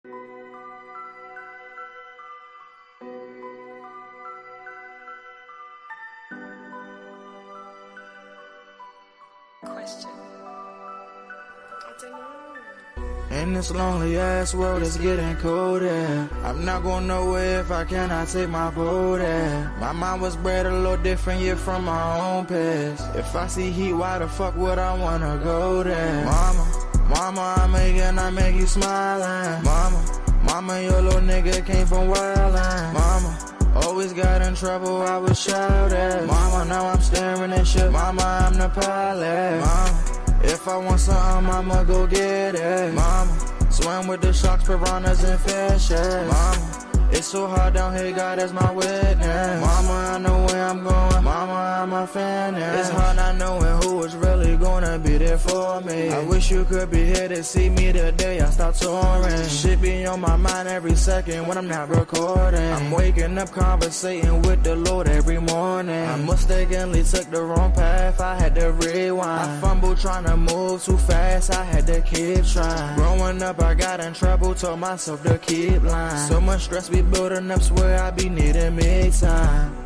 Question. I don't know. In this lonely ass world, it's getting colder. I'm not going nowhere if I cannot take my boat there. My mind was bred a little different, yeah, from my own past. If I see heat, why the fuck would I wanna go there? Mama, I make you smile. Mama, your little nigga came from wildin'. Mama, always got in trouble, I was shouted. Mama, now I'm staring at shit. Mama, I'm the pilot. Mama, if I want something, I'ma go get it. Mama, swim with the sharks, piranhas, and fishes. Mama, it's so hard down here, God is my witness. Mama, I know where I'm going. Mama, I'm a fan. It's hard not knowing who is really gonna be there for me. I wish you could be here to see me the day I start touring. Shit be on my mind every second when I'm not recording. I'm waking up conversating with the Lord every morning. I mistakenly took the wrong path, I had to rewind. I fumbled trying to move too fast, I had to keep trying. Growing up, I got in trouble, told myself to keep lying. So much stress be building up, swear I be needing me time.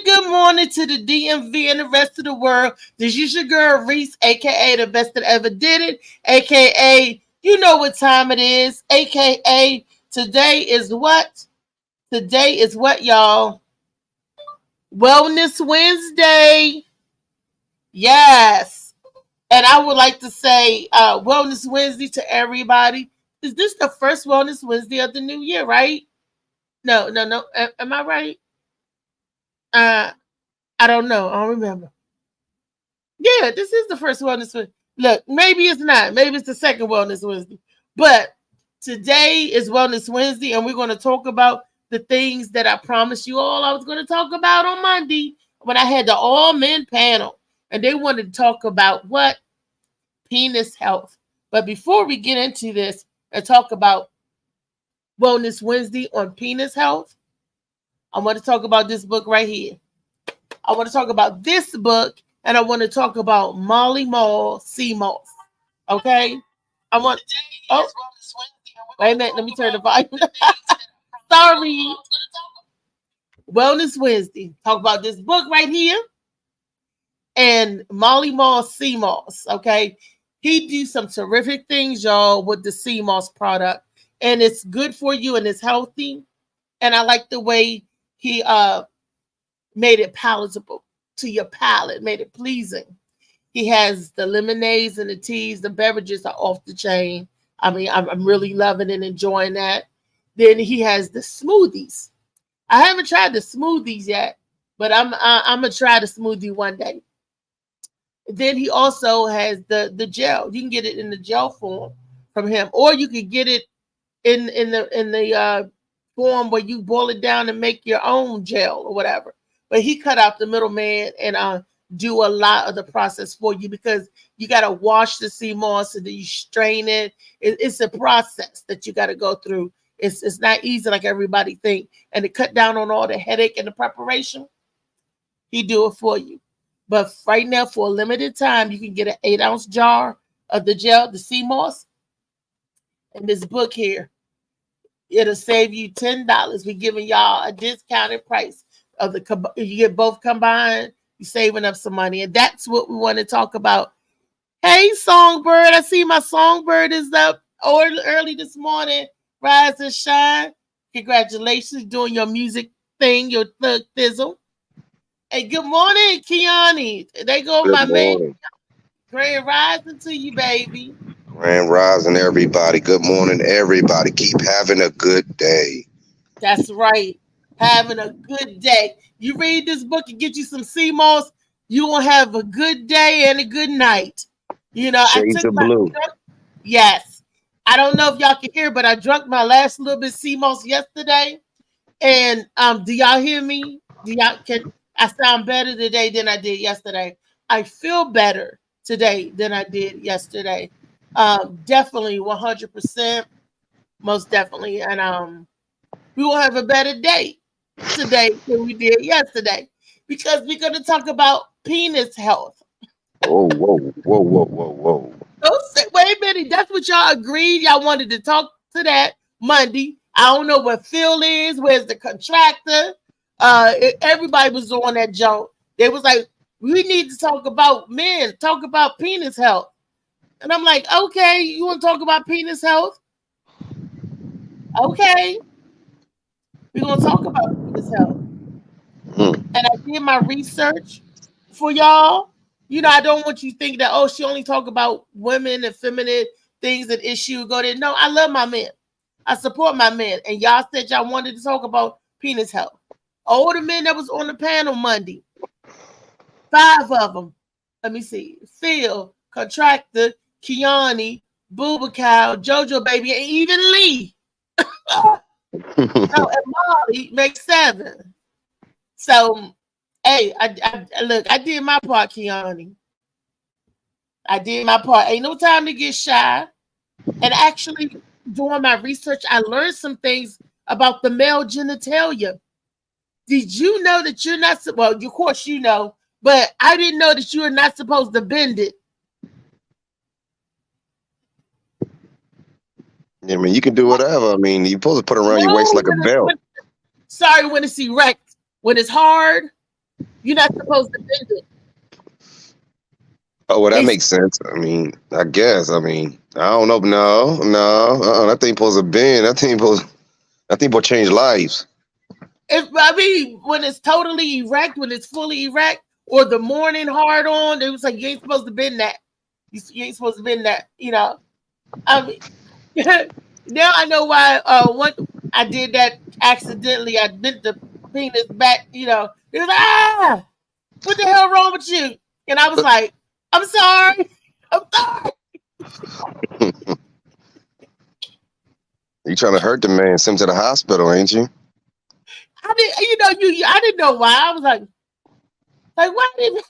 Good morning to the DMV and the rest of the world. This is your girl Reese, aka the best that ever did it, aka you know what time it is, aka today is what? Today is what, y'all? Wellness Wednesday. Yes. And I would like to say Wellness Wednesday to everybody. Is this the first Wellness Wednesday of the new year, right? No. Am I right? I don't know. I don't remember. Yeah, this is the first Wellness Wednesday. Look, maybe it's not. Maybe it's the second Wellness Wednesday. But today is Wellness Wednesday, and we're going to talk about the things that I promised you all I was going to talk about on Monday when I had the all-men panel. And they wanted to talk about what? Penis health. But before we get into this and talk about Wellness Wednesday on penis health, I want to talk about this book right here. I want to talk about this book, and I want to talk about Molly Mall Sea Moss. Okay? I want. Oh, wait a minute. Let me turn the volume. Sorry. Wellness Wednesday. Talk about this book right here, and Molly Mall Sea Moss. Okay? He do some terrific things, y'all, with the Sea Moss product, and it's good for you and it's healthy. And I like the way he made it palatable to your palate, made it pleasing. He has the lemonades and the teas, the beverages are off the chain. I mean, I'm really loving and enjoying that. Then he has the smoothies. I haven't tried the smoothies yet, but I'm gonna try the smoothie one day. Then he also has the gel. You can get it in the gel form from him, or you can get it in the form where you boil it down and make your own gel or whatever. But he cut out the middleman and do a lot of the process for you, because you got to wash the sea moss and then you strain it. It's a process that you got to go through. It's not easy like everybody think. And to cut down on all the headache and the preparation, he do it for you. But right now, for a limited time, you can get an 8-ounce jar of the gel, the sea moss, and this book here. It'll save you $10. We're giving y'all a discounted price of you get both combined, you're saving up some money. And that's what we want to talk about. Hey, Songbird. I see my Songbird is up early this morning. Rise and shine. Congratulations doing your music thing, your thug thizzle. Hey, good morning, Kiani. They go Good my morning. man. Grand rising to you, baby. Grand Rising, everybody. Good morning, everybody. Keep having a good day. That's right. Having a good day. You read this book and get you some sea moss, you will have a good day and a good night. You know, I Shades took of my blue. yes. I don't know if y'all can hear, but I drank my last little bit sea moss yesterday. And do y'all hear me? Do y'all can I sound better today than I did yesterday? I feel better today than I did yesterday. Definitely 100%, most definitely. And we will have a better day today than we did yesterday because we're going to talk about penis health. Oh, whoa, whoa, whoa, whoa, whoa. Don't say, wait a minute, that's what y'all agreed. Y'all wanted to talk to that Monday. I don't know what Phil is. Where's the contractor? Everybody was on that joke. They was like, we need to talk about men, talk about penis health. And I'm like, okay, you want to talk about penis health? Okay, we're going to talk about penis health. Hmm. And I did my research for y'all. You know, I don't want you to think that, oh, she only talk about women and feminine things and issue. Go there. No, I love my men. I support my men. And y'all said y'all wanted to talk about penis health. All the men that was on the panel Monday, 5 of them. Let me see. Phil, Contractor, Kiani, Booba Cow, Jojo Baby, and even Lee. So, and Molly makes 7. So, hey, I look, I did my part, Kiani. I did my part. Ain't no time to get shy. And actually, doing my research, I learned some things about the male genitalia. Did you know that you're not, well, of course you know, but I didn't know that you were not supposed to bend it. I mean, you can do whatever. I mean, you're supposed to put it around your waist No, like a belt. when it's erect. When it's hard, you're not supposed to bend it. Oh, well, that They makes sense. I mean, I guess. I mean, I don't know. No. That thing supposed to bend. That thing supposed to change lives. I mean, when it's totally erect, when it's fully erect, or the morning hard on, it was like you ain't supposed to bend that. You ain't supposed to bend that. You know. I mean, now I know why. I did that accidentally. I bent the penis back. You know, it was like, what the hell wrong with you? And I was like, I'm sorry. I'm sorry. You trying to hurt the man? Send him to the hospital, ain't you? I didn't know why. I was like why did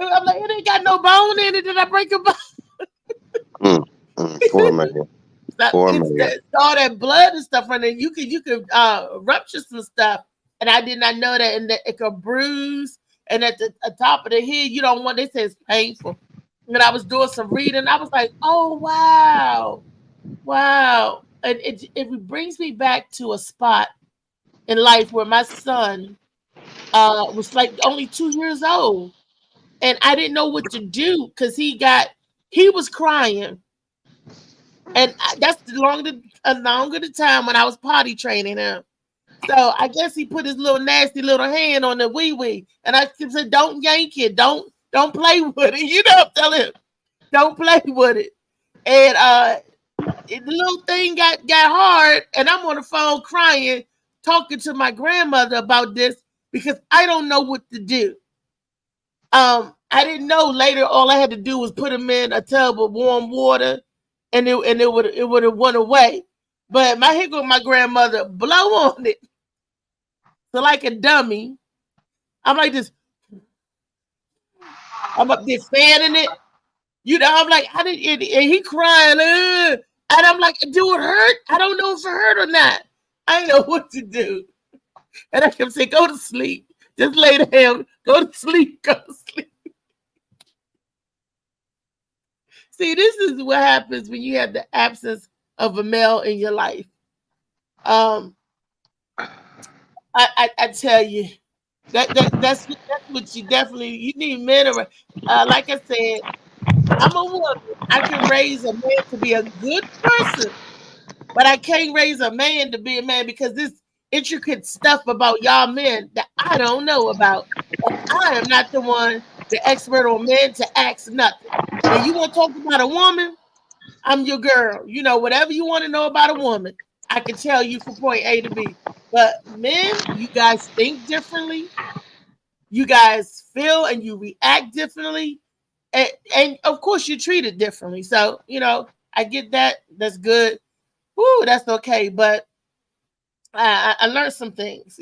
I'm like, it ain't got no bone in it. Did I break a bone? Poor man. Poor man. It's all that blood and stuff on there. You could rupture some stuff, and I did not know that. And that it could bruise, and at the top of the head, you don't want. They say it's painful. And I was doing some reading. I was like, oh wow, and it brings me back to a spot in life where my son was like only 2 years old, and I didn't know what to do because he was crying. And that's the longer the time when I was potty training him. So I guess he put his little nasty little hand on the wee wee, and I said, "Don't yank it, don't play with it." You know, I'm telling him, "Don't play with it." And the little thing got hard, and I'm on the phone crying, talking to my grandmother about this because I don't know what to do. I didn't know. Later, all I had to do was put him in a tub of warm water, and it would have went away. But my grandmother blow on it, so like a dummy. I'm like this. I'm up there fanning it. You know, I'm like, and he crying, and I'm like, do it hurt? I don't know if it hurt or not. I didn't know what to do, and I kept saying, go to sleep. Just lay down. Go to sleep. Go to sleep. See, this is what happens when you have the absence of a male in your life. I tell you, that's what you need men around. Like I said, I'm a woman. I can raise a man to be a good person, but I can't raise a man to be a man because this intricate stuff about y'all men that I don't know about. And I am not the one, the expert on men to ask nothing. Now you want to talk about a woman? I'm your girl. You know, whatever you want to know about a woman, I can tell you from point A to B. But men, you guys think differently. You guys feel and you react differently. and of course you treat it differently. So, I get that. That's good. Woo, that's okay. But I learned some things,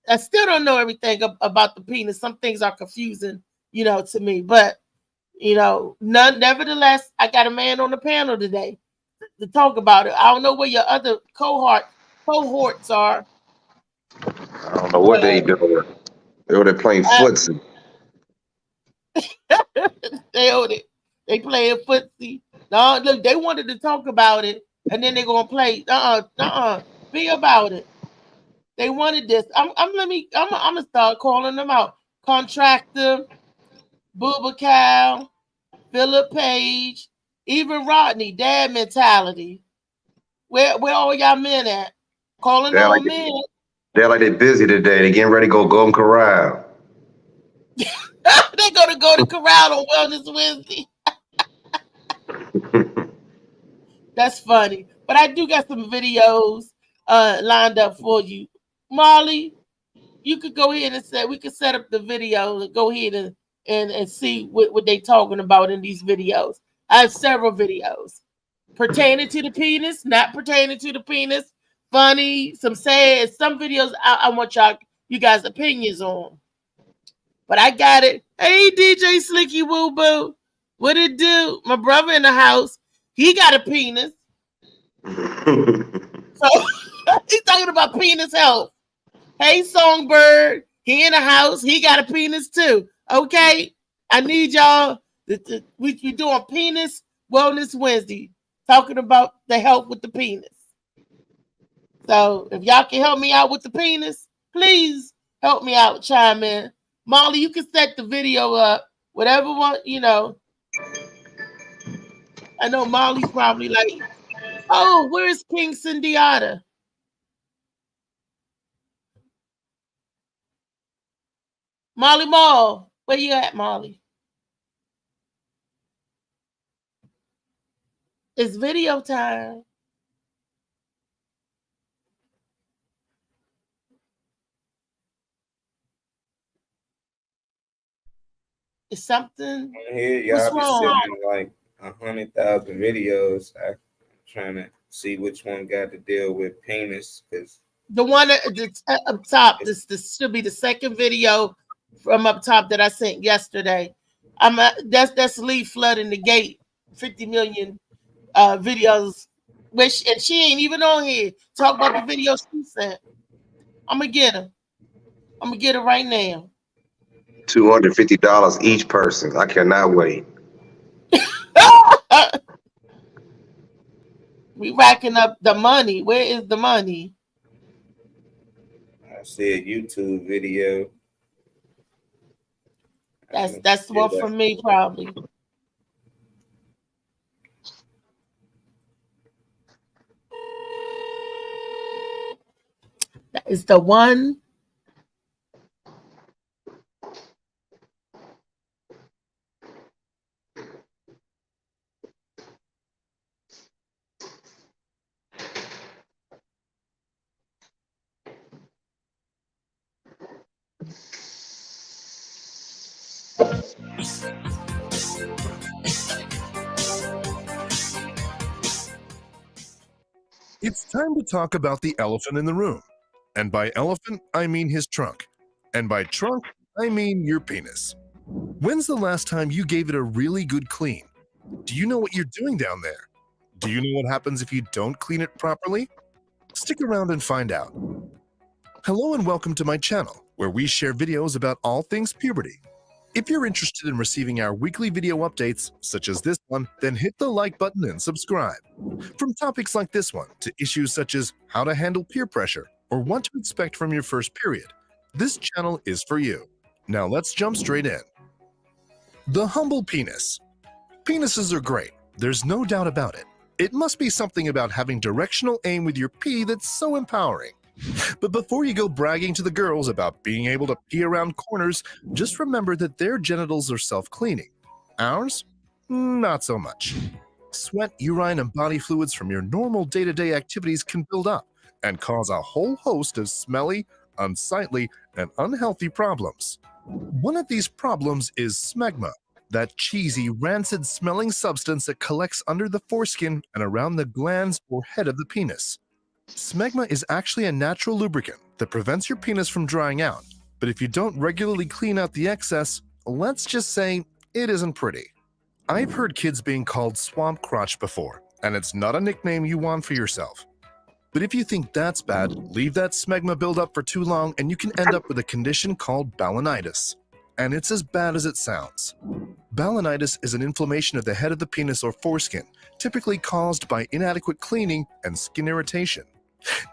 I still don't know everything about the penis. Some things are confusing, to me. But, nevertheless, I got a man on the panel today to talk about it. I don't know where your other cohorts are. I don't know what they doing. They were playing footsie. They playing footsie. No, look, they wanted to talk about it, and then they're gonna play. Be about it. They wanted this. I'm gonna start calling them out. Contractor, Booba Cal, Philip Page, even Rodney. Dad mentality. Where all y'all men at? Calling They're all like men. they're like they're busy today. They getting ready to go Golden Corral. They're gonna go to Corral on Wellness Wednesday. That's funny. But I do got some videos lined up for you. Molly, you could go ahead and we could set up the video and go ahead and see what they talking about in these videos. I have several videos pertaining to the penis, not pertaining to the penis, funny, some sad, some videos I want you guys' opinions on. But I got it. Hey, DJ Slicky Woo Boo. What it do? My brother in the house. He got a penis. So he's talking about penis health. Hey, Songbird. He in the house. He got a penis too. Okay. I need y'all. We doing Penis Wellness Wednesday. Talking about the health with the penis. So if y'all can help me out with the penis, please help me out. Chime in. Molly, you can set the video up. Whatever one, I know Molly's probably like, oh, where's King Cindiata? Molly Mall, where you at, Molly? It's video time. It's something. Here, y'all What's be wrong? sending like 100,000 videos. I'm trying to see which one got to deal with penis, because The one up top, this should be the second video from up top that I sent yesterday. That's Lee flooding the gate, 50 million videos, and she ain't even on here. Talk about the video she sent. I'm gonna get her. I'm gonna get her right now. $250 each person. I cannot wait. We racking up the money. Where is the money? I see a YouTube video. That's one for me, probably. That is the one. It's time to talk about the elephant in the room. And by elephant, I mean his trunk. And by trunk, I mean your penis. When's the last time you gave it a really good clean? Do you know what you're doing down there? Do you know what happens if you don't clean it properly? Stick around and find out. Hello and welcome to my channel, where we share videos about all things puberty. If you're interested in receiving our weekly video updates, such as this one, then hit the like button and subscribe. From topics like this one to issues such as how to handle peer pressure or what to expect from your first period, this channel is for you. Now let's jump straight in. The humble penis. Penises are great, there's no doubt about it. It must be something about having directional aim with your pee that's so empowering. But before you go bragging to the girls about being able to pee around corners, just remember that their genitals are self-cleaning. Ours? Not so much. Sweat, urine, and body fluids from your normal day-to-day activities can build up and cause a whole host of smelly, unsightly, and unhealthy problems. One of these problems is smegma, that cheesy, rancid-smelling substance that collects under the foreskin and around the glands or head of the penis. Smegma is actually a natural lubricant that prevents your penis from drying out, but if you don't regularly clean out the excess, let's just say it isn't pretty. I've heard kids being called swamp crotch before, and it's not a nickname you want for yourself. But if you think that's bad, leave that smegma build up for too long and you can end up with a condition called balanitis. And it's as bad as it sounds. Balanitis is an inflammation of the head of the penis or foreskin, typically caused by inadequate cleaning and skin irritation.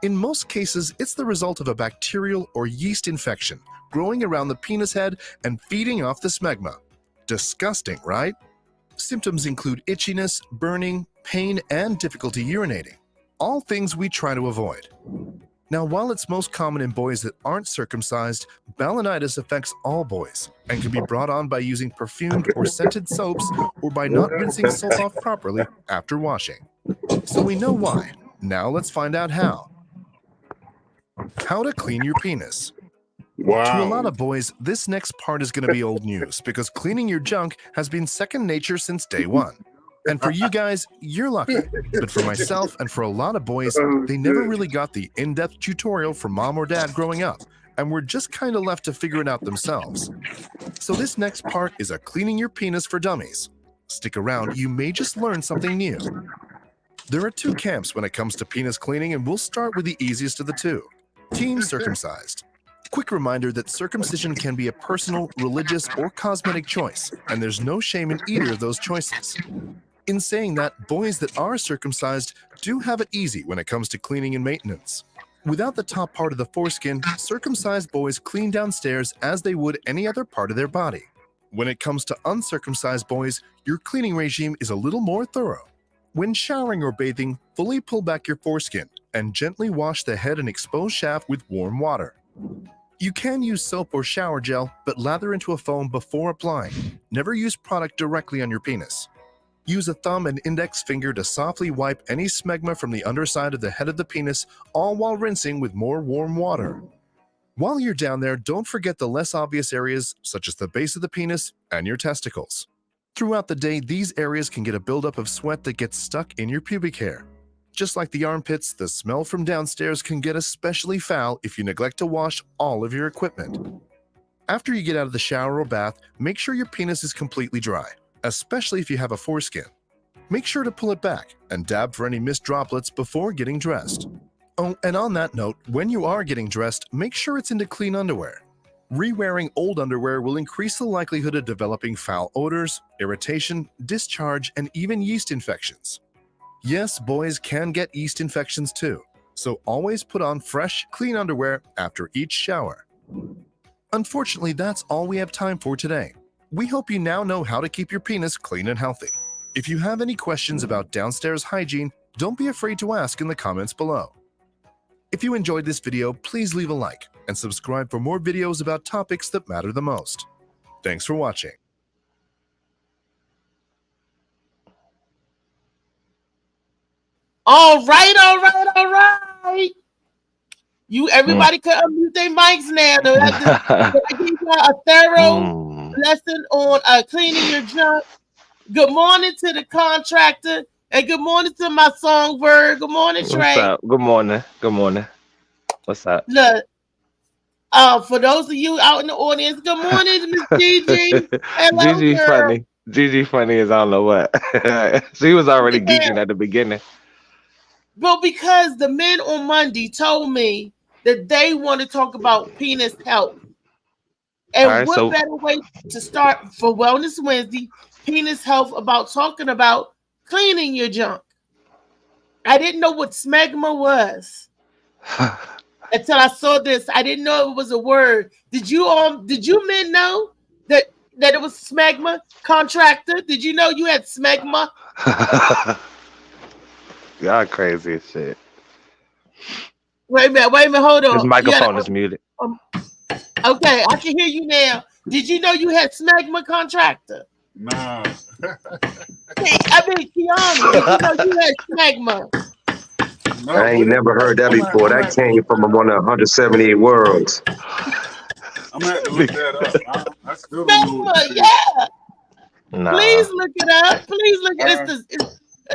In most cases, it's the result of a bacterial or yeast infection growing around the penis head and feeding off the smegma. Disgusting, right? Symptoms include itchiness, burning, pain, and difficulty urinating. All things we try to avoid. Now, while it's most common in boys that aren't circumcised, balanitis affects all boys and can be brought on by using perfumed or scented soaps or by not rinsing soap off properly after washing. So we know why. Now let's find out how. How to clean your penis. Wow. To a lot of boys, this next part is going to be old news because cleaning your junk has been second nature since day one. And for you guys, you're lucky. But for myself and for a lot of boys, they never really got the in-depth tutorial from mom or dad growing up, and were just kind of left to figure it out themselves. So this next part is a cleaning your penis for dummies. Stick around, you may just learn something new. There are two camps when it comes to penis cleaning, and we'll start with the easiest of the two. Team circumcised. Quick reminder that circumcision can be a personal, religious, or cosmetic choice, and there's no shame in either of those choices. In saying that, boys that are circumcised do have it easy when it comes to cleaning and maintenance. Without the top part of the foreskin, circumcised boys clean downstairs as they would any other part of their body. When it comes to uncircumcised boys, your cleaning regime is a little more thorough. When showering or bathing, fully pull back your foreskin and gently wash the head and exposed shaft with warm water. You can use soap or shower gel, but lather into a foam before applying. Never use product directly on your penis. Use a thumb and index finger to softly wipe any smegma from the underside of the head of the penis, all while rinsing with more warm water. While you're down there, don't forget the less obvious areas, such as the base of the penis and your testicles. Throughout the day, these areas can get a buildup of sweat that gets stuck in your pubic hair. Just like the armpits, the smell from downstairs can get especially foul if you neglect to wash all of your equipment. After you get out of the shower or bath, make sure your penis is completely dry, especially if you have a foreskin. Make sure to pull it back and dab for any missed droplets before getting dressed. Oh, and on that note, when you are getting dressed, make sure it's into clean underwear. Re-wearing old underwear will increase the likelihood of developing foul odors, irritation, discharge, and even yeast infections. Yes, boys can get yeast infections too, so always put on fresh, clean underwear after each shower. Unfortunately, that's all we have time for today. We hope you now know how to keep your penis clean and healthy. If you have any questions about downstairs hygiene, don't be afraid to ask in the comments below. If you enjoyed this video, please leave a like and subscribe for more videos about topics that matter the most. Thanks for watching. All right. Everybody could unmute their mics now. I give you a thorough lesson on cleaning your junk. Good morning to the contractor, and good morning to my songbird. Good morning, Trey. What's up? Good morning. What's up? Look, for those of you out in the audience, good morning, Miss Gigi. Hello, Gigi girl. funny. Gigi funny as I don't know what. She was already geeking at the beginning. Well, because the men on Monday told me that they want to talk about penis health. And All right, what better way to start for Wellness Wednesday, penis health, about talking about cleaning your junk. I didn't know what smegma was until I saw this. I didn't know it was a word. Did you men know that it was smegma? Contractor, did you know you had smegma? Y'all crazy as shit. Wait a minute, hold on. His microphone is muted. Okay, I can hear you now. Did you know you had smegma, contractor? No. I mean, Keanu, did you know you had smegma? No, I ain't never heard that before. That came from one of 178 worlds. I'm gonna have to look that up. I still don't know Smegma, what it is. yeah. Nah. Please look it up. Please look at this.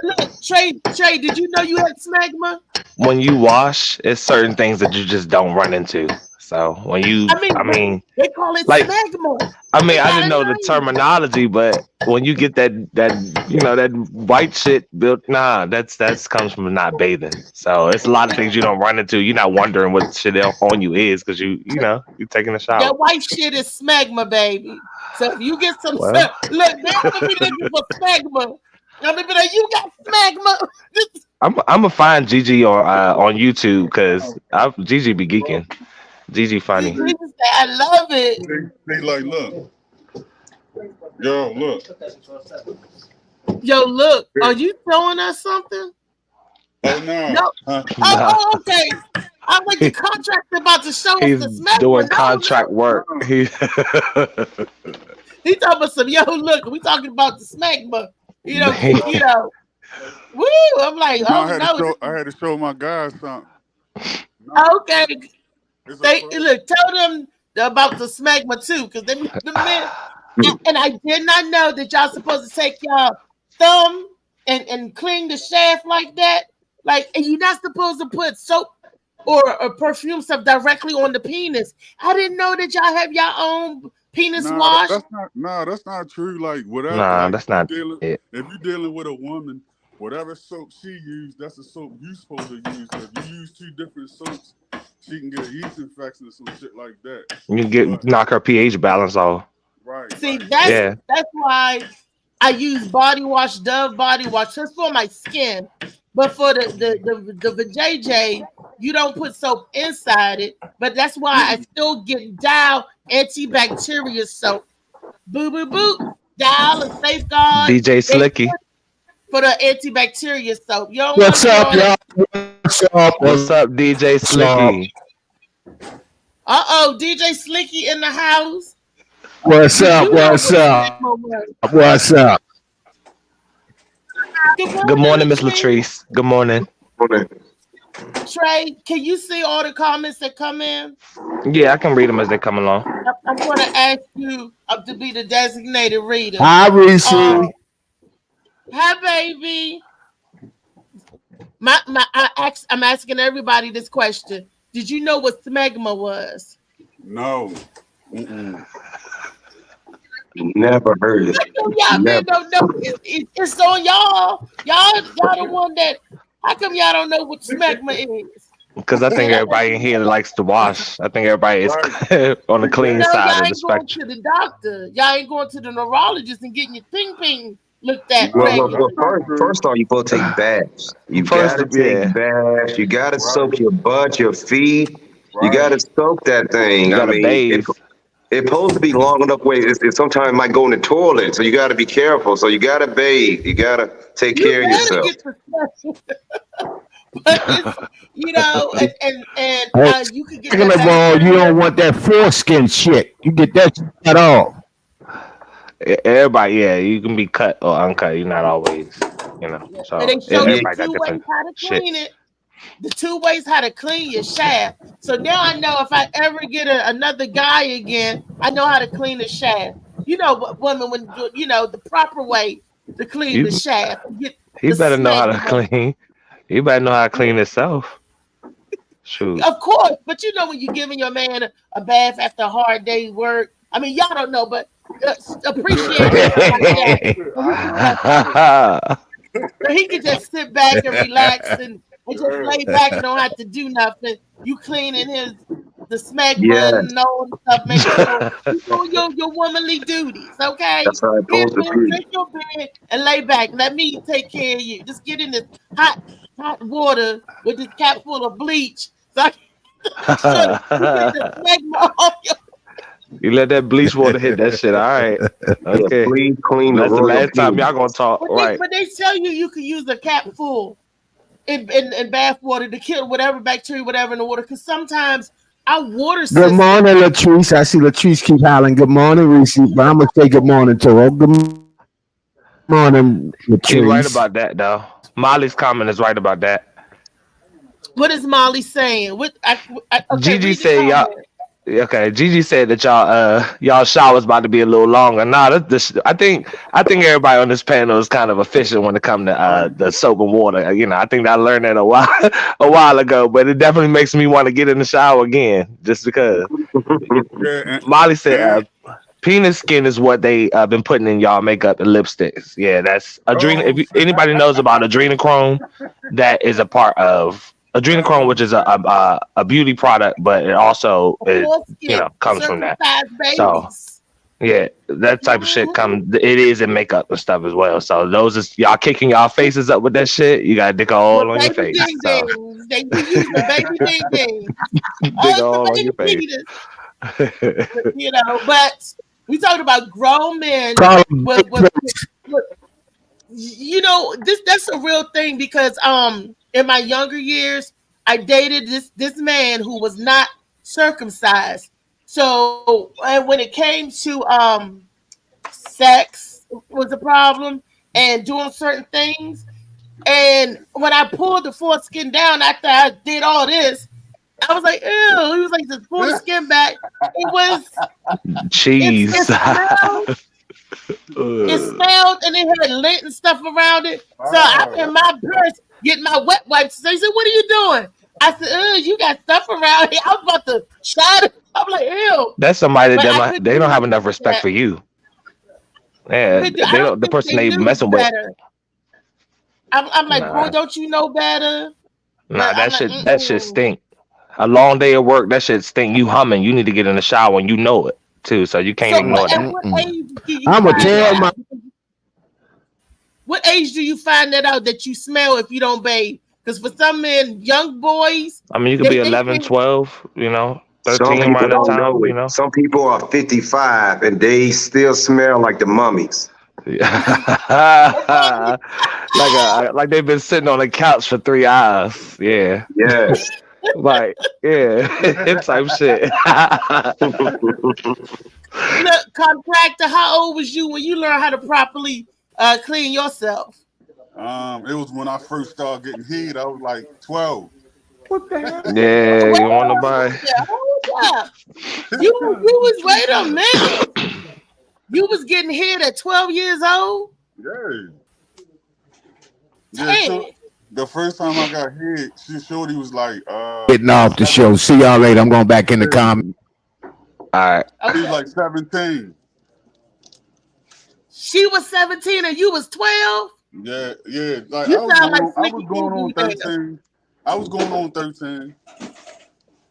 Look, Trey, did you know you had smegma? When you wash, it's certain things that you just don't run into. So when you, I mean, they call it like, smegma. I mean, They I got didn't a know the name. terminology, but when you get that that white shit built, that's comes from not bathing. So it's a lot of things you don't run into. You're not wondering what shit on you is because you're taking a shower. That white shit is smegma, baby. So if you get some Well. look, they're gonna be looking for smegma. I'm gonna be like, you got smegma. I'm gonna find Gigi on YouTube because Gigi be geeking. Gigi funny. I love it. They like, look. Yo, look. Yo, look. Are you showing us something? Oh no. No. Oh, okay. I'm like the contractor about to show us the He's smegma. doing contract work. He talking about some look. We talking about the smegma. You know. Woo! I'm like, I had to show my guys something. No. Okay. Look, tell them about the smegma too, because the men. And I did not know that y'all supposed to take y'all thumb and clean the shaft like that. Like, and you're not supposed to put soap or perfume stuff directly on the penis. I didn't know that y'all have your own penis wash. That's not true. Like, whatever. Nah, that's not it. If you're dealing with a woman, whatever soap she used, that's the soap you're supposed to use. If you use 2 different soaps, she can get a yeast infection or some shit like that. You knock her pH balance off. Right. See, that's why I use body wash, Dove body wash, just for my skin. But for the JJ, you don't put soap inside it. But that's why I still get Dial antibacterial soap. Boo boo boo. Dial and Safeguard. DJ Slicky. For the antibacterial soap. What's up, y'all? What's up, DJ Slicky? DJ Slicky in the house. What's up? What's up? What's up? Good morning, Miss Latrice. Good morning. Trey, can you see all the comments that come in? Yeah, I can read them as they come along. I'm going to ask you to be the designated reader. Hi, Reese. Hi, baby. I'm asking everybody this question. Did you know what smegma was? No. Never heard it. Y'all men don't know. It's on y'all. Y'all the one that. How come y'all don't know what smegma is? Because I think everybody in here likes to wash. I think everybody is on the clean side of the spectrum. Y'all ain't going to the doctor. Y'all ain't going to the neurologist and getting your ping looked at. Well, first off, you supposed to take baths. You gotta take baths. You gotta soak your butt, your feet. You gotta soak that thing. You gotta bathe. It's supposed to be long enough way. Sometimes it might go in the toilet, so you got to be careful. So you got to bathe. You got to take care of yourself. But you can get. Second of all, you don't want that foreskin shit. You get that at all. Everybody, you can be cut or uncut. You're not always, So and they show everybody you 2 got ways different how to clean shit. it. The 2 ways how to clean your shaft. So now I know if I ever get another guy again, I know how to clean the shaft. You know, women, when the proper way to clean the shaft. He better know how to clean. He better know how to clean himself. Shoot. Of course, but when you're giving your man a bath after a hard day's work. I mean, y'all don't know, but appreciate it. So he can just sit back and relax and just lay back and don't have to do nothing. You cleaning the smegma and all stuff, make sure you doing your womanly duties, okay? That's how it's supposed to be. Take your bed and lay back. Let me take care of you. Just get in this hot water with this cap full of bleach. So I can get the smegma off your. You let that bleach water hit that shit. All right. Okay. Please clean. That's the last time y'all gonna talk. But they tell you can use a cap full in bath water to kill whatever bacteria, whatever in the water. Because sometimes our water system. Good morning, Latrice. I see Latrice keep hollering. Good morning, Reese. But I'm gonna say good morning to her. Good morning, Latrice. You're right about that, though. Molly's comment is right about that. What is Molly saying? Gigi said y'all. Okay, Gigi said that y'all shower's about to be a little longer. Nah, I think everybody on this panel is kind of efficient when it comes to the soap and water. You know, I think I learned that a while ago, but it definitely makes me want to get in the shower again just because. Yeah, Molly said penis skin is what they been putting in y'all makeup and lipsticks. Yeah, that's adrenal. Anybody knows about adrenochrome, that is a part of adrenochrome, which is a beauty product, but it also comes from that. So yeah, that type of shit it is in makeup and stuff as well. So those is y'all kicking y'all faces up with that shit. You got dick all on your face. They be using the baby ding ding. Dick all on your face. You know, but we talked about grown men with you know, that's a real thing because in my younger years I dated this man who was not circumcised. So and when it came to sex was a problem and doing certain things, and when I pulled the foreskin down after I did all this, I was like, ew. He was like, just pull the skin back. It was cheese. It smelled and it had lint and stuff around it. So I'm in my purse getting my wet wipes. So he said, what are you doing? I said, you got stuff around here. I was about to shut it. I'm like, ew. That's somebody that they don't have enough respect for you. Yeah, they don't. The person they messing with. I'm like, boy, don't you know better? Nah, that shit stink. A long day of work, that shit stink. You humming. You need to get in the shower and you know it too, so you can't ignore that. I'm gonna tell my. What age do you find that out that you smell if you don't bathe? Because for some men, young boys, I mean, you could be 11, 12, you know, 13 around that time, you know. Some people are 55 and they still smell like the mummies. like they've been sitting on the couch for 3 hours. Yeah. Yes. Like, yeah, type shit. Look, contractor, how old was you when you learned how to properly clean yourself? It was when I first started getting heat. I was like 12. What the hell? Yeah, you want to buy? You was wait a minute. You was getting hit at 12 years old? Yeah. So the first time I got hit, Shorty was like, getting off the show. See y'all later. I'm going back in the comment. All right. She was like 17. She was 17 and you was 12? Yeah. Like You I was going on 13. I was going on 13.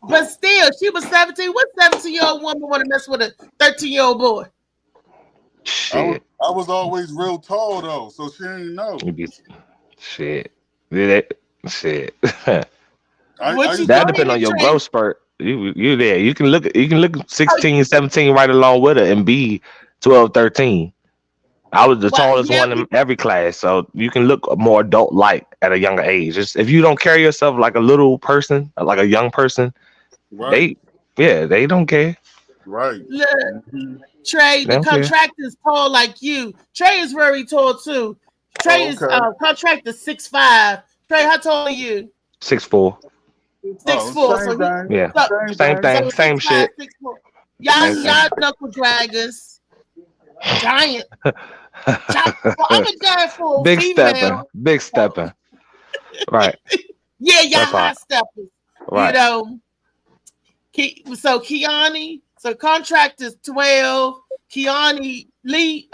But still, she was 17. What 17-year-old woman want to mess with a 13-year-old boy? Shit. I was always real tall though, so she ain't know. Shit. Shit. That depends on your growth spurt. You there. You can look 16, 17 right along with her and be 12, 13. I was the tallest one in every class, so you can look more adult-like at a younger age. Just if you don't carry yourself like a little person, like a young person, right. they don't care. Right. Look, Trey, the contractor is tall like you. Trey is very tall too. Trey is contractor 6'5". Trey, how tall are you? 6'4". 6'4". Yeah, same thing, same shit. Y'all knuckle draggers, giant. I'm a giant for a big female. Big stepping. Right. Yeah, y'all high steppers. Right. You know. So Kiani, so contractor's 12. Kiani Lee,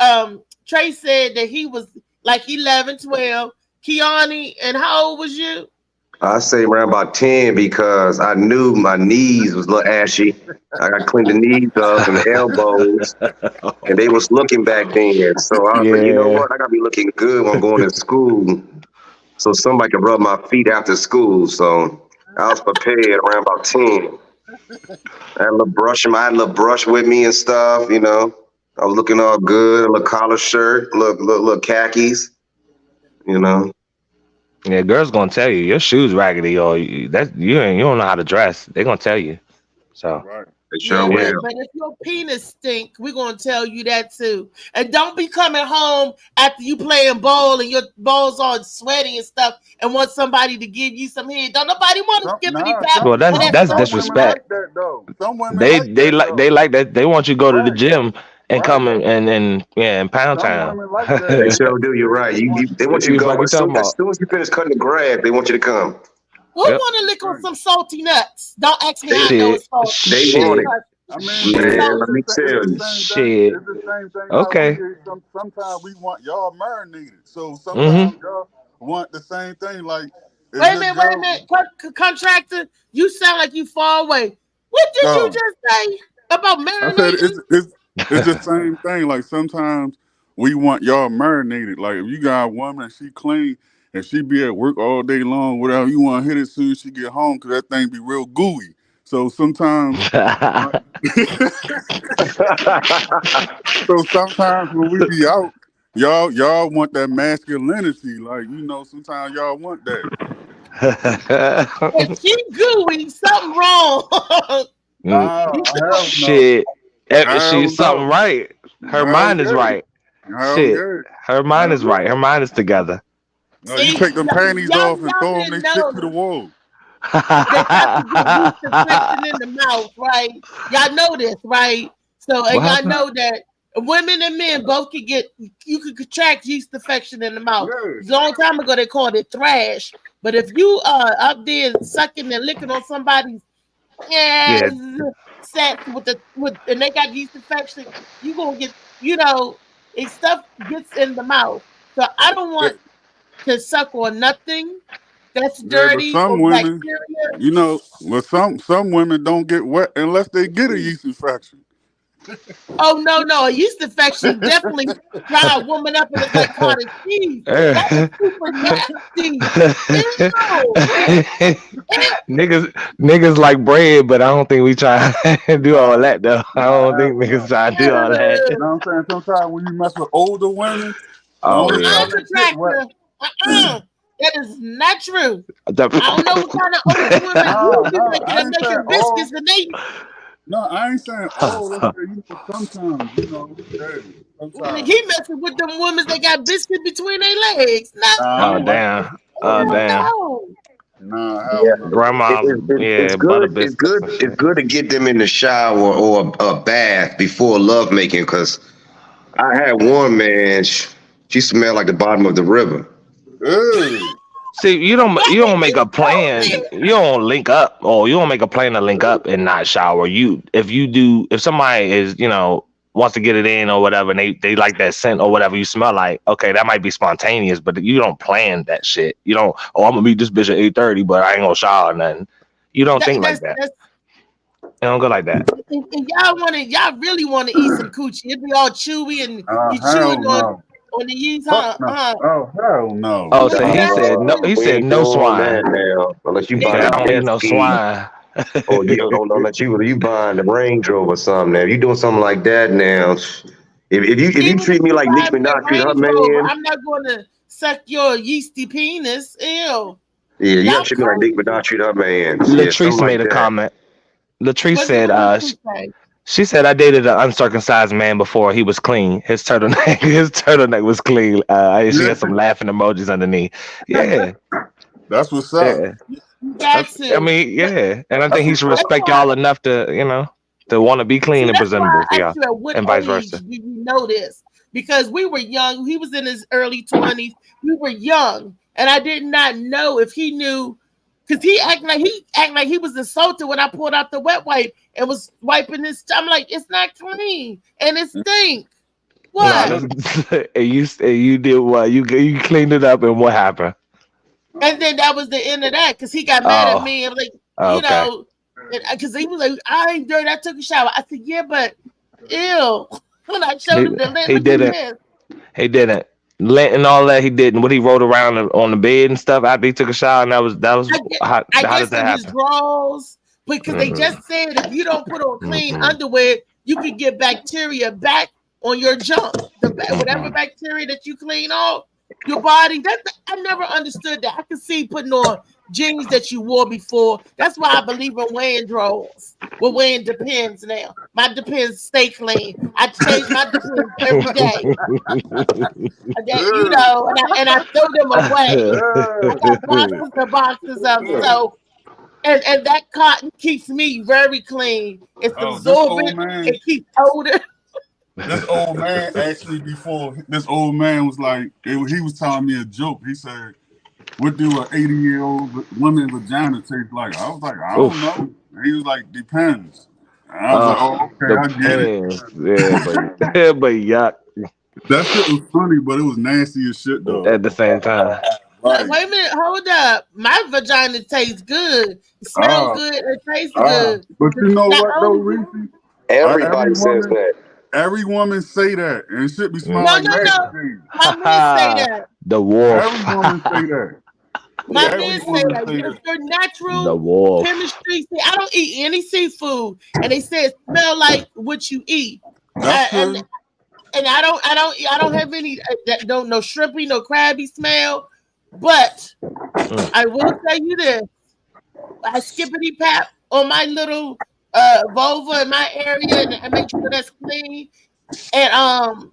Trey said that he was like 11, 12. Kiani, and how old was you? I say around about 10 because I knew my knees was a little ashy. I got to clean the knees up and the elbows, and they was looking back then. So I was like, you know what? I got to be looking good when I'm going to school, so somebody can rub my feet after school. So I was prepared around about 10. I had a little brush with me and stuff. You know, I was looking all good. A little collar shirt, little khakis. You know. Yeah, girls gonna tell you your shoes raggedy or that you don't know how to dress. They're gonna tell you. So They sure Yeah, will. but if your penis stink, we're gonna tell you that too. And don't be coming home after you playing ball and your balls all sweaty and stuff, and want somebody to give you some head. Don't nobody want to skip any pap. Well, that's and that's Some women disrespect. like that though. Some women They like they that like though. they like that. They want you to go to the Right, gym and right. come and yeah, in Pound Some Town. women like that. They sure do. You're right. They want you to You go fucking as soon talking about? as you finish cutting the grass. They want you to come. Who Yep. want to lick on some salty nuts? Don't ask me. I know Shit, it's salty. They want shit, it. I mean, but Man, So let me it's tell the you. same thing. shit. It's the same thing. Okay. How we is. Sometimes we want y'all marinated. So Mm-hmm. sometimes y'all want the same thing. Like, is wait a this minute. girl? Contractor, you sound like you far away. What did you just say about I said marinating? it's the same thing. Like sometimes we want y'all marinated. Like if you got a woman and she clean and she be at work all day long, whatever, you want to hit it as soon as she get home because that thing be real gooey. So sometimes, when we be out, y'all want that masculinity. Like sometimes y'all want that. If she gooey, something wrong. Hell Shit, Hell she's something no. right. Her Hell mind is yeah. right. Hell Shit, yeah. her mind Hell is right. yeah. Her mind is together. No, you take them panties y'all off and throw them, they didn't stick know to the wall. they got to get yeast infection in the mouth, right? Y'all know this, right? So, and What y'all happened? know that women and men both can you could contract yeast infection in the mouth. Yeah. A long time ago, they called it thrash. But if you up there sucking and licking on somebody's ass, sex and they got yeast infection, you gonna get, if stuff gets in the mouth. So I don't want to suck on nothing that's Yeah, but dirty or some women, bacteria. some women don't get wet unless they get a yeast infection. Oh no, a yeast infection definitely dry a woman up and it's like cottage cheese. That is super nasty. niggas like bread, but I don't think we try to do all that though. I don't think niggas try to do all that. You know what I'm saying? Sometimes when you mess with older women, Oh yeah. That is not true. The- I don't know what kind of older women you be making. They're making biscuits and they. No, I ain't saying sometimes, sometimes. He messing with them women that got biscuit between their legs. No. Oh damn. Oh damn. No. Grandma, It's butter good. It's biscuits. good. It's good to get them in the shower or a bath before lovemaking. Because I had one man. She smelled like the bottom of the river. See, you don't make a plan. You don't link up, or you don't make a plan to link up and not shower. If somebody is, wants to get it in or whatever, and they like that scent or whatever you smell like, okay, that might be spontaneous, but you don't plan that shit. You don't, I'm gonna meet this bitch at 8:30, but I ain't gonna shower or nothing. You don't think like that. You don't go like that. And y'all really want to eat some coochie. It'd be all chewy and you chewing on the yeast, huh? Oh hell no. Oh, so he said no. He said no swine. Now, unless you buy I don't eat no swine. or unless you buying the Range Rover or something. Now, if you doing something like that now, if you treat me like Nicki Minaj treat her man, I'm not going to suck your yeasty penis. Ew. Yeah, you gotta treat me like Nicki Minaj treat her man. Latrice made a comment. Latrice said, she said, I dated an uncircumcised man before. He was clean. His turtleneck was clean. She had some laughing emojis underneath. Yeah. That's what's up. Yeah. I mean, yeah. And I think he should respect y'all enough to, to want to be clean and presentable for y'all. And vice versa. Did you know this? Because we were young. He was in his early 20s. We were young. And I did not know if he knew, because he acted like he was insulted when I pulled out the wet wipe and was wiping his. I'm like, it's not clean and it stink. What? And you did what? You cleaned it up, and what happened? And then that was the end of that, because he got mad at me and because he was like, I ain't dirty. I took a shower. I said, yeah, but ew. When I showed him the lint, he didn't. He didn't. Lint and all that he didn't. What he rolled around on the bed and stuff after he took a shower, and that was how did that happen? His drawers, because they just said if you don't put on clean underwear, you could get bacteria back on your junk. Whatever bacteria that you clean off, your body. I never understood that. I could see putting on jeans that you wore before. That's why I believe in wearing drawers. We're wearing Depends now. My Depends stay clean. I change my Depends every day. You know, and I throw them away. I got boxes and boxes of them. So, and that cotton keeps me very clean. It's absorbent. It keeps odor. This old man actually before this old man was like, he was telling me a joke. He said, "What do an 80-year-old woman vagina taste like?" I was like, "I don't know." And he was like, "Depends." And I was like, "Oh, okay, I get it." Yeah, but yuck. That shit was funny, but it was nasty as shit though. At the same time. Wait a minute, hold up. My vagina tastes good. It smells good. It tastes good. But you know what though, Reese? Everybody says that. Every woman say that, and it should be smelling like No. nasty. My men say that. The wolf. Every woman say that. My men say that. It's your natural The wolf. chemistry. See, I don't eat any seafood, and they say it smell like what you eat. And I don't have any no shrimpy, no crabby smell. But I will tell you this: I skippity pap on my little vulva in my area and make sure that's clean, and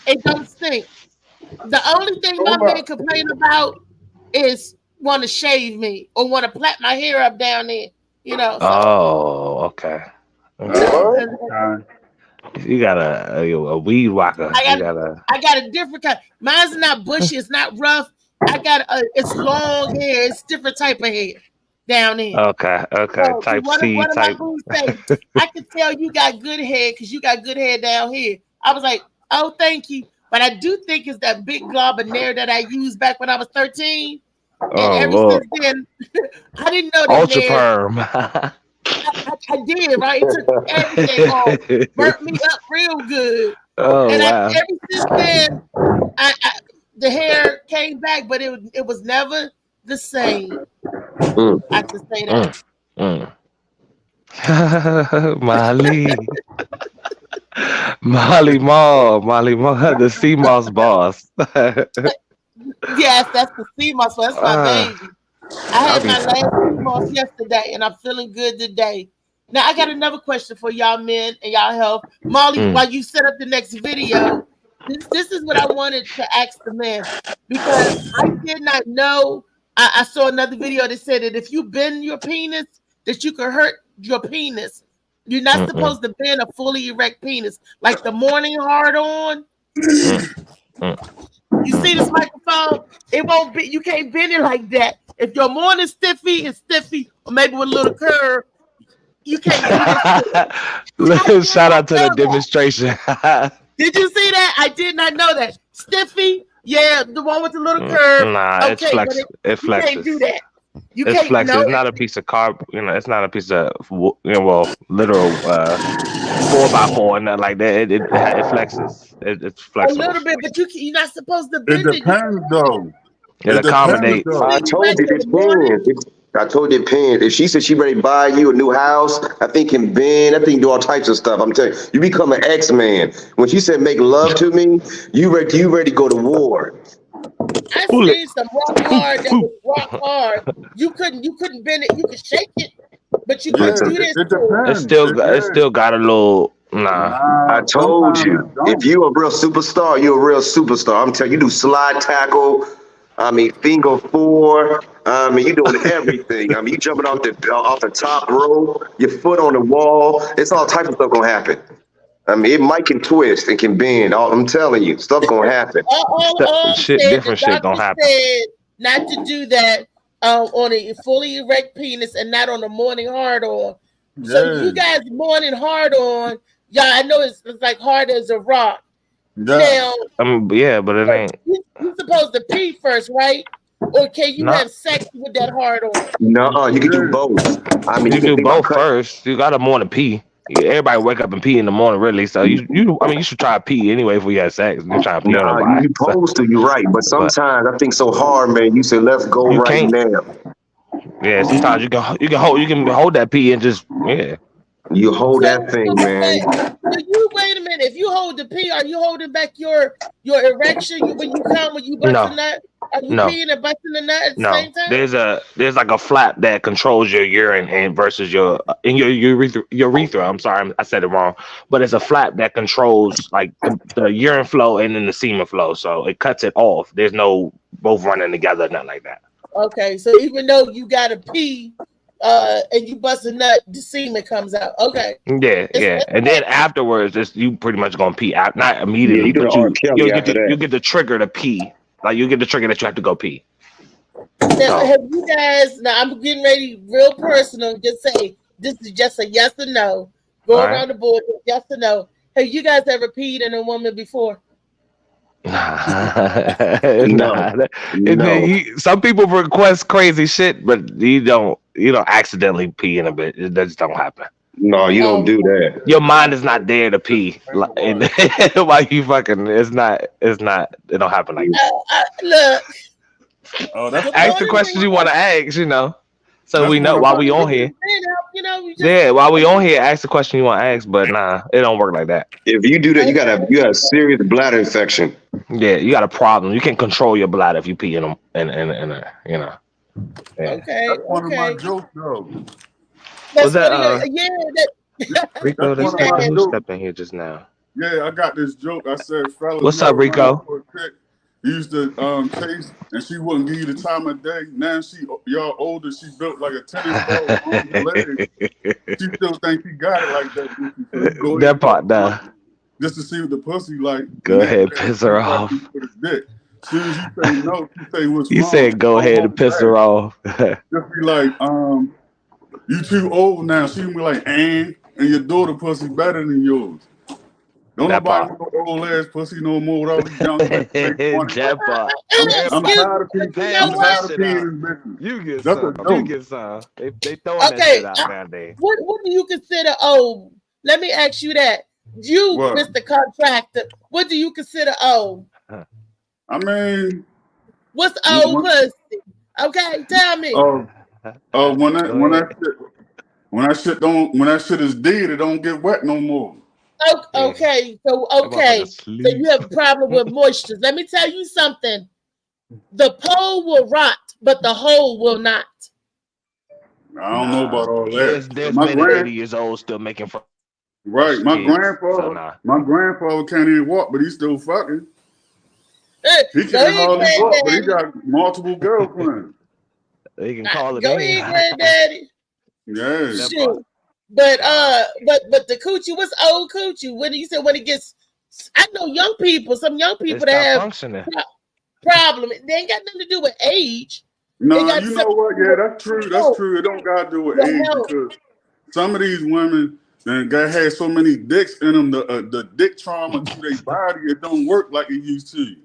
it don't stink. The only thing my man complain about is want to shave me or want to plait my hair up down there. You know. So. Oh, okay. You got a weed whacker. I got a different kind. Mine's not bushy. It's not rough. I got it's long hair. It's different type of hair down there. Okay. So, Type what C my type. boo say? I can tell you got good hair because you got good hair down here. I was like, oh, thank you. But I do think it's that big glob of Nair that I used back when I was 13. And ever since then, I didn't know that Ultra Nair. perm. I did, right? It took everything off, burnt me up real good. Oh, And wow. ever since then, the hair came back, but it was never the same. I can say that. Molly Mall, the sea moss boss. Yes, that's the sea moss. That's my baby. I had my last sea moss yesterday, and I'm feeling good today. Now I got another question for y'all men and y'all health. Molly, while you set up the next video, this is what I wanted to ask the men, because I did not know. I saw another video that said that if you bend your penis, that you could hurt your penis. You're not supposed to bend a fully erect penis, like the morning hard on. You see this microphone? It won't be. You can't bend it like that. If your morning stiffy, or maybe with a little curve, you can't. Shout out to the demonstration. Did you see that? I did not know that. Stiffy, yeah, the one with the little curve. Nah, okay, it's flexes. It flexes. You can't do that. You it's can't. flexes. No, it's not a piece of carb. It's not a piece of literal 4x4 and nothing like that. It flexes. It's flexible. A little bit, but you're not supposed to bend it. It depends, though. It accommodates. I told you it depends. I told you it depends. If she said she ready to buy you a new house, I think can bend. I think do all types of stuff. I'm telling you, you become an X-Man. When she said make love to me, you ready to go to war. I seen some rock hard that was rock hard. You couldn't bend it. You could shake it, but you couldn't do this. It still got a little. Nah. I told you, if you a real superstar, you're a real superstar. I'm telling you, do slide tackle. I mean, finger four. I mean, you doing everything. I mean, you jumping off the top rope, your foot on the wall. It's all type of stuff gonna happen. I mean, it might can twist and can bend. I'm telling you, stuff gonna happen. Different shit gonna happen. Said not to do that on a fully erect penis and not on a morning hard on. Yeah. So you guys morning hard on, yeah, I know it's like hard as a rock. Yeah. Now, yeah, but it ain't. You're supposed to pee first, right? Or can you have sex with that hard on? No, you can do both. I mean, you can do both first. You gotta morning pee. Everybody wake up and pee in the morning, really. So you should try to pee anyway before you have sex. You try to pee on the body. You're supposed to. You're right, but sometimes I think so hard, man. You say let's go right now. Yeah, sometimes you can hold that pee and just You hold that thing, man. Wait a minute. minute. If you hold the pee, are you holding back your erection when you come when you bust No. a nut? Are you No. peeing and busting the nut at the No, same time? there's like a flap that controls your urine and versus your urethra. I'm sorry, I said it wrong, but it's a flap that controls like the urine flow and then the semen flow. So it cuts it off. There's no both running together, nothing like that. Okay, so even though you gotta pee, and you bust a nut, the semen comes out. Okay. Yeah, and then afterwards, you pretty much gonna pee out, not immediately, you do but the R. Kelly you after that. get the trigger to pee. Like you get the trigger that you have to go pee. Now, So have you guys? Now I'm getting ready, real personal. Just say this is just a yes or no. Go All around right. the board, yes or no. Have you guys ever peed in a woman before? Nah. Some people request crazy shit, but you don't accidentally pee in a bit. That just don't happen. No, you don't do that. Your mind is not there to pee. While you fucking, it don't happen like that. Look. Oh, that's Ask the questions you want to ask, so That's we know one of while my- we on here. Yeah, while we on here, ask the question you want to ask, but nah, it don't work like that. If you do that, you got a serious bladder infection. Yeah, you got a problem. You can't control your bladder if you pee in a. Yeah. Okay. That's one of my jokes, though. Was that That's Rico? This one of my who jokes. stepped in here just now. Yeah, I got this joke. I said, fellas, What's you up, ever Rico? run for a chick, you used to taste, and she wouldn't give you the time of day. Now y'all older, she built like a tennis ball on her leg. She still think she got it like that. Go That part, nah. just to see what the pussy like. Go ahead, piss her off. With his dick. As soon as you say no, she say what's You wrong. said go ahead and piss her off. Just be like, you too old now. She be like, and your daughter pussy better than yours. Don't That nobody want no old ass pussy no more with all these young people. That part. I'm tired of people. Hey, I'm you tired of shit being up. in business. You get That's some. a You joke. get some. They throwing that Okay, shit out nowadays. What do you consider old? Let me ask you that. You, What? Mr. Contractor, what do you consider old? I mean, What's old pussy? Okay, tell me. when that shit is dead, it don't get wet no more. Okay, so you have a problem with moisture. Let me tell you something. The pole will rot, but the hole will not. I don't know about all that. There's My many grand- 80 years old still making fun. Right, my kids, grandfather. so nah. My grandfather can't even walk, but he's still fucking. He Go can't ahead, hardly walk, but he granddaddy. got multiple girlfriends. They can call it Go in. ahead, granddaddy. Yeah. Shoot. But the coochie, what's old coochie? When you say when it gets, I know young people, some young people It's that not have functioning. problem. They ain't got nothing to do with age. No, They got you know something what? to do Yeah, with that's true. That's health. true. It don't got to do with Your age health. because some of these women that had so many dicks in them, the dick trauma to their body, it don't work like it used to.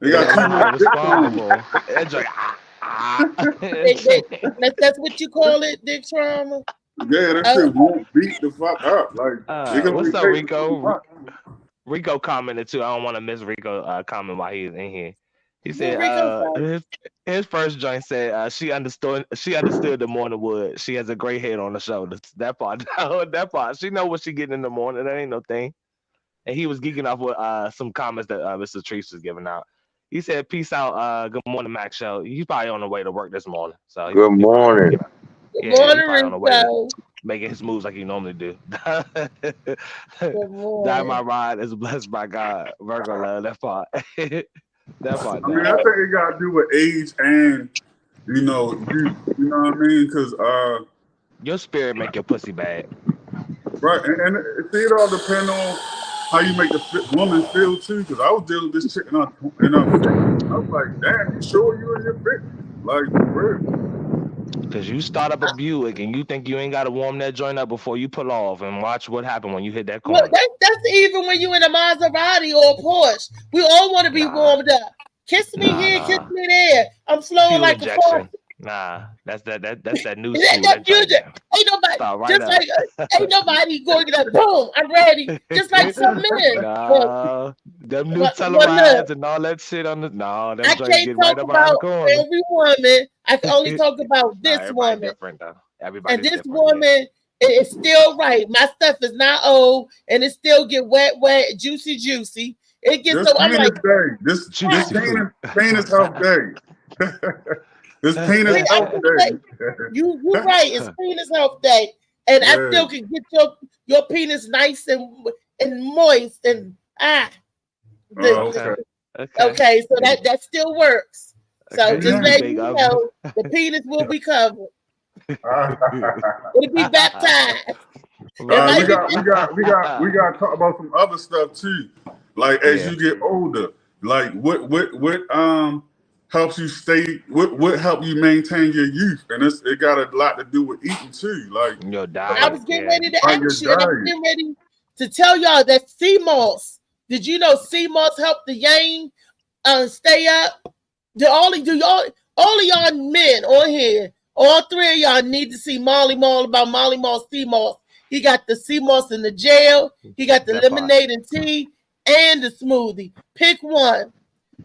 They got too much dick trauma. It's like, That's what you call it, dick trauma. Yeah, that shit won't beat the fuck up. Like, it can what's be up, taken Rico? too much. Rico commented too. I don't want to miss Rico comment while he's in here. He said Rico his first joint said she understood the morning wood. She has a gray head on the shoulders. That part. That part. She know what she getting in the morning. That ain't no thing. And he was geeking off with some comments that Mr. Treese was giving out. He said, "Peace out. Good morning, Max Show." He's probably on the way to work this morning. So Good morning. Good morning, he's probably on the way to Rico. making his moves like he normally do. Good Die morning. my ride is blessed by God. Virgo love that part. That part. I mean, I think it got to do with age and, you know what I mean? Because, Your spirit make your pussy bad. right, and see, it all depends on how you make the woman feel too. Because I was dealing with this chick in her 50s. I was like, damn, you sure you in your 50s? Like, for real. Because you start up a Buick and you think you ain't got to warm that joint up before you pull off, and watch what happen when you hit that corner. Look, that's even when you in a Maserati or a Porsche. We all want to be warmed up. Kiss me here, kiss me there. I'm flowing Fuel like injection. a faucet. Nah, that's that new That school. That fusion. joint. Ain't nobody Start right just up. like ain't nobody going to get boom. I'm ready. Just like some men. Nah, them new But Tellurides look, and all that shit on the them I joints can't get talk right up around the about corner. every woman. I can only talk about Nah, this everybody woman. different though. Everybody's And this different. woman It's still right. My stuff is not old, and it still get wet, juicy. It gets This so I'm penis like, day. This penis health day. This penis health day. you're right. It's penis health day, and I Yeah. still can get your penis nice and moist and okay. So that still works. So Okay. just Yeah. let Big you oven. know, the penis will be covered. It'll be baptized. We got to talk about some other stuff too. Like as you get older, like what helps you stay? What help you maintain your youth? And it got a lot to do with eating too. Like your diet. I was getting ready to Like your ask you, and I was diet. getting ready to tell y'all that sea moss. Did you know sea moss help the yang stay up? All of y'all men on here, all three of y'all need to see Molly Mall about Molly Mall sea moss. He got the sea moss in the gel. He got the lemonade and tea and the smoothie. Pick one.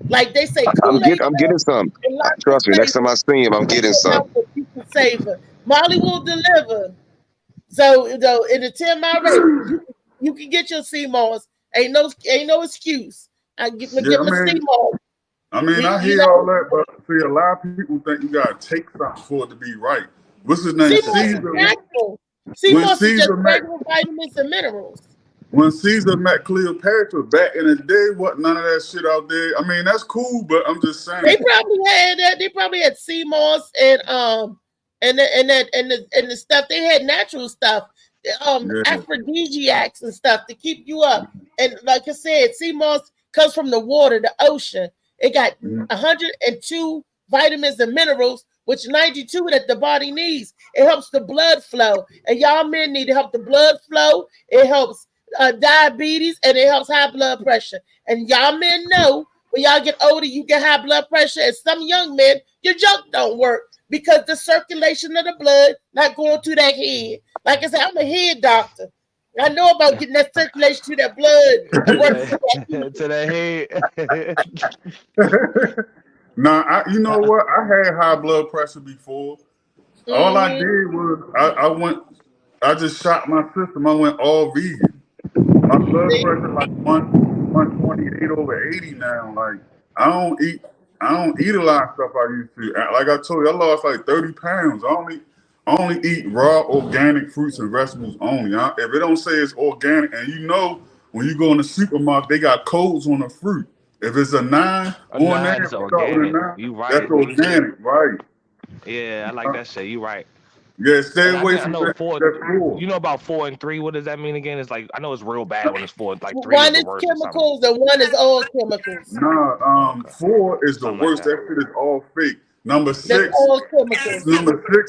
Like they say, I'm getting some. Trust me. Next time I see him, I'm getting some. Saver. Molly will deliver. So in the 10-mile race, you can get your sea moss. Ain't no excuse. Give him a sea moss. I mean, I hear all that, but see, a lot of people think you gotta take something for it to be right. What's his name? Sea moss is just regular vitamins and minerals. When Caesar met Cleopatra back in the day, none of that shit out there. I mean, that's cool, but I'm just saying they probably had that. They probably had sea moss and the stuff. They had natural stuff, aphrodisiacs and stuff to keep you up. And like I said, sea moss comes from the water, the ocean. It got 102 vitamins and minerals, which 92 that the body needs. It helps the blood flow, and y'all men need to help the blood flow. It helps diabetes, and it helps high blood pressure. And y'all men know when y'all get older, you get high blood pressure. And some young men, your junk don't work because the circulation of the blood not going to that head. Like I said, I'm a head doctor. I know about getting that circulation to that blood and to the head. Now, you know what? I had high blood pressure before. All I did was I just shot my system. I went all vegan. My blood pressure like 128/80 now. Like I don't eat a lot of stuff I used to. Like I told you, I lost like 30 pounds. I only eat raw organic fruits and vegetables only. If it don't say it's organic, and you know when you go in the supermarket, they got codes on the fruit. If it's a 9 on there, that's organic. You right. That's organic, right? Yeah, I like that shit. You right. Yeah, stay away from that. 4. You know about 4 and 3. What does that mean again? It's like I know it's real bad when it's 4. Like 3 one is is the worst chemicals and one is all chemicals. No, 4 is the worst. That shit is all fake. Number 6,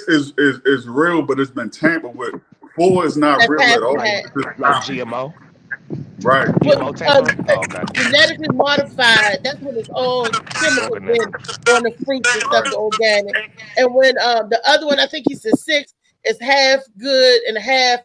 is real, but it's been tampered with. 4 is not real at all. Like GMO. Right. Genetically modified. That's when it's all chemicals on the fruits and stuff, the organic. And when the other one, I think he said 6, is half good and half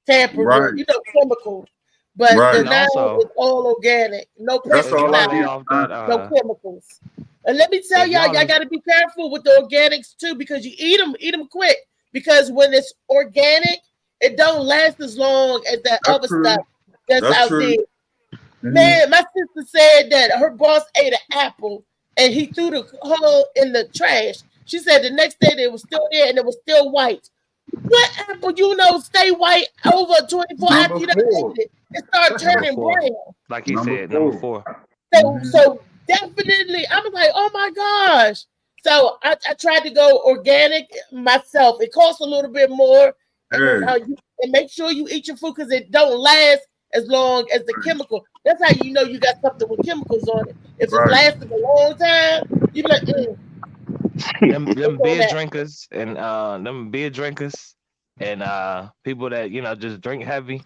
tampered with. You know, chemicals. But the 9 is all organic. No pesticide, no chemicals. And let me tell y'all got to be careful with the organics too, because you eat them quick. Because when it's organic, it don't last as long as that other stuff that's out there. Man, my sister said that her boss ate an apple and he threw the whole in the trash. She said the next day it was still there and it was still white. What apple stay white over 24 after you done ate it? It started turning brown. Like he said, number 4. So definitely, I was like, oh my gosh. So I tried to go organic myself. It costs a little bit more. And make sure you eat your food because it don't last as long as the chemical. That's how you know you got something with chemicals on it. If it lasted a long time, you be like, them beer drinkers and people that just drink heavy.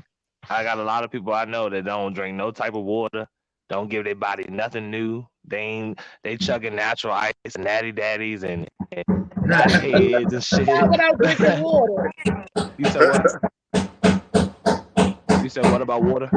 I got a lot of people I know that don't drink no type of water, don't give their body nothing new. They chugging natural ice and natty daddies and heads and shit. Without drinking water. You said what? You said what about water?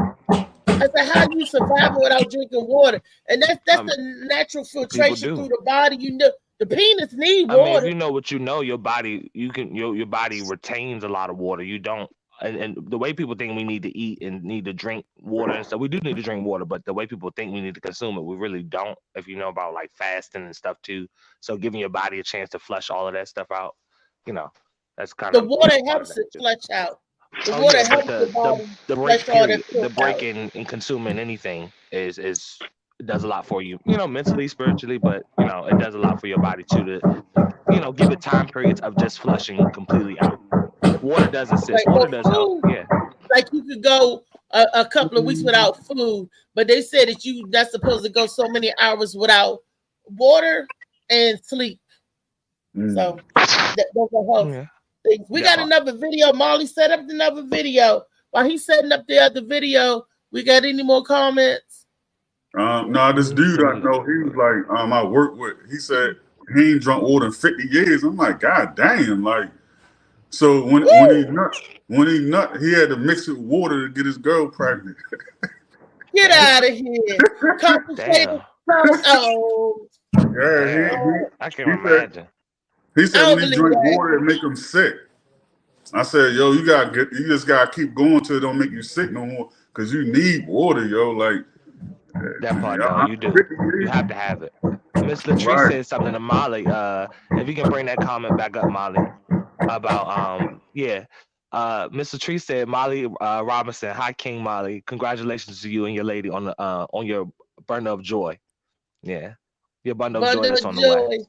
I said, how do you survive without drinking water? And that's the natural filtration through the body. You know, the penis need water. I mean, if you know what you know, your body, your body retains a lot of water. You don't and the way people think we need to eat and need to drink water and stuff, we do need to drink water, but the way people think we need to consume it, we really don't. If you know about like fasting and stuff too, so giving your body a chance to flush all of that stuff out, you know, that's kind The of water part of helps that it too. flush out. The Oh water yeah, but helps your body the break flush all period, that the filth break out. in consuming anything is it does a lot for you, you know, mentally, spiritually, but you know, it does a lot for your body too to, you know, give it time periods of just flushing completely out. Water does assist. Like, Water well, does help. food, Yeah. like you could go a couple of weeks without food, but they said that you not supposed to go so many hours without water and sleep. So those are health Yeah. things. We That got part. another video. Molly set up another video. While he's setting up the other video, we got any more comments? No, this dude I know, he was like, I work with. He said he ain't drunk water in 50 years. I'm like, God damn, like. So when he nut, he had to mix it with water to get his girl pregnant. Get out of here. Concentrated. Oh, Yeah, I can imagine. He said I when don't he believe drink that. water, it make him sick. I said, yo, you just gotta keep going till it don't make you sick no more, cause you need water, yo. Like that part, though, you do. You have to have it. Miss Latrice said something to Molly. If you can bring that comment back up, Molly, about Miss Latrice said, Molly Robinson, hi King Molly, congratulations to you and your lady on your bundle of joy. Yeah, your bundle of joy that's on the way.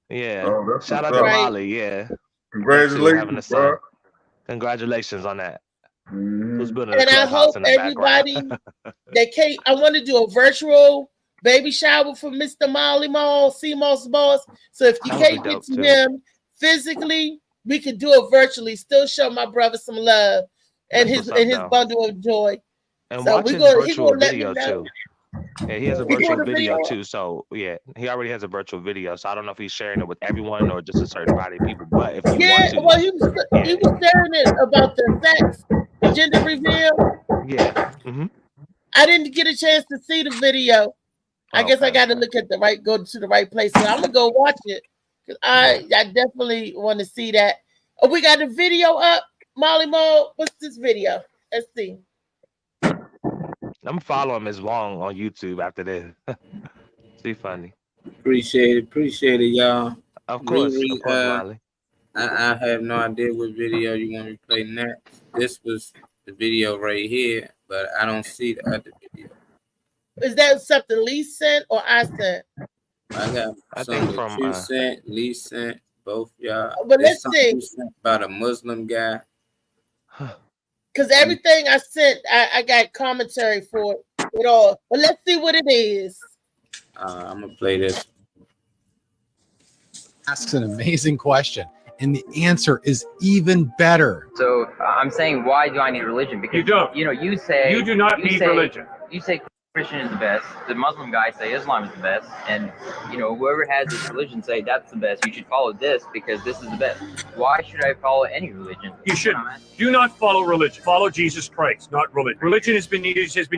Yeah, shout out to Molly. Yeah, congratulations, having a son. Congratulations on that. Who's building a And I clubhouse hope in the everybody background. that came, I want to do a virtual baby shower for Mr. Molly Mall, CMOS Boss. So if you can't get to him physically, we can do it virtually. Still show my brother some love and his bundle of joy. And so watch his virtual video too. Yeah, he has a virtual video too. So yeah, he already has a virtual video. So I don't know if he's sharing it with everyone or just a certain body of people. But if you want to, well, he was sharing it about the sex, the gender reveal. Yeah. I didn't get a chance to see the video. I guess I got to go to the right place. So I'm gonna go watch it because I definitely want to see that. Oh, we got the video up, Molly Mo. What's this video? Let's see. I'm following Ms. Wong on YouTube after this. She funny. Appreciate it, y'all. Of course, Molly. I have no idea what video you want me to play next. This was the video right here, but I don't see the other video. Is that something Lee sent or I sent? I got something that you sent, Lee sent, both y'all. But let's see. About a Muslim guy. Because everything I sent, I got commentary for it all. But let's see what it is. I'm going to play this. Asks an amazing question, and the answer is even better. So I'm saying, why do I need religion? Because you say you do not need religion. You say Christian is the best. The Muslim guys say Islam is the best, and whoever has this religion say that's the best. You should follow this because this is the best. Why should I follow any religion? You should do not follow religion. Follow Jesus Christ, not religion. Religion has been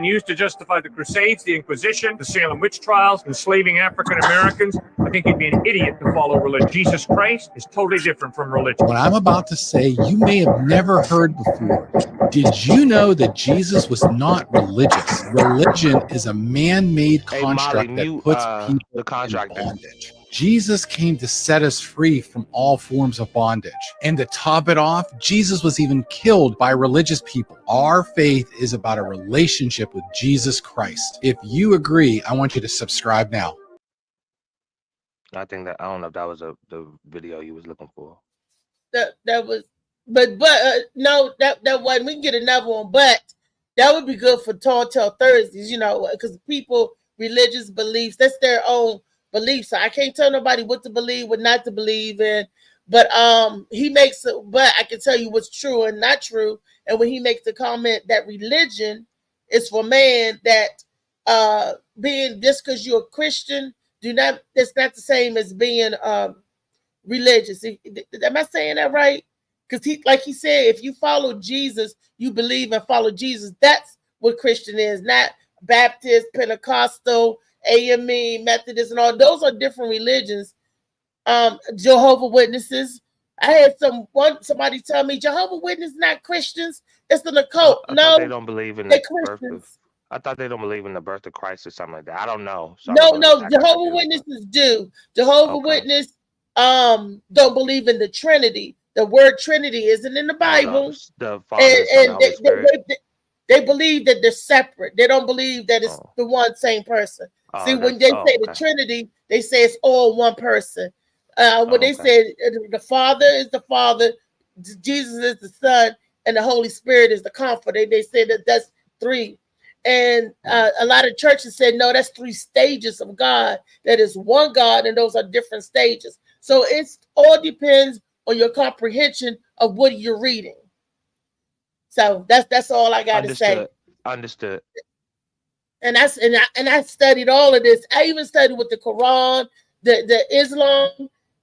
used to justify the Crusades, the Inquisition, the Salem witch trials, enslaving African Americans. I think you'd be an idiot to follow religion. Jesus Christ is totally different from religion. What I'm about to say, you may have never heard before. Did you know that Jesus was not religious? Religion is a man-made construct that puts people in bondage. Jesus came to set us free from all forms of bondage. And to top it off, Jesus was even killed by religious people. Our faith is about a relationship with Jesus Christ. If you agree, I want you to subscribe now. I don't know if that was the video you was looking for. That was, no, that wasn't. We can get another one, but that would be good for Tall Tale Thursdays, because people, religious beliefs, that's their own beliefs. So I can't tell nobody what to believe, what not to believe in. But but I can tell you what's true and not true. And when he makes the comment that religion is for man, that being just because you're a Christian, that's not the same as being religious. Am I saying that right? Because he said, if you follow Jesus, you believe and follow Jesus. That's what Christian is, not Baptist, Pentecostal, AME, Methodist, and all. Those are different religions. Jehovah's Witnesses, I had somebody tell me Jehovah's Witness not Christians. It's an occult. I No, thought they don't believe in the birth of. Christians. I thought they don't believe in the birth of Christ or something like that. I don't know. So No, Jehovah's Witnesses do. Jehovah's Witness don't believe in the Trinity. The word Trinity isn't in the Bible. The Father, Son, Holy Spirit. They believe that they're separate. They don't believe that it's the one same person. See, when they say the Trinity, they say it's all one person. When they say the Father is the Father, Jesus is the Son, and the Holy Spirit is the Comforter, they say that that's three. And a lot of churches said, no, that's three stages of God. That is one God, and those are different stages. So it all depends on your comprehension of what you're reading. So that's all I got to say. Understood. And I studied all of this. I even studied with the Quran, the Islam.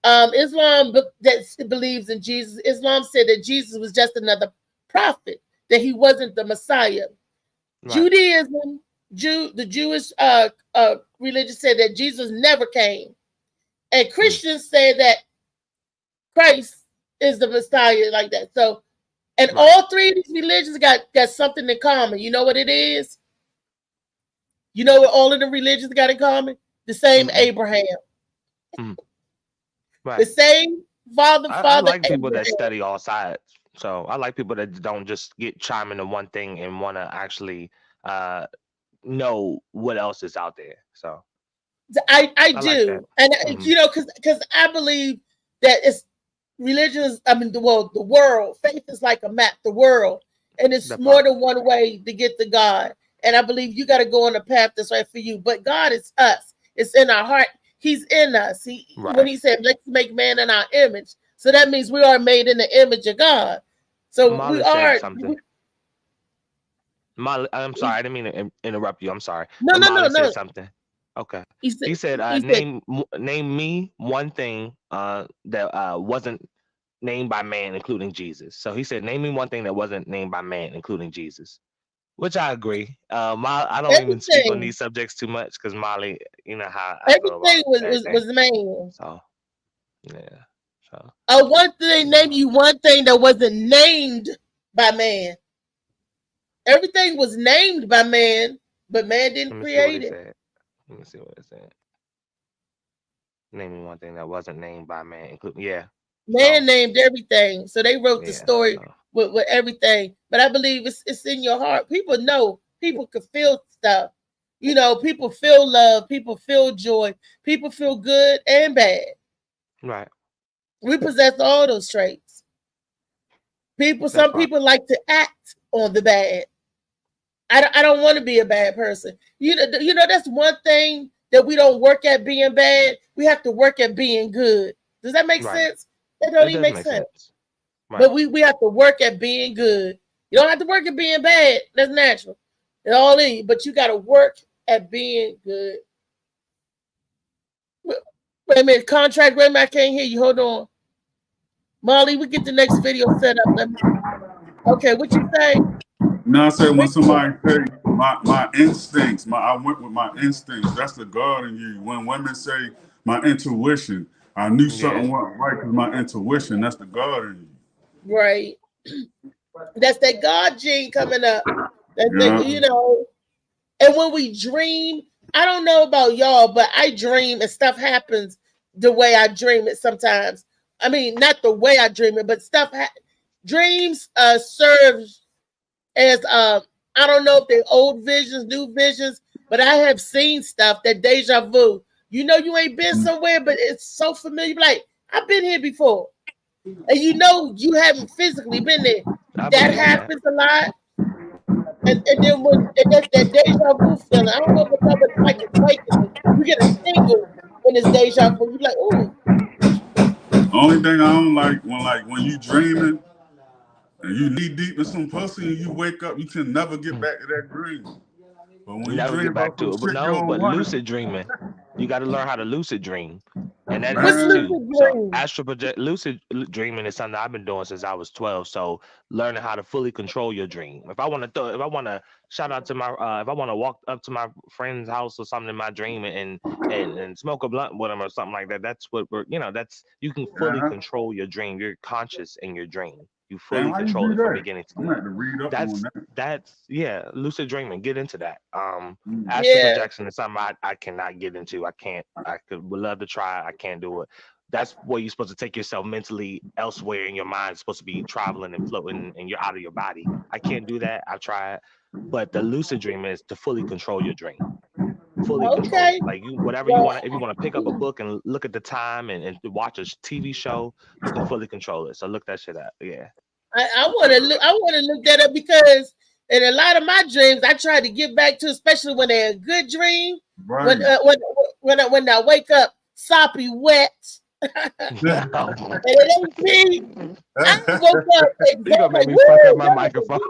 Islam that believes in Jesus. Islam said that Jesus was just another prophet, that he wasn't the Messiah. Right. Judaism, the Jewish religion said that Jesus never came. And Christians say that Christ is the Messiah, like that. So, and all three of these religions got something in common. You know what it is? You know what all of the religions got in common? The same Abraham. Right. The same father. I like people that study all sides. So I like people that don't just get chime into one thing and want to actually know what else is out there. So I do, like, and you know, because I believe that it's religions. I mean, the world. Faith is like a map. The world, and it's more than one way to get to God. And I believe you got to go on the path that's right for you. But God is us. It's in our heart. He's in us. When he said, let's make man in our image. So that means we are made in the image of God. So Molly we are. Molly, I'm sorry. I didn't mean to interrupt you. I'm sorry. No. Said something. Okay. He said, name me one thing that wasn't named by man, including Jesus. So he said, name me one thing that wasn't named by man, including Jesus. Which I agree. I don't even speak on these subjects too much because Molly, you know how I everything was made. So yeah. So one thing, name you one thing that wasn't named by man. Everything was named by man, but man didn't create it. Let me see what it said. Name me one thing that wasn't named by man, including Man named everything, so they wrote the story with everything. But I believe it's in your heart. People know. People can feel stuff. You know, people feel love. People feel joy. People feel good and bad. Right. We possess all those traits. Some people like to act on the bad. I don't want to be a bad person. You know that's one thing that we don't work at being bad. We have to work at being good. Does that make sense? That don't even make sense. Right. But we have to work at being good. You don't have to work at being bad. That's natural. It's all in you. But you got to work at being good. Wait a minute. Contract. Wait a minute. I can't hear you. Hold on. Molly, we get the next video set up. Okay, what you say? No, I said when somebody say my instincts, I went with my instincts. That's the God in you. When women say my intuition, I knew something wasn't right because my intuition. That's the God in you. Right. That's that God gene coming up. You know. And when we dream, I don't know about y'all, but I dream and stuff happens the way I dream it sometimes. I mean, not the way I dream it, but dreams serves as I don't know if they're old visions, new visions, but I have seen stuff that deja vu. You know, you ain't been somewhere, but it's so familiar. Like, I've been here before. And you know, you haven't physically been there. That happens a lot. And then when that's that deja vu feeling, I don't know if it's like it's breaking. You get a tingle when it's deja vu. You're like, ooh. The only thing I don't like when you dreaming and you knee deep in some pussy and you wake up, you can never get back to that dream. But when you never dream get back to it. But lucid dreaming. You got to learn how to lucid dream, and that What's helps lucid too. So dream? astral project, lucid dreaming is something I've been doing since I was 12. So learning how to fully control your dream. If I want to shout out to my, if I want to walk up to my friend's house or something in my dream and smoke a blunt with them or something like that, that's what that's you can fully control your dream. You're conscious in your dream. You fully control it from beginning to end. I'm going to read up on that. That's lucid dreaming. Get into that. Astral Yeah. projection is something I cannot get into. Would love to try. I can't do it. That's where you're supposed to take yourself mentally elsewhere in your mind. It's supposed to be traveling and floating and you're out of your body. I can't do that. I've tried. But the lucid dream is to fully control your dream. Fully control it. Like whatever you want. If you want to pick up a book and look at the time and watch a TV show, you can fully control it. So look that shit up. Yeah. I want to look that up because in a lot of my dreams, I try to get back to, especially when they're a good dream. Right. When I wake up soppy wet. And it ain't me. I woke up and you gonna make me fuck up my microphone.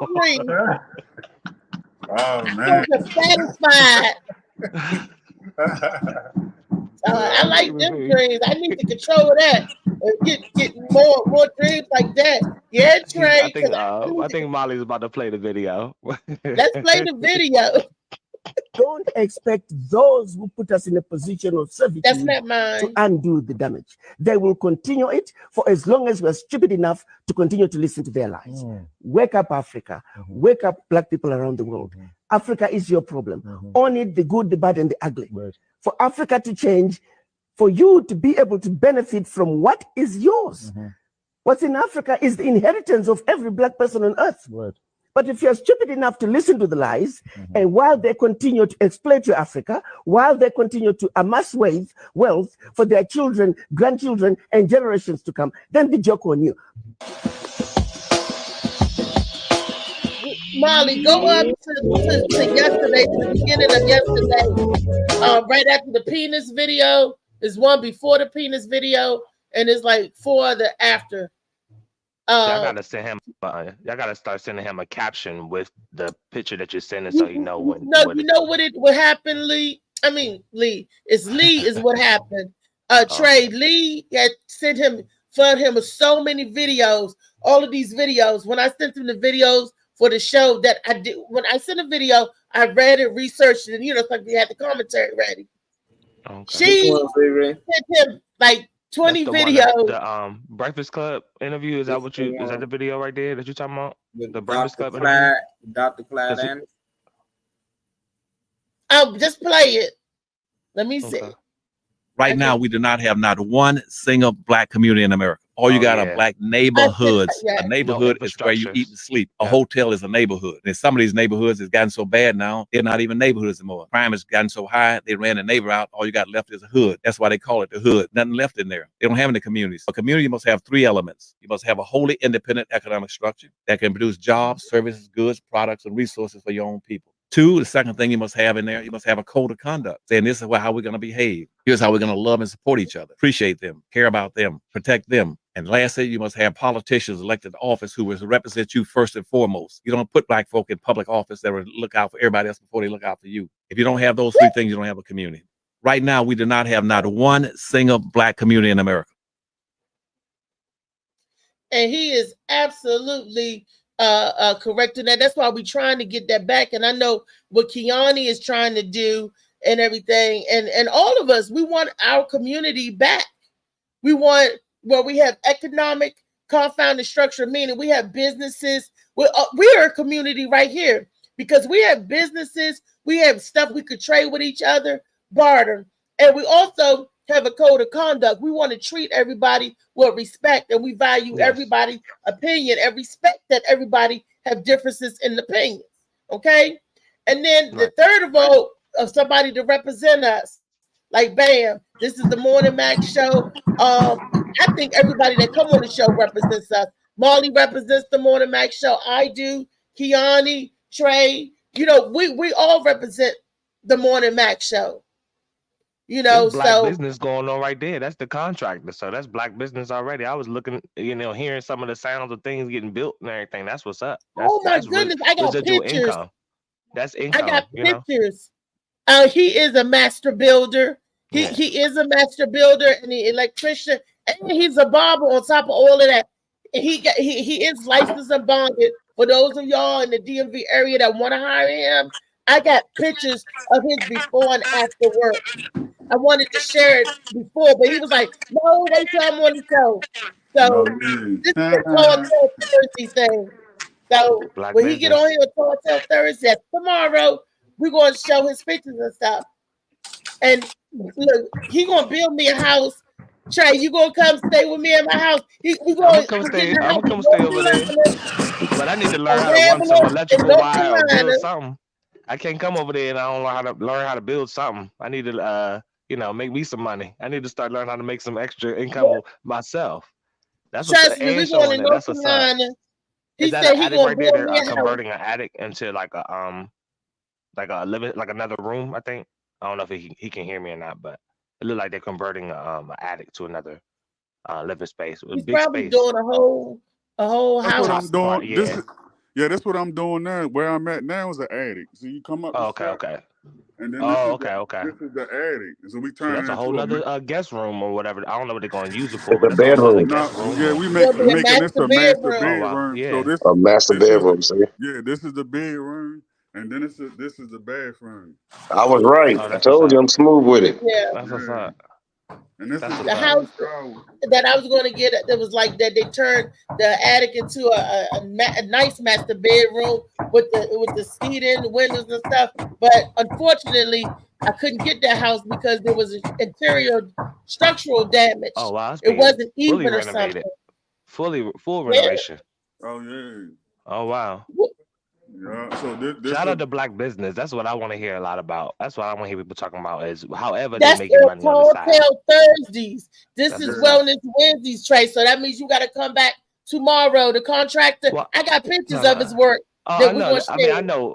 Oh man. I'm satisfied. I like them dreams. I need to control that. Get more dreams like that. Yeah, Trey. I think Molly's about to play the video. Let's play the video. Don't expect those who put us in a position of servitude That's not mine. to undo the damage. They will continue it for as long as we're stupid enough to continue to listen to their lies. Wake up, Africa. Wake up, Black people around the world. Africa is your problem. Own it, the good, the bad, and the ugly. For Africa to change, for you to be able to benefit from what is yours. What's in Africa is the inheritance of every Black person on earth. But if you're stupid enough to listen to the lies, and while they continue to exploit your Africa, while they continue to amass wealth for their children, grandchildren, and generations to come, then the joke on you. Molly, go up to yesterday, to the beginning of yesterday. Right after the penis video, there's one before the penis video, and it's like 4 of the after. Y'all gotta send him. Y'all gotta start sending him a caption with the picture that you're sending, so you know when. No, you know what happened, Lee. I mean, Lee. It's Lee is what happened. Trey Lee had flooded him with so many videos. All of these videos. When I sent him the videos for the show that I did, when I sent a video, I read it, researched it, and it's like we had the commentary ready. Okay. She sent him like 20 videos. The Breakfast Club interview, is that the video right there that you're talking about? The Breakfast Club interview? Dr. Clyde Anderson. Oh, just play it. Let me see. Right now, we do not have not one single Black community in America. All you got are Black neighborhoods. A neighborhood is where you eat and sleep. A hotel is a neighborhood. And some of these neighborhoods has gotten so bad now, they're not even neighborhoods anymore. Crime has gotten so high, they ran the neighbor out. All you got left is a hood. That's why they call it the hood. Nothing left in there. They don't have any communities. A community must have 3 elements. You must have a wholly independent economic structure that can produce jobs, services, goods, products, and resources for your own people. 2, the second thing you must have in there, you must have a code of conduct, saying this is how we're going to behave. Here's how we're going to love and support each other, appreciate them, care about them, protect them. And lastly, you must have politicians elected to office who will represent you first and foremost. You don't put Black folk in public office that will look out for everybody else before they look out for you. If you don't have those 3 things, you don't have a community. Right now, we do not have not one single Black community in America. And he is absolutely correct in that. That's why we're trying to get that back. And I know what Kiani is trying to do and everything. And all of us, we want our community back. We want where we have economic confounded structure, meaning we have businesses. We are a community right here because we have businesses. We have stuff we could trade with each other, barter. And we also have a code of conduct. We want to treat everybody with respect, and we value everybody's opinion and respect that everybody have differences in opinions. Okay. And then the third vote of somebody to represent us, like bam, this is the Morning Max show. I think everybody that come on the show represents us. Molly represents the Morning Max show. I do. Kiani, Trey, we all represent the Morning Max show. There's Black business going on right there. That's the contractor. So that's Black business already. I was looking, hearing some of the sounds of things getting built and everything. That's what's up. That's goodness. I got pictures. Income. That's income. I got pictures. He is a master builder. He is a master builder and the electrician, and he's a barber on top of all of that. And he is licensed and bonded. For those of y'all in the DMV area that want to hire him, I got pictures of his before and after work. I wanted to share it before, but he was like, "No, wait till I'm on the show." So this is a Tall Thursday thing. So when he get on here on Tall Thursday tomorrow, we're going to show his pictures and stuff. And look, he gonna build me a house. Trey, you gonna come stay with me in my house? I'm gonna come stay over there. But I need to learn how to run some electrical wire or build something. I can't come over there and I don't learn how to build something. I need to make me some money. I need to start learning how to make some extra income myself. That's what's we're going to North Carolina. He said he gonna build me a house. Converting an attic into like a living, like another room. I think. I don't know if he can hear me or not, but it looked like they're converting an attic to another living space. He's probably doing a whole house. That's what I'm doing. That's what I'm doing now. Where I'm at now is an attic. So you come up. Okay. And then okay. This is the attic. So we turn. That's a whole other guest room or whatever. I don't know what they're going to use it for. The bedroom. We making this a master bedroom. Wow. Yeah. So this a master bedroom. See? Yeah, this is the bedroom. And then this is the bathroom. I was right. I told you I'm smooth with it. Yeah. That's what's up. And this is the house that I was going to get. That was like that. They turned the attic into a nice master bedroom with the seating, the windows and stuff. But unfortunately, I couldn't get that house because there was interior structural damage. Oh wow! It wasn't even or something. Full renovation. Oh yeah. Oh wow. Yeah, so this shout out to Black business. That's what I want to hear a lot about. That's what I want to hear people talking about is however that's they make money on the side. Tall Thursdays. This is Wellness Wednesdays, Trey. So that means you got to come back tomorrow. The contractor, I got pictures of his work. Oh,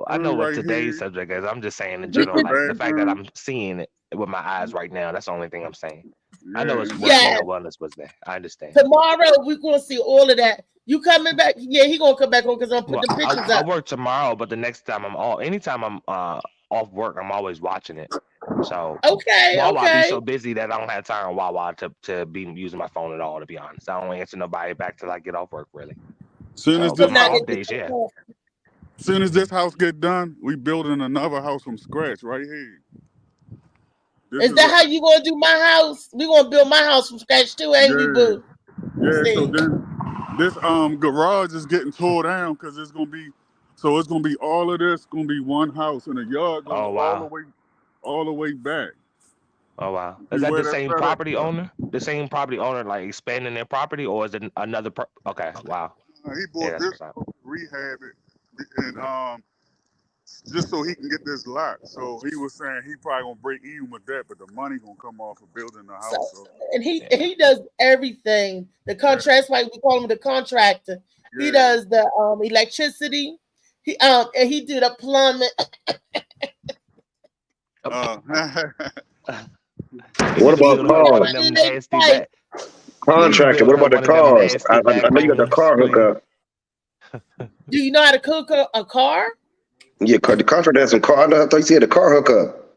I know what today's subject is. I'm just saying in general, like the fact that I'm seeing it with my eyes right now. That's the only thing I'm saying. I know it's Wellness was there. I understand. Tomorrow we're gonna see all of that. You coming back? Yeah, he gonna come back on because I'm putting the pictures up. I work tomorrow, but the next time anytime I'm off work, I'm always watching it. So Wawa be so busy that I don't have time on Wawa to be using my phone at all. To be honest, I don't answer nobody back till I get off work. Really. Soon as this house get done, we building another house from scratch right here. Is that how you gonna do my house? We gonna build my house from scratch too, ain't we, boo? Yeah. So then this garage is getting tore down because it's gonna be all of this gonna be one house and the yard goes all the way back. Oh wow! Is that the same property owner? The same property owner like expanding their property, or is it another? Okay, wow. He bought this rehab it and just so he can get this lot. So he was saying he probably gonna break even with that, but the money gonna come off of building the house. And he does everything. The contract, that's why we call him the contractor. Yeah. He does the electricity. He did a plumbing. What about cars? Contractor. What about the cars? I know you got the car hookup. Do you know how to cook a car? Yeah, the contractor has some car. I thought you said the car hookup.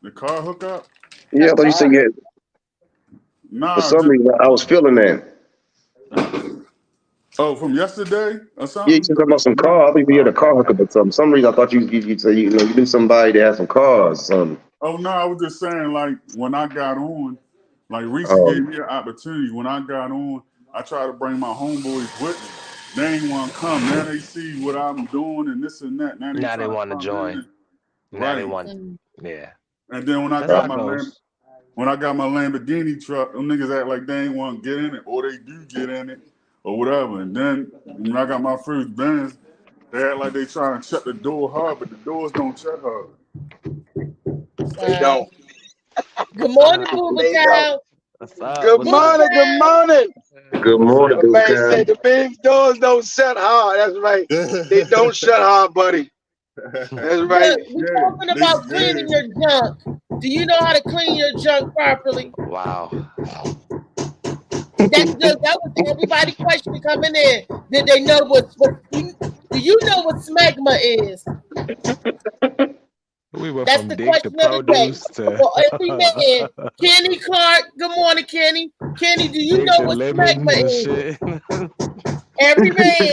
The car hookup? Yeah, I thought you said you had. Nah, for some reason, I was feeling that. Oh, from yesterday or something? Yeah, you talking about some car. I think you had a car hookup or something. For some reason, I thought you said you knew somebody that had some cars or something. Oh no, I was just saying like when I got on, like Reese gave me an opportunity. When I got on, I tried to bring my homeboys with me. They ain't want to come. Now they see what I'm doing and this and that. Now they want to join. Now they want, yeah. And then when I got my Lamborghini truck, them niggas act like they ain't want to get in it, or they do get in it, or whatever. And then when I got my first Benz, they act like they trying to shut the door hard, but the doors don't shut hard. They don't. Good morning, Booba Cow. Good morning. Good morning. Good morning. The man said the Benz doors don't shut hard. That's right. They don't shut hard, buddy. That's right. Look, we're talking about cleaning your junk. Do you know how to clean your junk properly? Wow. That was everybody's question coming in. Did they know what do you know what smegma is? We went That's from the dick to question of the day. produce to For every man, Kenny Clark. Good morning, Kenny. Kenny, do you dick know to what lemons smegma and is? shit. Every man,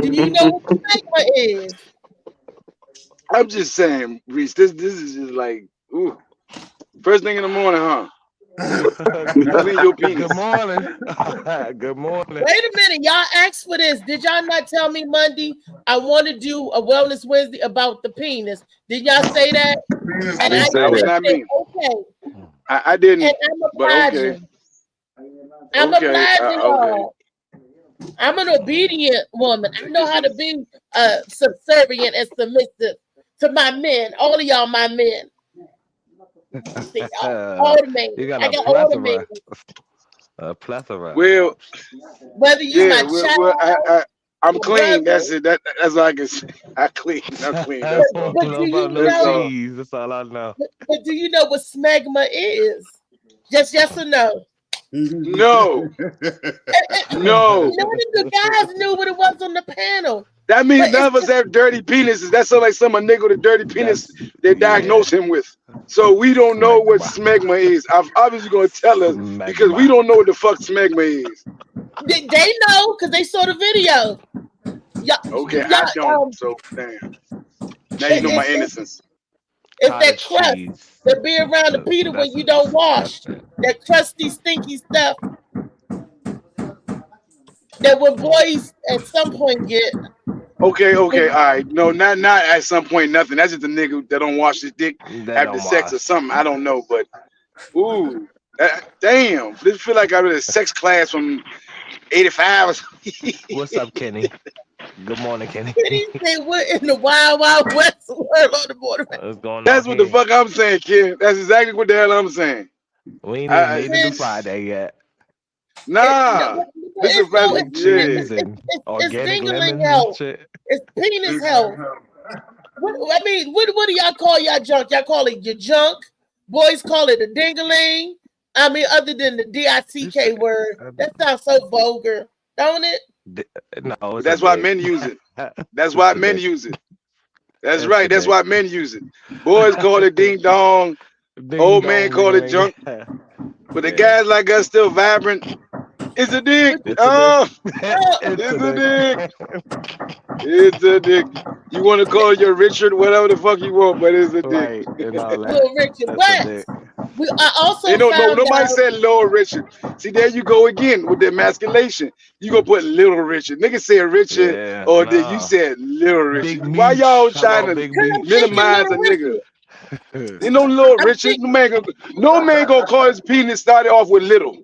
do you know what smegma is? I'm just saying, Reese. This is just like, ooh, first thing in the morning, huh? Clean your penis. Good morning. Good morning. Wait a minute, y'all asked for this. Did y'all not tell me Monday I want to do a Wellness Wednesday about the penis? Did y'all say that? I didn't say that. Was not me. Okay. I didn't. And I'm but okay. obliging. I'm Okay, obliging okay. y'all. I'm an obedient woman. I know how to be subservient and submissive to my men. All of y'all, my men. See, all the men. You got I a got all the men. plethora. A plethora. Well, Whether you yeah. my Well, child, I'm your clean. brother, That's it. That's all I can say. I'm clean. I'm clean. That's all. but do you no know? cheese. That's all I know. But do you know what smegma is? Just yes or no? No. No. None of the guys knew what it was on the panel. That means But none of us have dirty penises. That sounds like some nigga with a dirty penis they diagnose him with. So we don't know what smegma is. I'm obviously going to tell us because we don't know what the fuck smegma is. They know because they saw the video. Okay, I don't. So damn. Now you know my innocence. It's that crust that be around the Peter when you don't wash. That crusty, stinky stuff that when boys at some point get. Okay, all right. No, not at some point, nothing. That's just a nigga that don't wash his dick after sex or something. I don't know, but ooh, damn. This feel like I was a sex class from 85 or something. What's up, Kenny? Good morning, Kenny. Kenny say what in the wild, wild west world on the border? What's going That's on what the fuck I'm saying, kid. That's exactly what the hell I'm saying. We ain't even made it to Friday yet. Nah. This is It's dingling health. It's penis health. What do y'all call y'all junk? Y'all call it your junk. Boys call it a dingling. I mean, other than the DICK word, that sounds so vulgar, don't it? No, that's why men use it. That's why men use it. That's right. That's why men use it. Boys call it ding dong. Old man call it junk. But the guys like us still vibrant. It's a dick. It's a dick. It's a dick. You want to call your Richard, whatever the fuck you want, but it's a dick. Little Richard, what? I also nobody said Little Richard. See, there you go again with the emasculation. You gonna put Little Richard. Niggas say Richard, you said Little Richard. Why y'all trying to minimize a nigga? Ain't no Little Richard. No man gonna call his penis started off with little.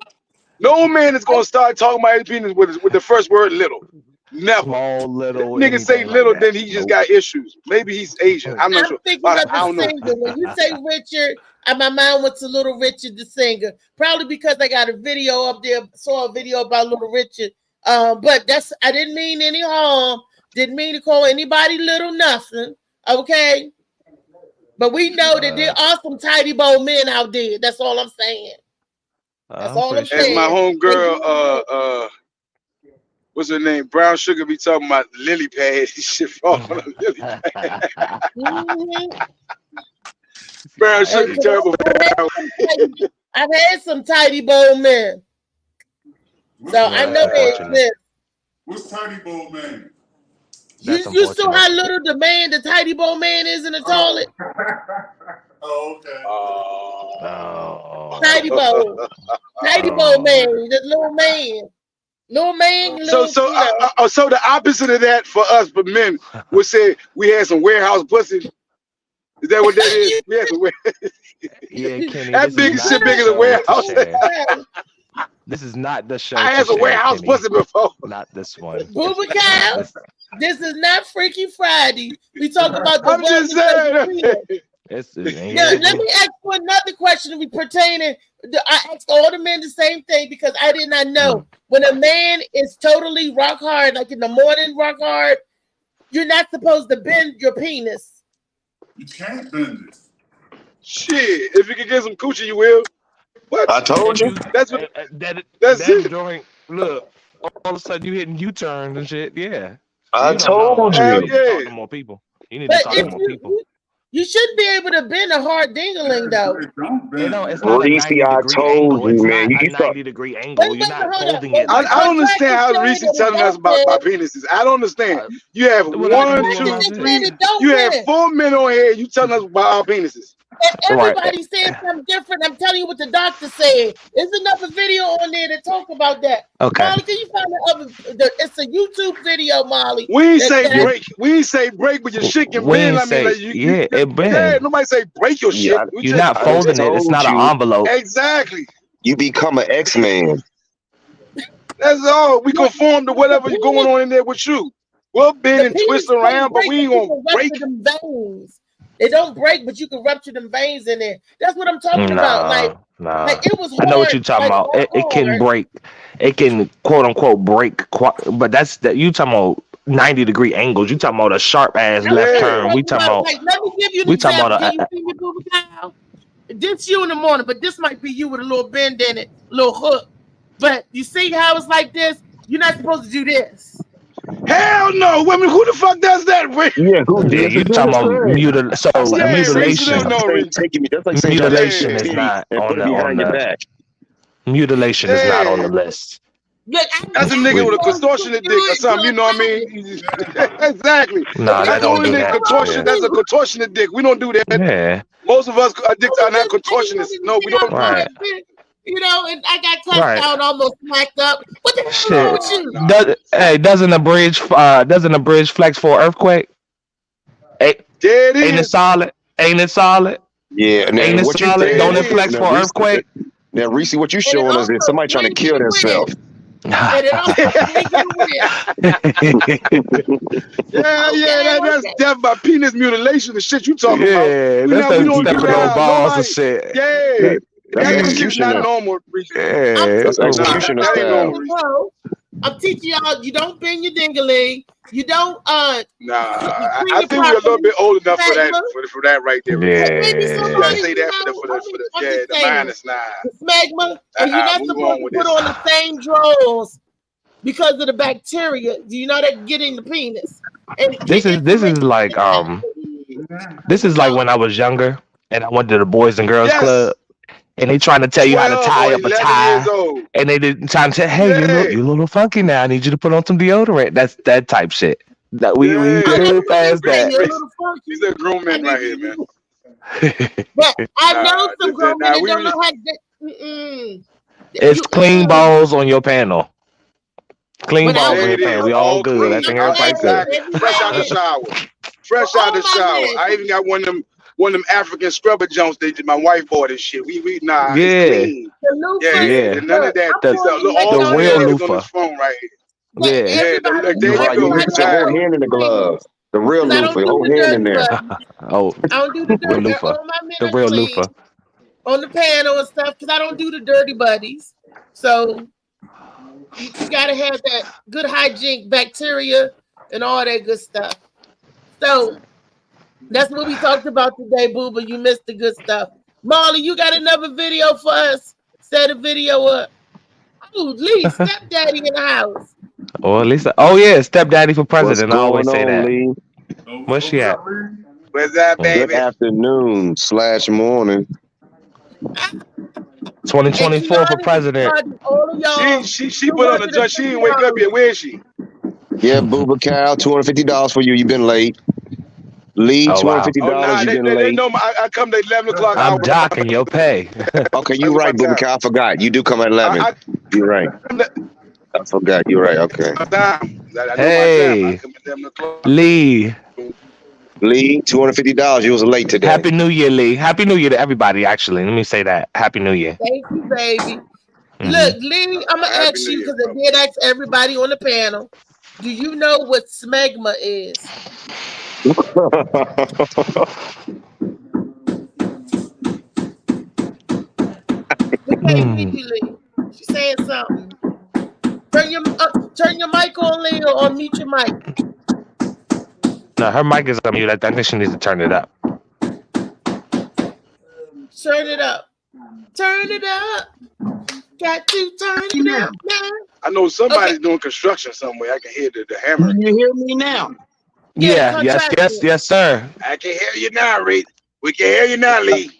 No man is gonna start talking about his penis with the first word little. Never. Small, little. Nigga say little, then he just got issues. Maybe he's Asian. I'm not sure. Thinking of the singer. When you say Richard, my mind went to Little Richard the singer. Probably because I got a video up there, saw a video about Little Richard. But I didn't mean any harm. Didn't mean to call anybody little nothing. Okay. But we know that there are some tidy bow men out there. That's all I'm saying. That's all I'm saying. As my homegirl, what's her name? Brown Sugar be talking about lily pad. Shit fall on a lily pad. Brown Sugar terrible. I've had some tidy bow men. So I know they exist. What's tidy bow man? You saw how little the tidy bow man is in the toilet? Oh, okay. Tidy bow. Tidy bow man. The little man. Little man. So the opposite of that for us, but men would say we had some warehouse pussy. Is that what that is? We had some warehouse. Yeah, Kenny. That big shit bigger than warehouse. This is not the show. I had some warehouse pussy before. Not this one. Booba Cow. This is not Freaky Friday. We talk about the. I'm just saying. Let me ask you another question pertaining. I asked all the men the same thing because I did not know. When a man is totally rock hard, like in the morning rock hard, you're not supposed to bend your penis. You can't bend it. Shit, if you can get some coochie, you will. What? I told you. That's what. That's it. During, look, all of a sudden you hitting U-turns and shit. Yeah. I told you. You need to talk to more people. You need to talk to more people. You should be able to bend a hard dingling though. It's not a Reese, 90 I degree told angle. you, It's man. not You a start. 90-degree angle. You're not Hold up. holding it I like don't that. understand how Reese is telling us about penises. I don't understand. You have What I one, can do on two, my three. shit. Don't You have bend. 4 men on here. You telling us about our penises. And Right. everybody said something different. I'm telling you what the doctor said. There's another video on there to talk about that. Okay. Molly, can you find it's a YouTube video, Molly. We ain't that- say that- break. We ain't say break, but your shit can We bend. ain't I mean, say- like it Yeah, bend. nobody say break your shit. Yeah, We You're just- not folding it. It's not an envelope. Exactly. You become an X-Man. That's all. We conform to whatever you going on in there with you. We'll bend and twist around, but we ain't gonna break. them veins. They don't break, but you can rupture them veins in there. That's what I'm talking about. Nah. Like it was I know what hard, you're talking like, about. It can hard. break. It can quote unquote break. But that's that you talking about 90-degree angles. You talking about a sharp ass left turn. We talking about. Like, let me give you an we talking example. about Can you see me, Booba Cow? This you in the morning, but this might be you with a little bend in it, little hook. But you see how it's like this? You're not supposed to do this. Hell no, women. Who the fuck does that? Yeah, who Yeah, did? you talking about mutilation? So mutilation. Mutilation is not on the back. Mutilation is not on the list. That's a nigga with a contortionist dick or something. You know what I mean? Exactly. Nah, That's they don't do only that. contortion. Yeah. That's a contortionist dick. We don't do that. Yeah. Most of us addicted are not contortionists. No, we don't. Right. You know, and I got cussed Right. out, almost smacked up. What the hell wrong Shit. with you? Doesn't a bridge flex for an earthquake? Ain't it solid? Ain't it solid? Yeah, and Ain't it what you solid? said- Don't it flex now, for an Reese- earthquake? Now, Reese, what you showing us is somebody trying to kill themselves. That's death by penis mutilation. The shit you talking about. Yeah, We that's don't them do stepping that. on balls Nobody- and shit. Yeah. That's That shit's executioner. not normal. Yeah, That's executioner that ain't style. normal. I'm teaching y'all, you don't bend your dingling. You don't Nah, I think we're a little bit old enough for that. For that right there. You gotta say that for the minus 9. Smegma, and you're not move supposed on to with put this. on the same drawers because of the bacteria. Do you know that get in the penis? And This is like this is like when I was younger and I went to the Boys and Girls Club and they trying to tell you how to 12 tie or up a 11 tie years old. and they didn't trying to say, hey, you a little funky now. I need you to put on some deodorant. That's that type shit. That we good past that. These are grown men right here, man. But I know some this- grown nah, men we- that don't know how to. It's clean balls on your panel. Clean But I balls on your It is panel. We all good. clean. I think everybody good. Exactly. Fresh out the shower. Fresh out the shower. I even got one of them African scrubber joints that my wife bought and shit. We Yeah. it's clean. Yeah. None of that. The All real on loofah. this phone right here. Yeah. Yeah, there you Right, go. you put your whole hand in the glove. The real I don't loofah, do whole the hand in dirty there. button. Oh, I don't do the real dirty loofah. on my The real loofah. on the panel and stuff because I don't do the dirty buddies. So you gotta have that good hygiene, bacteria, and all that good stuff. So that's what we talked about today, Booba. You missed the good stuff. Molly, you got another video for us? Set a video up. Oh, Lee, stepdaddy in the house. Or at least, oh yeah, stepdaddy for president. I always say going on, that. Lee? Where's she at? Where's that, Good baby? afternoon / morning. 2024 for president. All of y'all. She put on the judge. She didn't wake up yet. Where is she? Yeah, Booba Cal, $250 for you. You've been late. Lee, Oh, wow. $250. Oh, nah, You've been they late. know I come to 11 o'clock. I'm docking your pay. Okay, you're right, Booba Cal. I forgot. You do come at 11. You're right. I forgot. You're right. Okay. Hey, Lee. Lee, $250. You was late today. Happy New Year, Lee. Happy New Year to everybody, actually. Let me say that. Happy New Year. Thank you, baby. Look, Lee, I'm gonna ask you because I did ask everybody on the panel. Do you know what smegma is? She's saying something. Turn your mic on, Lee, or mute your mic. No, her mic is on mute. I think she needs to turn it up. Turn it up. Turn it up. Got to turn it up now. I know somebody's doing construction somewhere. I can hear the hammer. Can you hear me now? Yeah, yes, sir. I can hear you now, Reed. We can hear you now, Lee.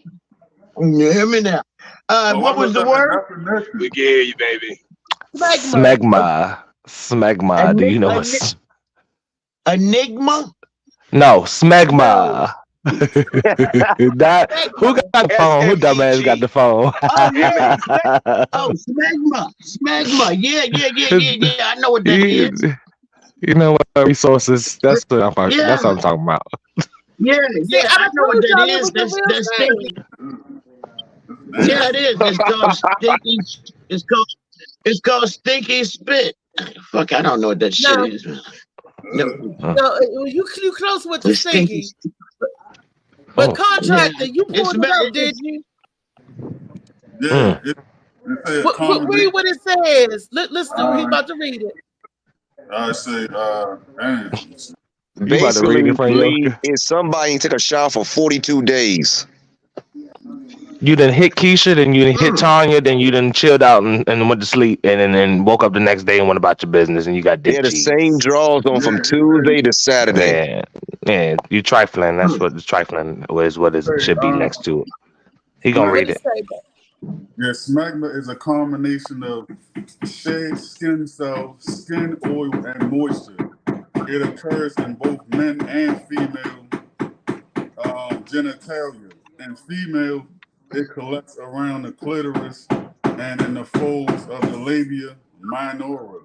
You hear me now? What was the word? We can hear you, baby. Smegma. Do you know what's Enigma? No, smegma. That who got the phone? Who dumbass got the phone? Smegma. Yeah. I know what that is. You know what resources? That's what I'm talking about. Yeah. I know what that is. That's stinky. Yeah, it is. It's called stinky spit. Fuck, I don't know what that shit is. No, you close with the stinky. But contractor, you pulled it up, did you? Yeah. Read what it says. Let's do. He's about to read it. I say, basically, is somebody took a shower for 42 days. You done hit Keisha, then you done hit Tanya, then you done chilled out and went to sleep, and then woke up the next day and went about your business, and you got the same draws on from Tuesday to Saturday. Yeah, you trifling. That's what the trifling is. What it should be next to it. He gonna read it. Yeah, smegma is a combination of shed skin cells, skin oil, and moisture. It occurs in both men and female genitalia. In female, it collects around the clitoris and in the folds of the labia minora.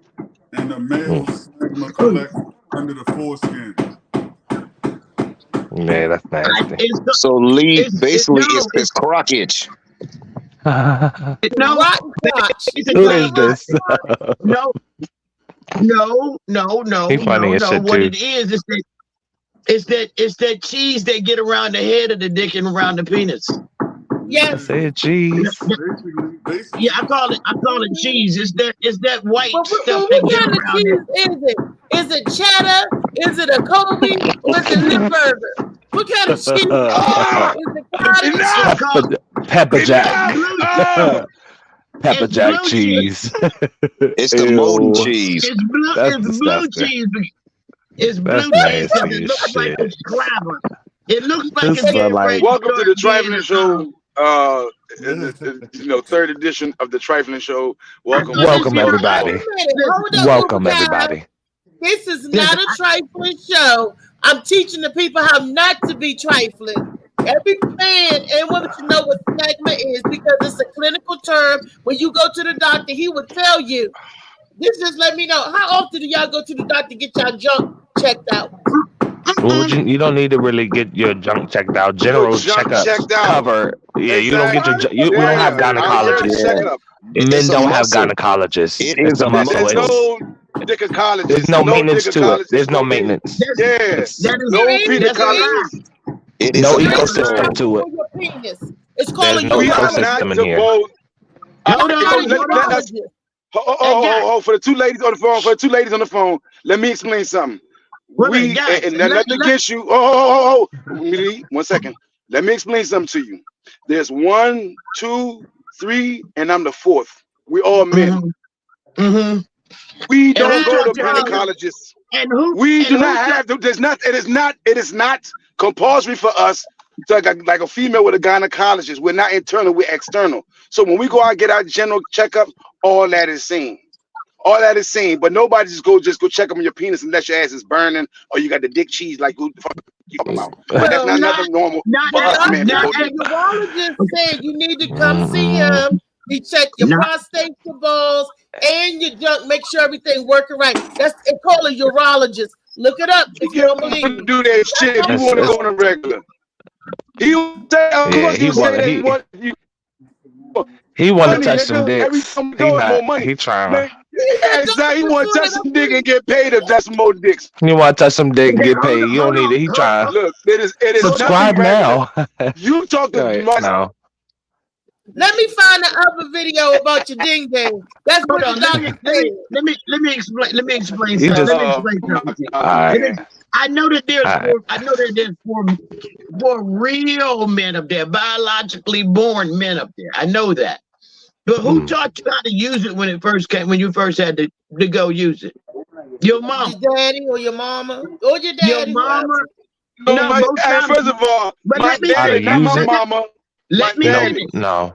In the male, smegma collects under the foreskin. Yeah, that's nasty. So Lee, basically, it's crockage. No, Who is this? No. He funny as shit What too. it is that cheese they get around the head of the dick and around the penis. I said cheese. Yeah, I call it cheese. It's that white stuff What they get kind of around cheese there. is it? Is it cheddar? Is it a Colby? Or is it Limburger? What kind of cheese is it? Is it cottage? Pepper jack. Pepper jack cheese. It's the moldy cheese. It's blue. That's It's disgusting. blue cheese. It's That's blue cheese. nasty It as looks like shit. it's clabber. It looks like This it's is getting like- ready Welcome to start the Trifling being Show. Third edition of the Trifling Show. Welcome everybody. Hold up, Welcome guys. everybody. This is not a trifling show. I'm teaching the people how not to be trifling. Every man and woman should know what smegma is because it's a clinical term. When you go to the doctor, he will tell you. This just let me know. How often do y'all go to the doctor to get y'all junk checked out? Well, you don't need to really get your junk checked out. General checkups cover. Yeah, you don't get we don't have gynecologists. Men don't have gynecologists. It's a muscle. There's no maintenance to it. There's no maintenance. No penicillin. No ecosystem to it. It's called no ecosystem in here. For the two ladies on the phone, let me explain something. Let me get you. One second. Let me explain something to you. There's 1, 2, 3, and I'm the fourth. We all men. We don't go to gynecologists. We do not have to. It is not compulsory for us to like a female with a gynecologist. We're not internal. We're external. So when we go out and get our general checkup, all that is seen. All that is seen, but nobody just go check up on your penis unless your ass is burning or you got the dick cheese like who the fuck you talking about. But that's not nothing normal. The urologist said you need to come see him. He checked your prostate, your balls, and your junk. Make sure everything working right. That's it. Call a urologist. Look it up if you don't believe me. Do that shit if you want to go on a regular. He want to touch some dicks. He trying. Exactly. He want to touch some dick and get paid if that's more dicks. You want to touch some dick and get paid. You don't need it. He trying. Look, it is subscribe now. You talk to no. Let me find the other video about your ding ding. That's what the doctor said. Let me explain. Let me explain You something. just- Let me explain something. Alright. I know that there's Alright. four real men up there, biologically born men up there. I know that. But who taught you how to use it when you first had to go use it? Your mom. Your daddy or your mama or your daddy. Your mama. No, first of all, my daddy, not my mama. Let me finish. No.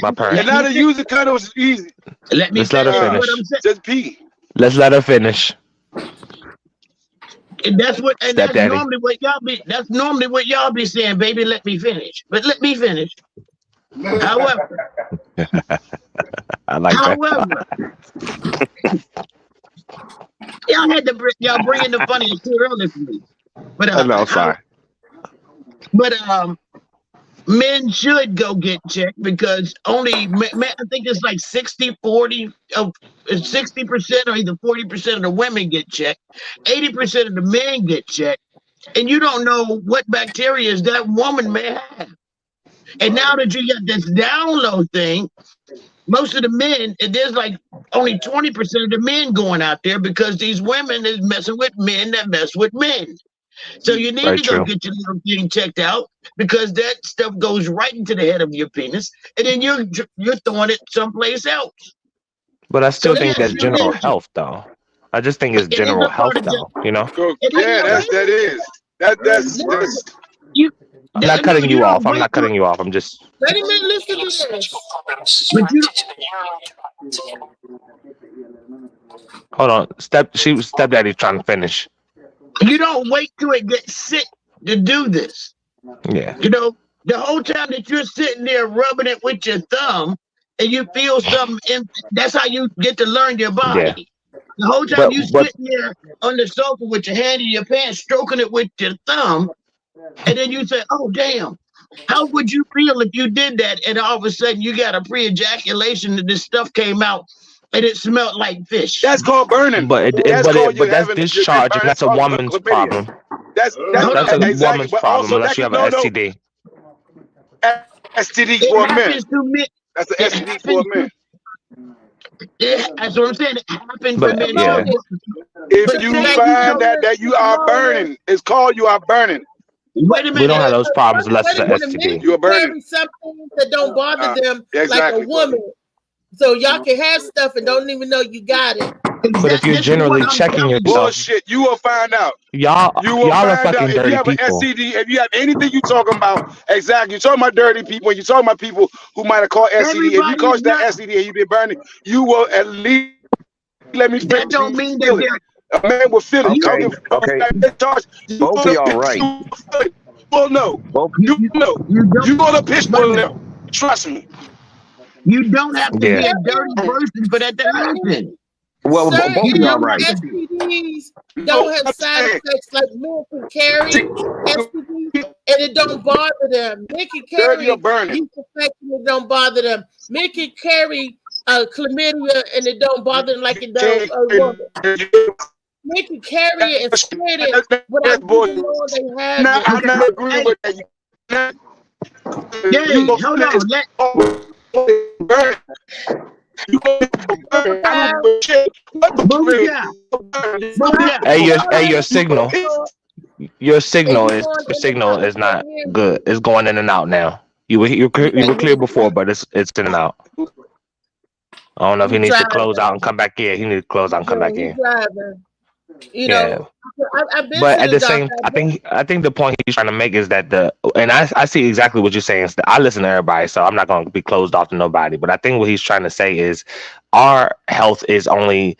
My parents. And now to use the cuddle is easy. Let me Let's let her finish. Just pee. Let's let her finish. And that's what. And that's Stepdaddy. normally what y'all be. That's normally what y'all be saying, baby. Let me finish. But let me finish. However, I like that. y'all bringing the funniest shit early for me. But No, sorry. But men should go get checked because only men, I think it's like 60-40 of 60% or either 40% of the women get checked, 80% of the men get checked, and you don't know what bacteria that woman may have. And now that you got this download thing, most of the men, and there's like only 20% of the men going out there because these women is messing with men that mess with men. So you need to go get your little thing checked out because that stuff goes right into the head of your penis, and then you're throwing it someplace else. But I still think that's general health, though. I just think it's general health, though. You know. Yeah, that is. That's. I'm not cutting you off. I'm not cutting you off. I'm just. Let him listen to this. Hold on. Stepdaddy's trying to finish. You don't wait till it gets sick to do this. Yeah. You know, the whole time that you're sitting there rubbing it with your thumb and you feel something, that's how you get to learn your body. Yeah. The whole time you sitting there on the sofa with your hand in your pants, stroking it with your thumb, and then you say, oh, damn. How would you feel if you did that and all of a sudden you got a pre-ejaculation and this stuff came out and it smelled like fish? That's called burning. But that's discharge, and that's a woman's problem. That's a exactly, woman's problem unless you have an STD. STD for a man. That's an STD for a man. Yeah, that's what I'm saying. It happened for men. Yeah. If you find that you are burning, it's called you are burning. Wait a minute. We don't have those problems unless it's an STD. You are burning. Something that don't bother them exactly. like a woman. So y'all can have stuff and don't even know you got it. But if you're generally checking yourself, bullshit, you will find out. Y'all are fucking if dirty you have people. An STD, if you have anything you talking about, exactly. You're talking about dirty people. You're talking about people who might have caught STD. If you caught that STD and you've been burning, you will at least let me. That don't mean that a man will feel it. Okay. Both of y'all right. Well, no. You know. You gonna piss for them. Trust me. You don't have to be a dirty person for that to happen. Well, Sir, both of y'all right. STDs don't have side effects like men can carry STDs, and it don't bother them. Men can carry yeast infection, it don't bother them. Men can carry chlamydia, and it don't bother them like it does a woman. Men can carry it and spread it without even knowing they have it. I'm not agreeing with that. Hold on. Hey, your signal is not good. It's going in and out now. You were clear before, but it's in and out. I don't know if he needs to close out and come back in. He needs to close out and come back in. You know, but at the same, I think the point he's trying to make is that I see exactly what you're saying. I listen to everybody, so I'm not going to be closed off to nobody. But I think what he's trying to say is our health is only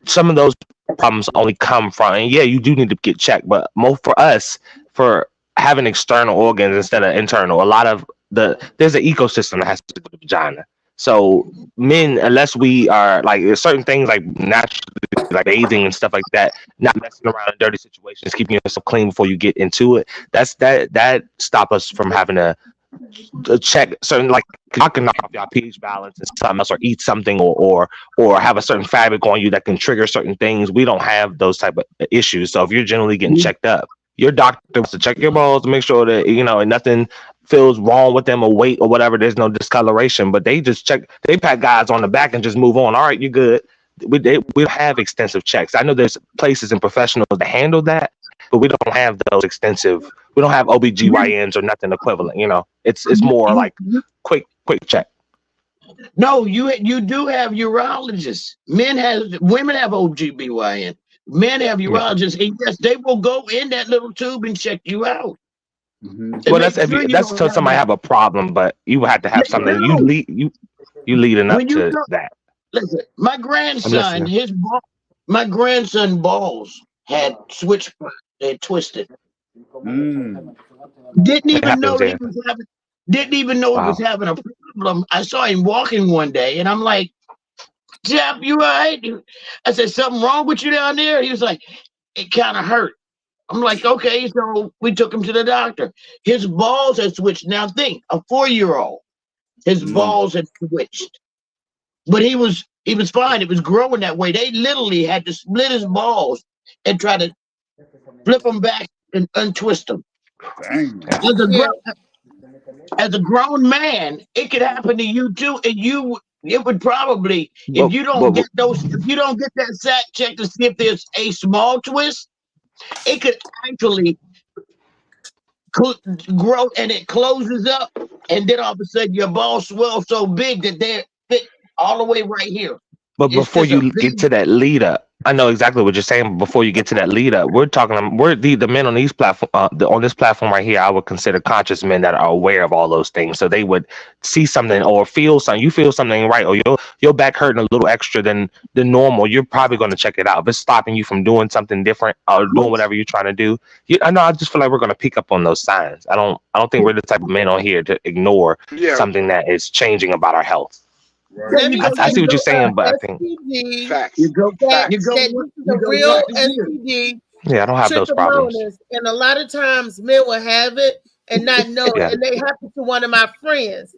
some of those problems only come from, and yeah, you do need to get checked, but more for us for having external organs instead of internal. A lot of there's an ecosystem that has to do with the vagina. So men, unless we are like, there's certain things like naturally, like bathing and stuff like that, not messing around in dirty situations, keeping yourself clean before you get into it. That stop us from having to check certain, like I can knock off your pH balance and something else, or eat something, or have a certain fabric on you that can trigger certain things. We don't have those type of issues. So if you're generally getting checked up, your doctor wants to check your balls to make sure that nothing feels wrong with them or weight or whatever. There's no discoloration, but they just check. They pat guys on the back and just move on. All right, you're good. We have extensive checks. I know there's places and professionals that handle that, but we don't have those extensive. We don't have OBGYNs or nothing equivalent. It's more like quick check. No, you do have urologists. Women have OBGYN. Men have urologists, and yes, they will go in that little tube and check you out. Well, that's if you, that's until somebody have a problem, but you have to have something. You leading up to that. Listen, my grandson, my grandson balls had switch, they had twisted. Didn't even know he was having. Didn't even know he was having a problem. I saw him walking one day, and I'm like, "Jeff, you all right?" I said, "Something wrong with you down there?" He was like, "It kind of hurt." I'm like, "Okay." So we took him to the doctor. His balls had switched. Now think, a 4-year-old, his balls had switched, but he was fine. It was growing that way. They literally had to split his balls and try to flip them back and untwist them. As a grown man, it could happen to you too, and it would probably, if you don't get that sac check to see if there's a small twist, it could actually grow, and it closes up, and then all of a sudden your balls swell so big that they're fit all the way right here. But before you get to that lead up, I know exactly what you're saying. Before you get to that lead up, we're the men on these platform, on this platform right here. I would consider conscious men that are aware of all those things, so they would see something or feel something. You feel something right, or your back hurting a little extra than normal. You're probably going to check it out. If it's stopping you from doing something different or doing whatever you're trying to do, I know. I just feel like we're going to pick up on those signs. I don't think we're the type of men on here to ignore something that is changing about our health. I see what you're saying, but I think facts. You go the real STD. Yeah, I don't have those problems. And a lot of times men will have it and not know it. And they happen to one of my friends.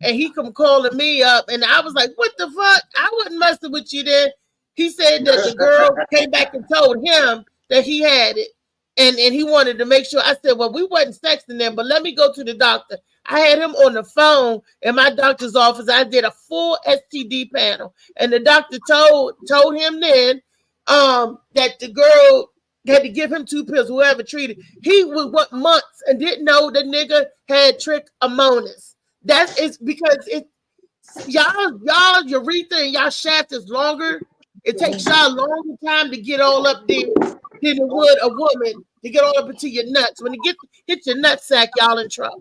And he come calling me up, and I was like, "What the fuck? I wasn't messing with you then." He said that the girl came back and told him that he had it. And he wanted to make sure. I said, "Well, we wasn't sexting them, but let me go to the doctor." I had him on the phone in my doctor's office. I did a full STD panel, and the doctor told him then that the girl had to give him 2 pills. Whoever treated, he was months and didn't know the nigga had trichomonas. That is because y'all urethra and y'all shaft is longer. It takes y'all a longer time to get all up there than it would a woman to get all up into your nuts. When it hit your nutsack, y'all in trouble.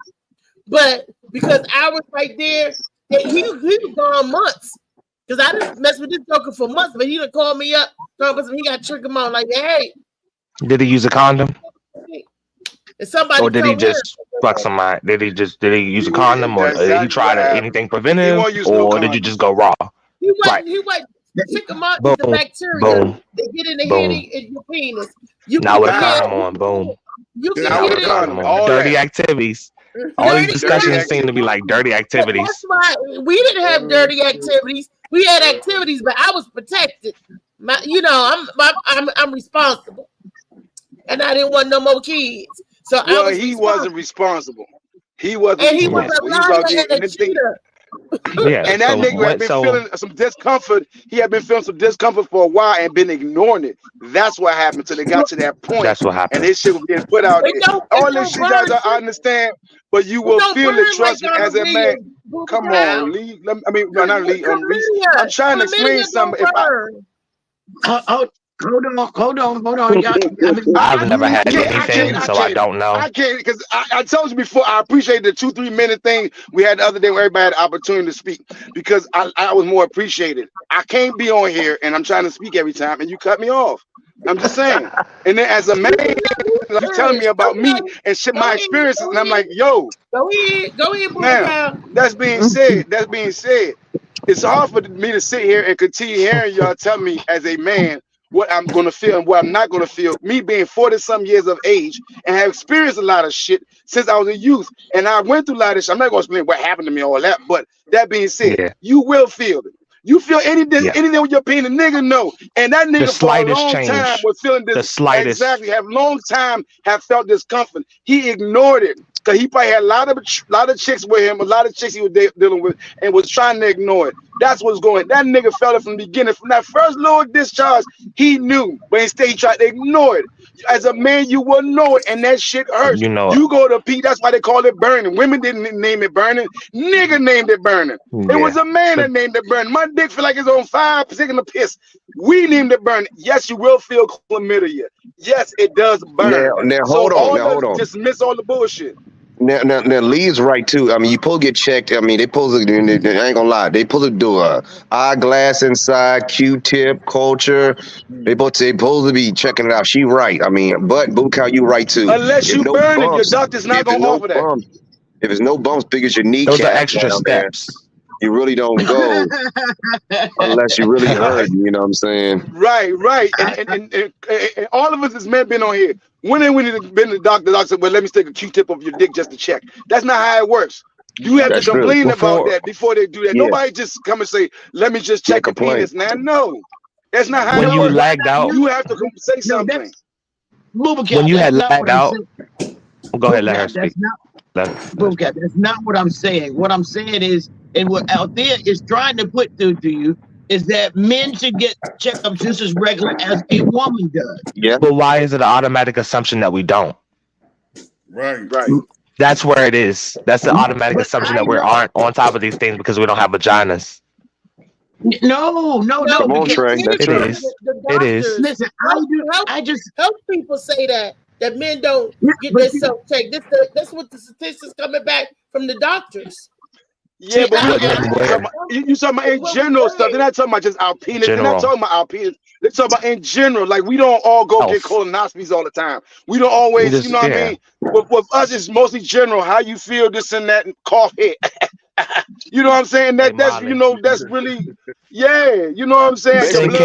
But because I was right there, he was gone months. Because I didn't mess with this joker for months, but he done called me up, he got trichomonas. Like, hey. Did he use a condom? Somebody or did he just fuck somebody? Did he use a condom, or did he try anything preventive, or did you just go raw? He went trichomonas is the bacteria. They get in the head in your penis. Now with a condom on, boom. You can get it. Dirty activities. All these discussions seem to be like dirty activities. That's why we didn't have dirty activities. We had activities, but I was protected. I'm responsible, and I didn't want no more kids. So he wasn't responsible. He wasn't. And he was a liar and a cheater. Yeah, and that nigga had been feeling some discomfort. He had been feeling some discomfort for a while and been ignoring it. That's what happened till they got to that point. That's what happened. And this shit was getting put out there. All this shit, guys, I understand, but you will feel it. Trust me, as a man. Come on, Lee. Not Lee. I'm trying to explain something. Hold on. I've never had anything, so I don't know. I can't, because I told you before, I appreciate the 2-3 minute thing we had the other day where everybody had the opportunity to speak, because I was more appreciated. I can't be on here and I'm trying to speak every time and you cut me off. I'm just saying. And then as a man, like telling me about me and shit, my experiences, and I'm like, yo. Go ahead, now, that's being said, it's hard for me to sit here and continue hearing y'all tell me as a man what I'm going to feel and what I'm not going to feel. Me being 40-some years of age and have experienced a lot of shit since I was a youth. And I went through a lot of shit. I'm not going to explain what happened to me, all that. But that being said, you will feel it. You feel anything with your penis, nigga, no. And that nigga for a long time was feeling this. The slightest. Exactly. Have long time have felt discomfort. He ignored it. because he probably had a lot of chicks with him, a lot of chicks he was dealing with, and was trying to ignore it. That's what's going. That nigga felt it from the beginning. From that first little discharge, he knew, but instead he tried to ignore it. As a man, you will know it, and that shit hurts. You know, you go to Pete. That's why they call it burning. Women didn't name it burning. Nigga named it burning. It was a man that named it burning. My dick feel like it's on fire, taking a piss. We named it burning. Yes, you will feel chlamydia. Yes, it does burn. Now hold on. Dismiss all the bullshit. Now, Lee's right too. I mean, you supposed to get checked. I mean, they supposed to. I ain't gonna lie. They supposed to do a eyeglass inside, Q-tip, culture. They supposed to be checking it out. She right. I mean, but Buka, you right too. Unless you burn it, your doctor's not gonna offer that. If there's no bumps, big as your kneecap, those are extra steps. You really don't go unless you really hurt. You know what I'm saying? Right. And all of us as men been on here. When we need to been to the doctor said, well, let me stick a Q-tip of your dick just to check. That's not how it works. You have to complain about that before they do that. Yeah. Nobody just come and say, let me just check the penis. Now, no. That's not how when it you works. lagged out. You have to say something. When you had lagged out. Go ahead, let her speak. Bullcat, that's not what I'm saying. What I'm saying is, and what Althea is trying to put through to you, is that men should get checkups just as regular as a woman does. Yeah. But why is it an automatic assumption that we don't? Right. That's where it is. That's the automatic assumption that we aren't on top of these things because we don't have vaginas. No. Come on, Trey. That's it is. It is. Listen, I just help people say that men don't get their self checked. That's what the statistics coming back from the doctors. Yeah, but you talking about in general stuff. They're not talking about just our penis. They're not talking about our penis. They're talking about in general. Like, we don't all go get colonoscopies all the time. We don't always, you know what I mean? With us, it's mostly general. How you feel, this and that, and cough hit. You know what I'm saying? That's really, yeah. You know what I'm saying? Basically,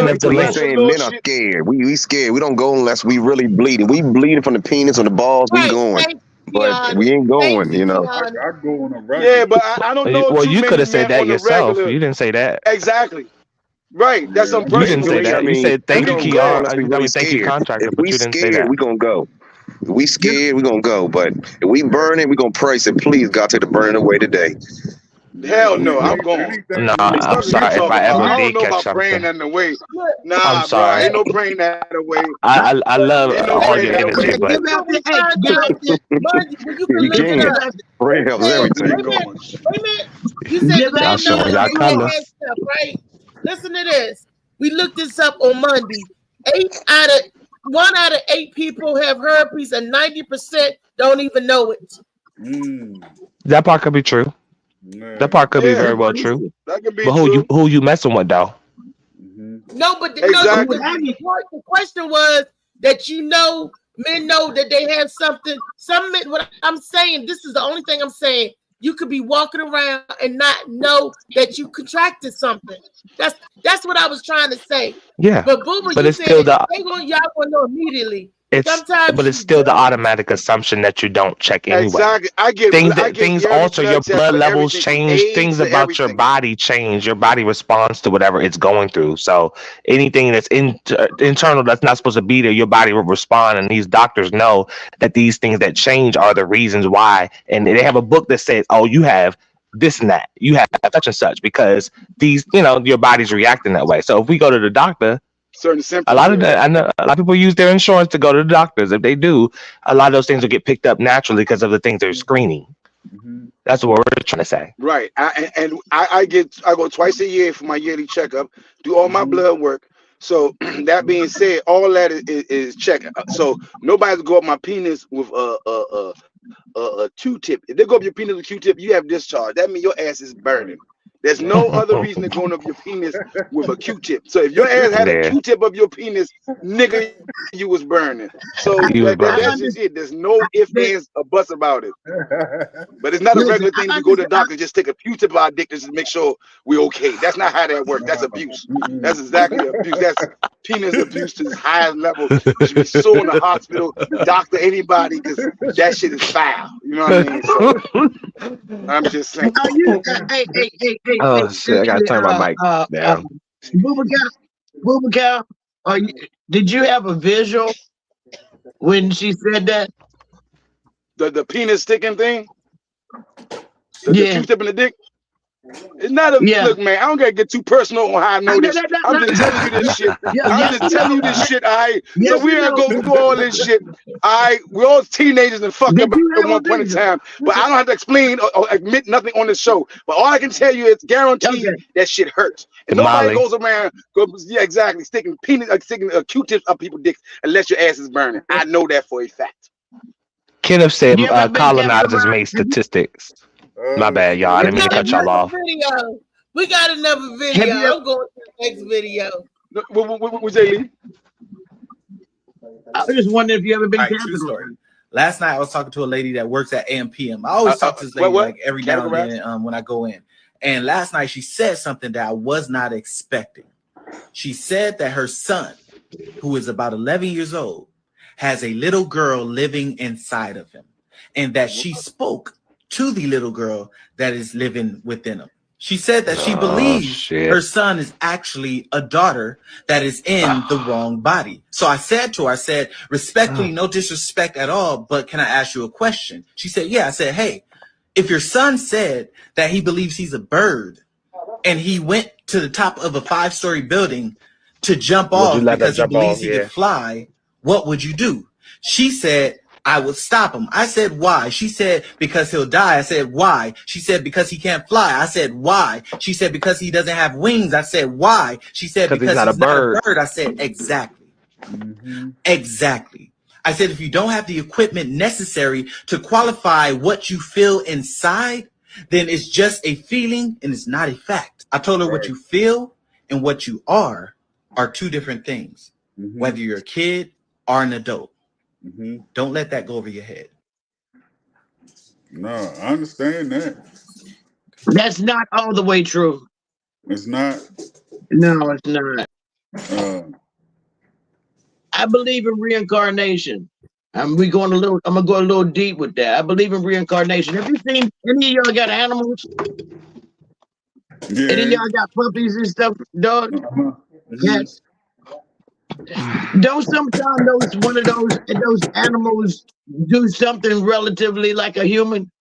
saying men are scared. We scared. We don't go unless we really bleeding. We bleeding from the penis or the balls. We going. But we ain't going, you know. I go on a regular. Yeah, but I don't know. Well, you could have said that yourself. You didn't say that. Exactly. Right. That's some You didn't say that. I mean, you said thank you, Keon. Thank you, contractor. If But we you didn't say scared, that. we gonna go. If we scared, we gonna go. But if we burn it, we gonna pray. Say, please, God, take the burning away today. Hell no, I'm going. Nah, I'm sorry if I ever did catch something. Praying that away. Nah, I'm sorry. bro, ain't no praying that away. I love all your energy, but You can. Prayer helps everything. Wait a minute. You said y'all showing y'all colors. right? Listen to this. We looked this up on Monday. 1 out of 8 people have herpes, and 90% don't even know it. That part could be true. That part could be very well true. That could be but who you messing with though? No, but Exactly. the question was that men know that they have something. Some men, what I'm saying, this is the only thing I'm saying. You could be walking around and not know that you contracted something. That's what I was trying to say. Yeah, but Booba, but you it's said still y'all gonna know immediately. But it's still the automatic assumption that you don't check anyway. Exactly. I get things alter, your blood levels change, things about your body change. Your body responds to whatever it's going through. So anything that's internal that's not supposed to be there, your body will respond. And these doctors know that these things that change are the reasons why. And they have a book that says, "Oh, you have this and that. You have such and such because these, your body's reacting that way." So if we go to the doctor. Certain symptoms. I know a lot of people use their insurance to go to the doctors. If they do, a lot of those things will get picked up naturally because of the things they're screening. That's what we're trying to say. Right. I go twice a year for my yearly checkup, do all my blood work. So that being said, all that is checked. So nobody's go up my penis with a Q-tip. If they go up your penis with a Q-tip, you have discharge. That means your ass is burning. There's no other reason to go up your penis with a Q-tip. So if your ass had a Q-tip of your penis, nigga, you was burning. So that's just it. There's no ifs, ands, or buts about it. But it's not a regular thing to go to the doctor and just take a Q-tip of our dick just to make sure we're okay. That's not how that works. That's abuse. That's exactly abuse. That's penis abuse to the highest level. You should be suing the hospital, the doctor, anybody, because that shit is foul. You know what I mean? So, I'm just saying. Oh shit! I gotta turn my mic down. Booba Cow, did you have a visual when she said that? the penis sticking thing. The Q-tip in the dick. It's not a look, man. I don't gotta get too personal on how I know this. I'm just telling you this shit. I'm just telling you this shit. All right. So we gotta go through all this shit. All right. We're all teenagers and fucked up at one point in time. But I don't have to explain or admit nothing on this show. But all I can tell you is guaranteed that shit hurts. And nobody goes around, exactly, sticking Q-tips up people's dicks unless your ass is burning. I know that for a fact. Kenneth said colonizers made statistics. My bad, y'all. I didn't mean to cut y'all off. We got another video. I'm going to the next video. What's that, Lee? I was just wondering if you ever been true story. Last night I was talking to a lady that works at AMPM. I always talk to this lady like every now and then when I go in. And last night she said something that I was not expecting. She said that her son, who is about 11 years old, has a little girl living inside of him, and that she spoke to the little girl that is living within him. She said that she believes her son is actually a daughter that is in the wrong body. So I said to her, I said, respectfully, no disrespect at all, but can I ask you a question? She said, yeah. I said, hey, if your son said that he believes he's a bird and he went to the top of a 5-story building to jump off because he believes he could fly, what would you do? She said, I would stop him. I said, why? She said, because he'll die. I said, why? She said, because he can't fly. I said, why? She said, because he doesn't have wings. I said, why? She said, because he's not a bird. I said, exactly. Exactly. I said, if you don't have the equipment necessary to qualify what you feel inside, then it's just a feeling and it's not a fact. I told her what you feel and what you are two different things, whether you're a kid or an adult. Don't let that go over your head. No, I understand that. That's not all the way true. It's not. No, it's not. I believe in reincarnation. I'm gonna go a little deep with that. I believe in reincarnation. Have you seen any of y'all got animals? Yeah. Any of y'all got puppies and stuff, dog? Yes. Don't sometimes one of those animals do something relatively like a human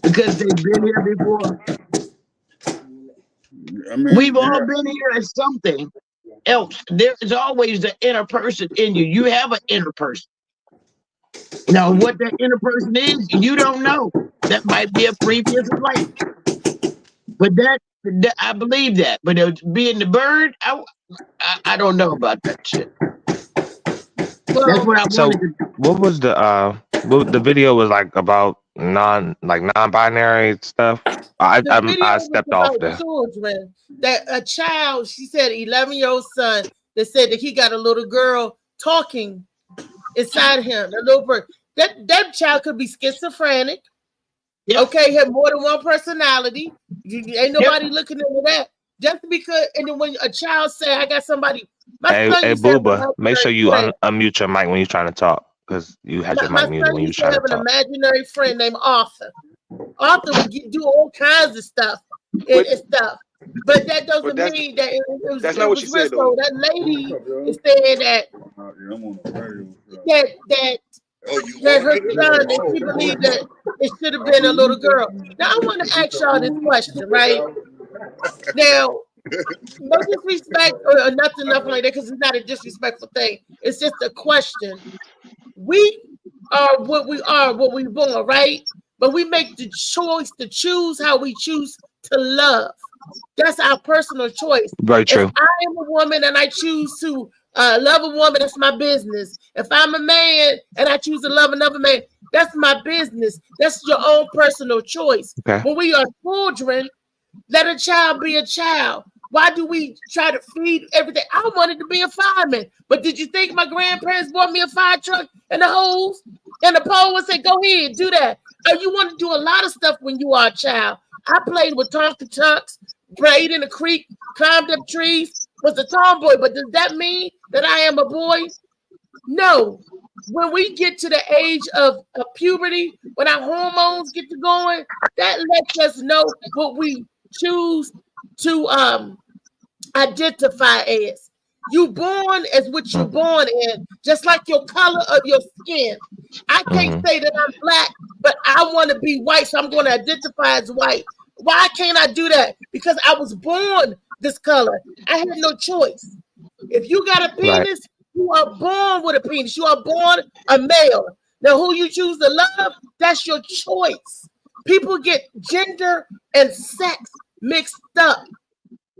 because they've been here before? I mean, we've all been here at something else. There's always the inner person in you. You have an inner person. Now, what that inner person is, you don't know. That might be a previous life. But that I believe that. But being the bird, I don't know about that shit. That's what I wanted to do. What was the video was like about non-binary stuff? I stepped off there. Children, that a child, she said, 11-year-old son that said that he got a little girl talking inside him, a little bird. That child could be schizophrenic. Yep. Okay, have more than one personality. Ain't nobody looking into that. Just because, and then when a child say, "I got somebody," hey Booba, make sure you unmute your mic when you're trying to talk, because you had your mic muted when you were trying to talk. I have an imaginary friend named Arthur. Arthur would do all kinds of stuff and stuff, but that doesn't mean that it was. That's not what she said, though. That lady is saying that her son, and she believed that it should have been a little girl. Now I want to ask y'all this question, right? Now, no disrespect or nothing like that, because it's not a disrespectful thing. It's just a question. We are what we are, what we born, right? But we make the choice to choose how we choose to love. That's our personal choice. Very true. If I am a woman and I choose to love a woman, that's my business. If I'm a man and I choose to love another man, that's my business. That's your own personal choice. Okay. When we are children, let a child be a child. Why do we try to feed everything? I wanted to be a fireman, but did you think my grandparents bought me a fire truck and a hose and a pole and said, go ahead, do that? Or you want to do a lot of stuff when you are a child. I played with Tonka Trucks, played in the creek, climbed up trees, was a tomboy, but does that mean that I am a boy? No. When we get to the age of puberty, when our hormones get to going, that lets us know what we choose to identify as. You born as what you're born in, just like your color of your skin. I can't say that I'm black, but I want to be white, so I'm going to identify as white. Why can't I do that? Because I was born this color. I had no choice. If you got a penis, you are born with a penis. You are born a male. Now, who you choose to love, that's your choice. People get gender and sex mixed up.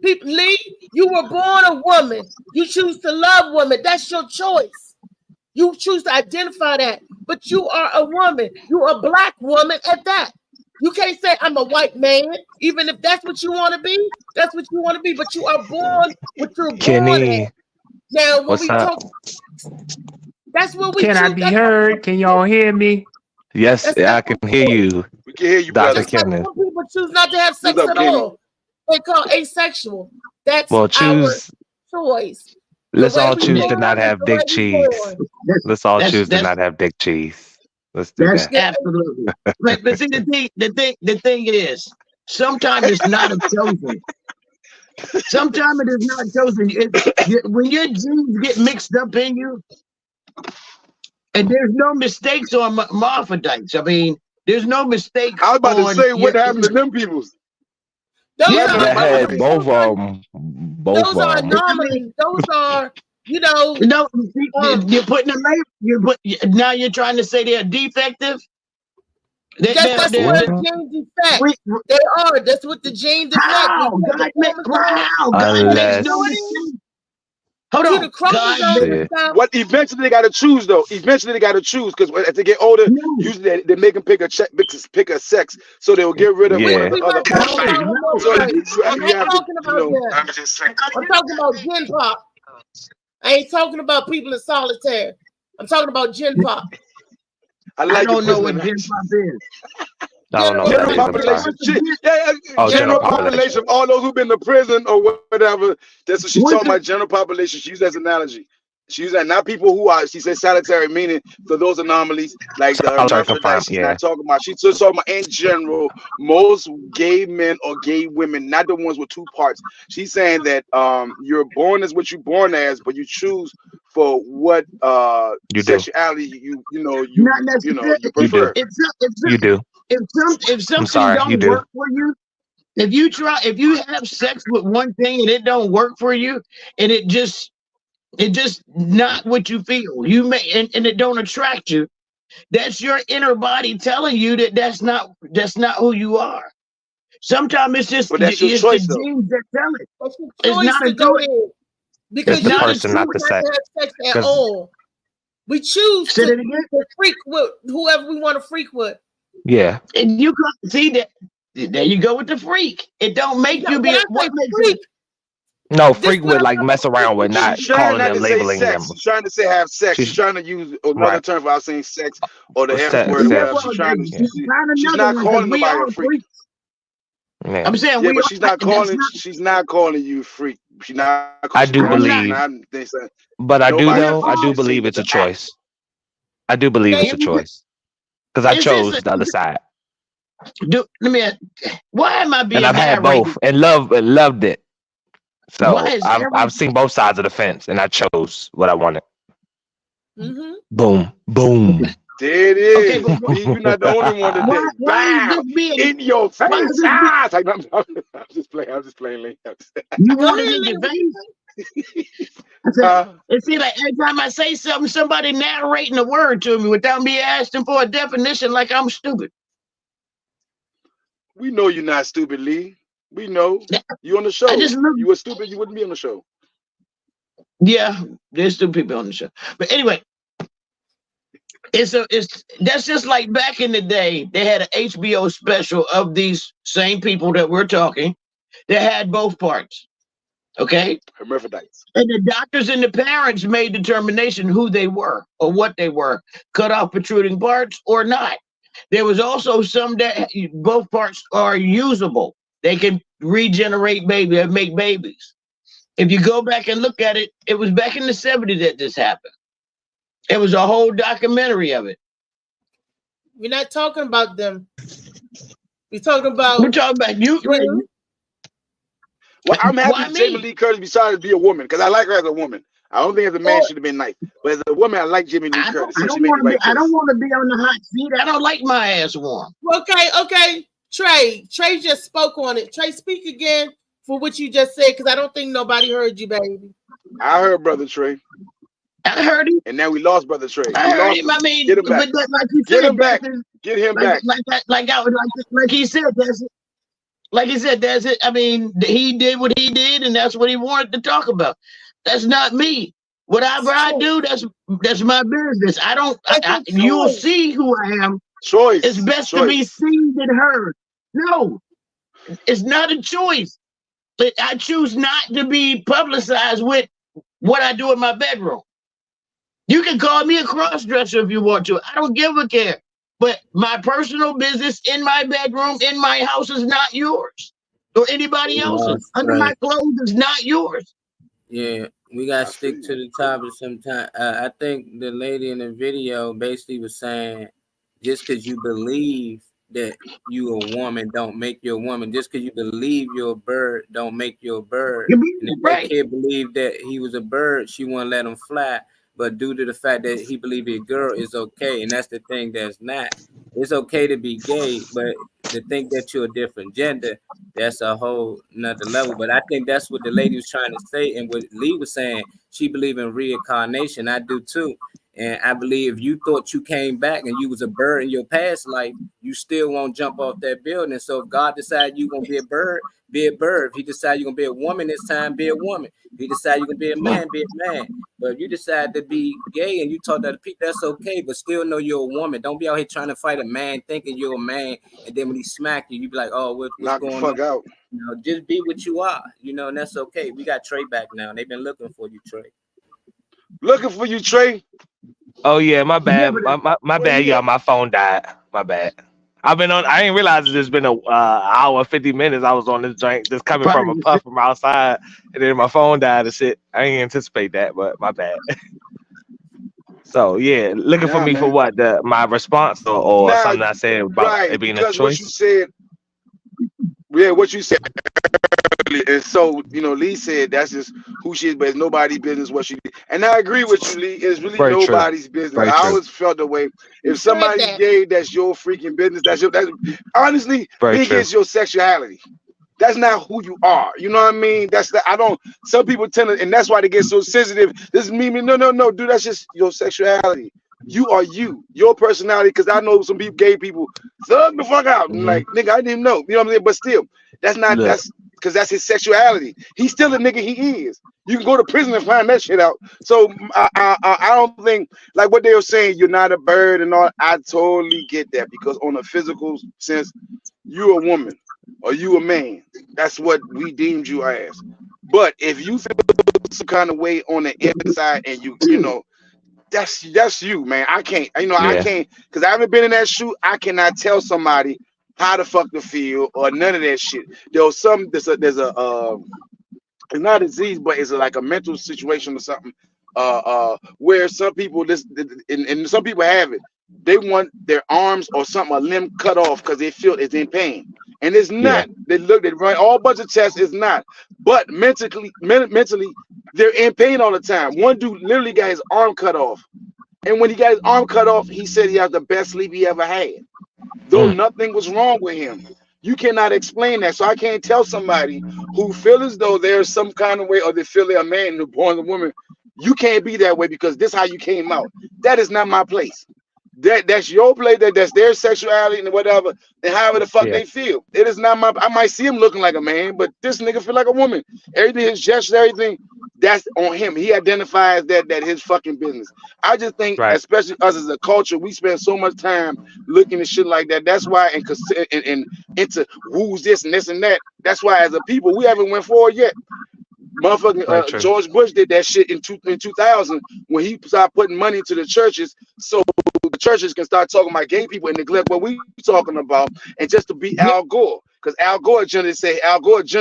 People, Lee, you were born a woman. You choose to love women. That's your choice. You choose to identify that. But you are a woman. You're a black woman at that. You can't say I'm a white man, even if that's what you want to be. That's what you want to be. But you are born what you're born Kenny, at. Now, when what's we up? talk, that's what we Can I choose. be heard? Can y'all hear me? Yes, I can hear you. We can hear you, Dr. brother. Kenneth. Some people choose not to have sex What's up, at Kenny? all. They call asexual. That's Well, our choose. choice. Let's The way all we choose to born not is have the dick way we cheese. born. Let's all That's choose to that's not have dick cheese. Let's do that's that. absolutely. But see, the thing is, sometimes it's not a chosen. Sometimes it is not chosen. When your genes get mixed up in you, and there's no mistakes on morphodites. I mean, there's no mistakes. I was about to on say, your, what happened to them peoples? Those Yeah, are That but had both of them. Both those are of them. anomalies. Those are, you know, no, you're um, putting a label. Now you're trying to say they're defective. that's They're, what Well, gene defect. They are. That's what the gene defect. how? When you have the chromosomes, God makes unless no mistake. Hold to on. the God chromosomes makes and stuff. What eventually they got to choose though. Eventually they got to choose because as they get older, no, usually they make them pick a sex, so they will get rid of yeah. the other We're not talking parts. about So homophobics. I'm you not have to, talking about that. I'm talking about gen pop. I ain't talking about people in solitaire. I'm talking about gen pop. I I like your don't know what personality. Gen Pop is. I don't know what General that is. I'm population, sorry. Oh, general general population. population, all those who've been to prison or whatever. That's what she's What's talking about. General population. She used as an analogy. She used that not people who are. She said solitary, meaning for those anomalies like the Solitary confirmed. hermaphrodites. She's Yeah. not talking about. She's just talking about in general. Most gay men or gay women, not the ones with two parts. She's saying that you're born as what you're born as, but you choose for what You do. sexuality you Not necessarily. you prefer. You do. If something sorry, you don't do. work for you, if you have sex with one thing and it don't work for you, and it just not what you feel, you may and it don't attract you. That's your inner body telling you that's not who you are. Sometimes it's just But that's your it's choice, the though. genes that tell it. That's your It's choice not a to go choice. in. Because It's the you person, choose not the not sex. to have sex at 'Cause- all. We choose Say that to again. freak with whoever we want to freak with. Yeah. And you can see that. There you go with the freak. It don't make you be. When I say What makes freak, No, this freak what with I'm like talking mess around with, not She's trying calling not them, to say labeling them. sex. She's trying to say have sex. She's She's trying to use another right. term without saying sex or the F Sex, word or Yeah, whatever. well, She's trying to. Yeah. find She's another not one, 'cause calling we nobody all a freak. freaks. Yeah. I'm saying Yeah, we but all. she's not That's calling. not. She's not calling you freak. She's not. I She's do not. I'm not. believe, Not they say but I do nobody though. I freak. do She's saying believe it's it's a an act. choice. I do believe it's a choice because I Is this chose the other side, let me ask, why am I being and I've had narrated? both and loved it. Why So is I've seen both sides of the fence, and I chose what I wanted. Mm-hmm. Boom, boom. There it Okay, is. You're not the only one today. why is Bam! this being? In your Why is face. this being? Ah! It's like, I'm just playing. I'm just playing. Lee. You Go want it ahead, in your Lee. face? I said, it seems like every time I say something, somebody narrating a word to me without me asking for a definition, like I'm stupid. We know you're not stupid, Lee. We know you on the show. I just look. You were stupid. You wouldn't be on the show. Yeah, there's still people on the show, but anyway, that's just like back in the day. They had an HBO special of these same people that we're talking. They had both parts. Okay. Hermaphrodites. And the doctors and the parents made determination who they were or what they were, cut off protruding parts or not. There was also some that both parts are usable. They can regenerate baby, make babies. If you go back and look at it, it was back in the 70s that this happened. It was a whole documentary of it. We're not talking about them. We're talking about you. Well, I'm happy Jamie Lee Curtis decided to be a woman because I like her as a woman. I don't think as a man should have been nice, but as a woman, I like Jamie Lee Curtis. I don't want to be on the hot seat. I don't like my ass warm. Okay. Trey just spoke on it. Trey, speak again for what you just said, because I don't think nobody heard you, baby. I heard Brother Trey. I heard him. And now we lost Brother Trey. I heard him. I mean, get him back. But like you said, get him back. Get him back. Like he said, that's it. Like he said, that's it. I mean, he did what he did, and that's what he wanted to talk about. That's not me. Whatever I do, that's my business. I don't. You'll see who I am. Choice. It's best to be seen than heard. No, it's not a choice. But I choose not to be publicized with what I do in my bedroom. You can call me a cross-dresser if you want to. I don't give a care. But my personal business in my bedroom, in my house, is not yours or anybody else's. Under my clothes is not yours. Yeah, we got to stick to the topic sometime. I think the lady in the video basically was saying, just because you believe that you a woman don't make you a woman. Just because you believe you're a bird don't make you a bird. And if that kid believed that he was a bird, she wouldn't let him fly. But due to the fact that he believed a girl is okay, and that's the thing that's not. It's okay to be gay, but to think that you're a different gender, that's a whole nother level. But I think that's what the lady was trying to say, and what Lee was saying, she believed in reincarnation. I do too. And I believe if you thought you came back and you was a bird in your past life, you still won't jump off that building. So if God decided you're going to be a bird, be a bird. If he decided you're going to be a woman this time, be a woman. If he decided you're going to be a man, be a man. But if you decide to be gay and you talk to other people, that's okay, but still know you're a woman. Don't be out here trying to fight a man thinking you're a man, and then when he smack you, you be like, oh, what's going on? Out. You know, just be what you are, you know, and that's okay. We got Trey back now, and they've been looking for you, Trey. Looking for you, Trey. Oh yeah, my bad. My bad, y'all. My phone died. My bad. I've been on. I didn't realize it's been an hour 50 minutes. I was on this drink, just coming from a puff from outside, and then my phone died and shit. I didn't anticipate that, but my bad. So yeah, looking for me for what? My response or something I said about it being a choice. What you said, what you said. And so, you know, Lee said that's just who she is, but it's nobody's business what she did. And I agree with you, Lee. It's really nobody's business. I always felt the way. If somebody's gay, that's your freaking business. That's honestly, being gay is your sexuality. That's not who you are. You know what I mean? Some people tend to, and that's why they get so sensitive. This is me. No, dude, that's just your sexuality. You are you, your personality. Because I know some people, gay people, thug the fuck out. Mm-hmm. Like, nigga, I didn't even know. You know what I'm saying? But still, that's not, that's because that's his sexuality. He's still a nigga, he is. You can go to prison and find that shit out. So I don't think, like what they were saying, you're not a bird and all. I totally get that, because on a physical sense, you're a woman or you a man. That's what we deemed you as. But if you feel some kind of way on the inside and you know, that's you, man. I can't, I can't, because I haven't been in that shoe. I cannot tell somebody how the fuck to feel or none of that shit. There's it's not a disease, but it's like a mental situation or something. Where some people and some people have it. They want their arms or something, a limb cut off because they feel it's in pain. And it's not. They run all bunch of tests, it's not. But mentally, they're in pain all the time. One dude literally got his arm cut off. And when he got his arm cut off, he said he had the best sleep he ever had. Though nothing was wrong with him. You cannot explain that. So I can't tell somebody who feel as though there's some kind of way, or they feel they're a man who born a woman. You can't be that way because this is how you came out. That is not my place. That's your place. That's their sexuality and whatever, and however the fuck they feel. It is not my. I might see him looking like a man, but this nigga feel like a woman. Everything, his gestures, everything, that's on him. He identifies that his fucking business. I just think, especially us as a culture, we spend so much time looking at shit like that. That's why, and into who's this and this and that. That's why, as a people, we haven't went forward yet. Motherfucking George Bush did that shit in 2000 when he started putting money into the churches, so the churches can start talking about gay people and neglect what we talking about, and just to beat Al Gore, because Al Gore agenda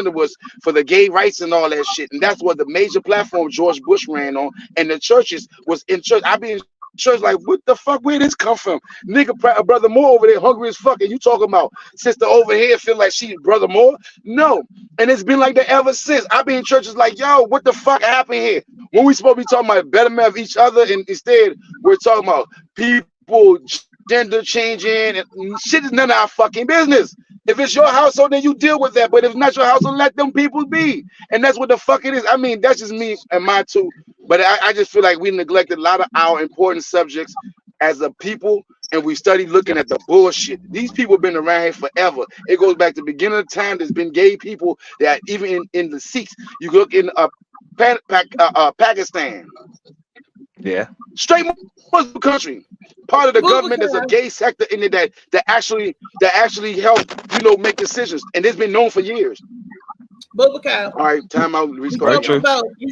was for the gay rights and all that shit, and that's what the major platform George Bush ran on, and the churches was in church. I be in church like, what the fuck? Where this come from? Nigga, Brother Moore over there hungry as fuck, and you talking about sister over here feel like she Brother Moore? No, and it's been like that ever since. I've been in churches like, yo, what the fuck happened here? When we supposed to be talking about betterment of each other, and instead we're talking about people gender changing and shit is none of our fucking business. If it's your household, then you deal with that. But if it's not your household, let them people be. And that's what the fuck it is. I mean, that's just me and my two. But I just feel like we neglected a lot of our important subjects as a people, and we study looking at the bullshit. These people have been around here forever. It goes back to the beginning of time. There's been gay people that even in the Sikhs, you look in Pakistan. Yeah. Straight Muslim country. Part of the government is a gay sector in it that actually help, you know, make decisions. And it's been known for years. Bubakar. All right, time out. You're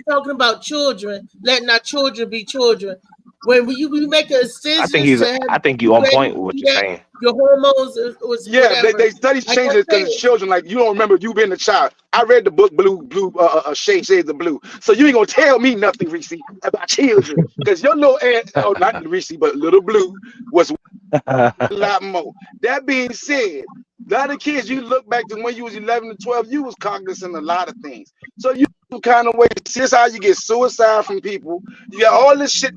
talking about children, letting our children be children. When we make a decision, I think you on point with what you're saying. Your hormones was they study changes because children, like, you don't remember you being a child. I read the book Shades of Blue. So you ain't gonna tell me nothing, Reese, about children. Because your little not Reese, but little Blue was a lot more. That being said, a lot of kids, you look back to when you was 11 to 12, you was cognizant of a lot of things. So you kind of way, see how you get suicide from people. You got all this shit.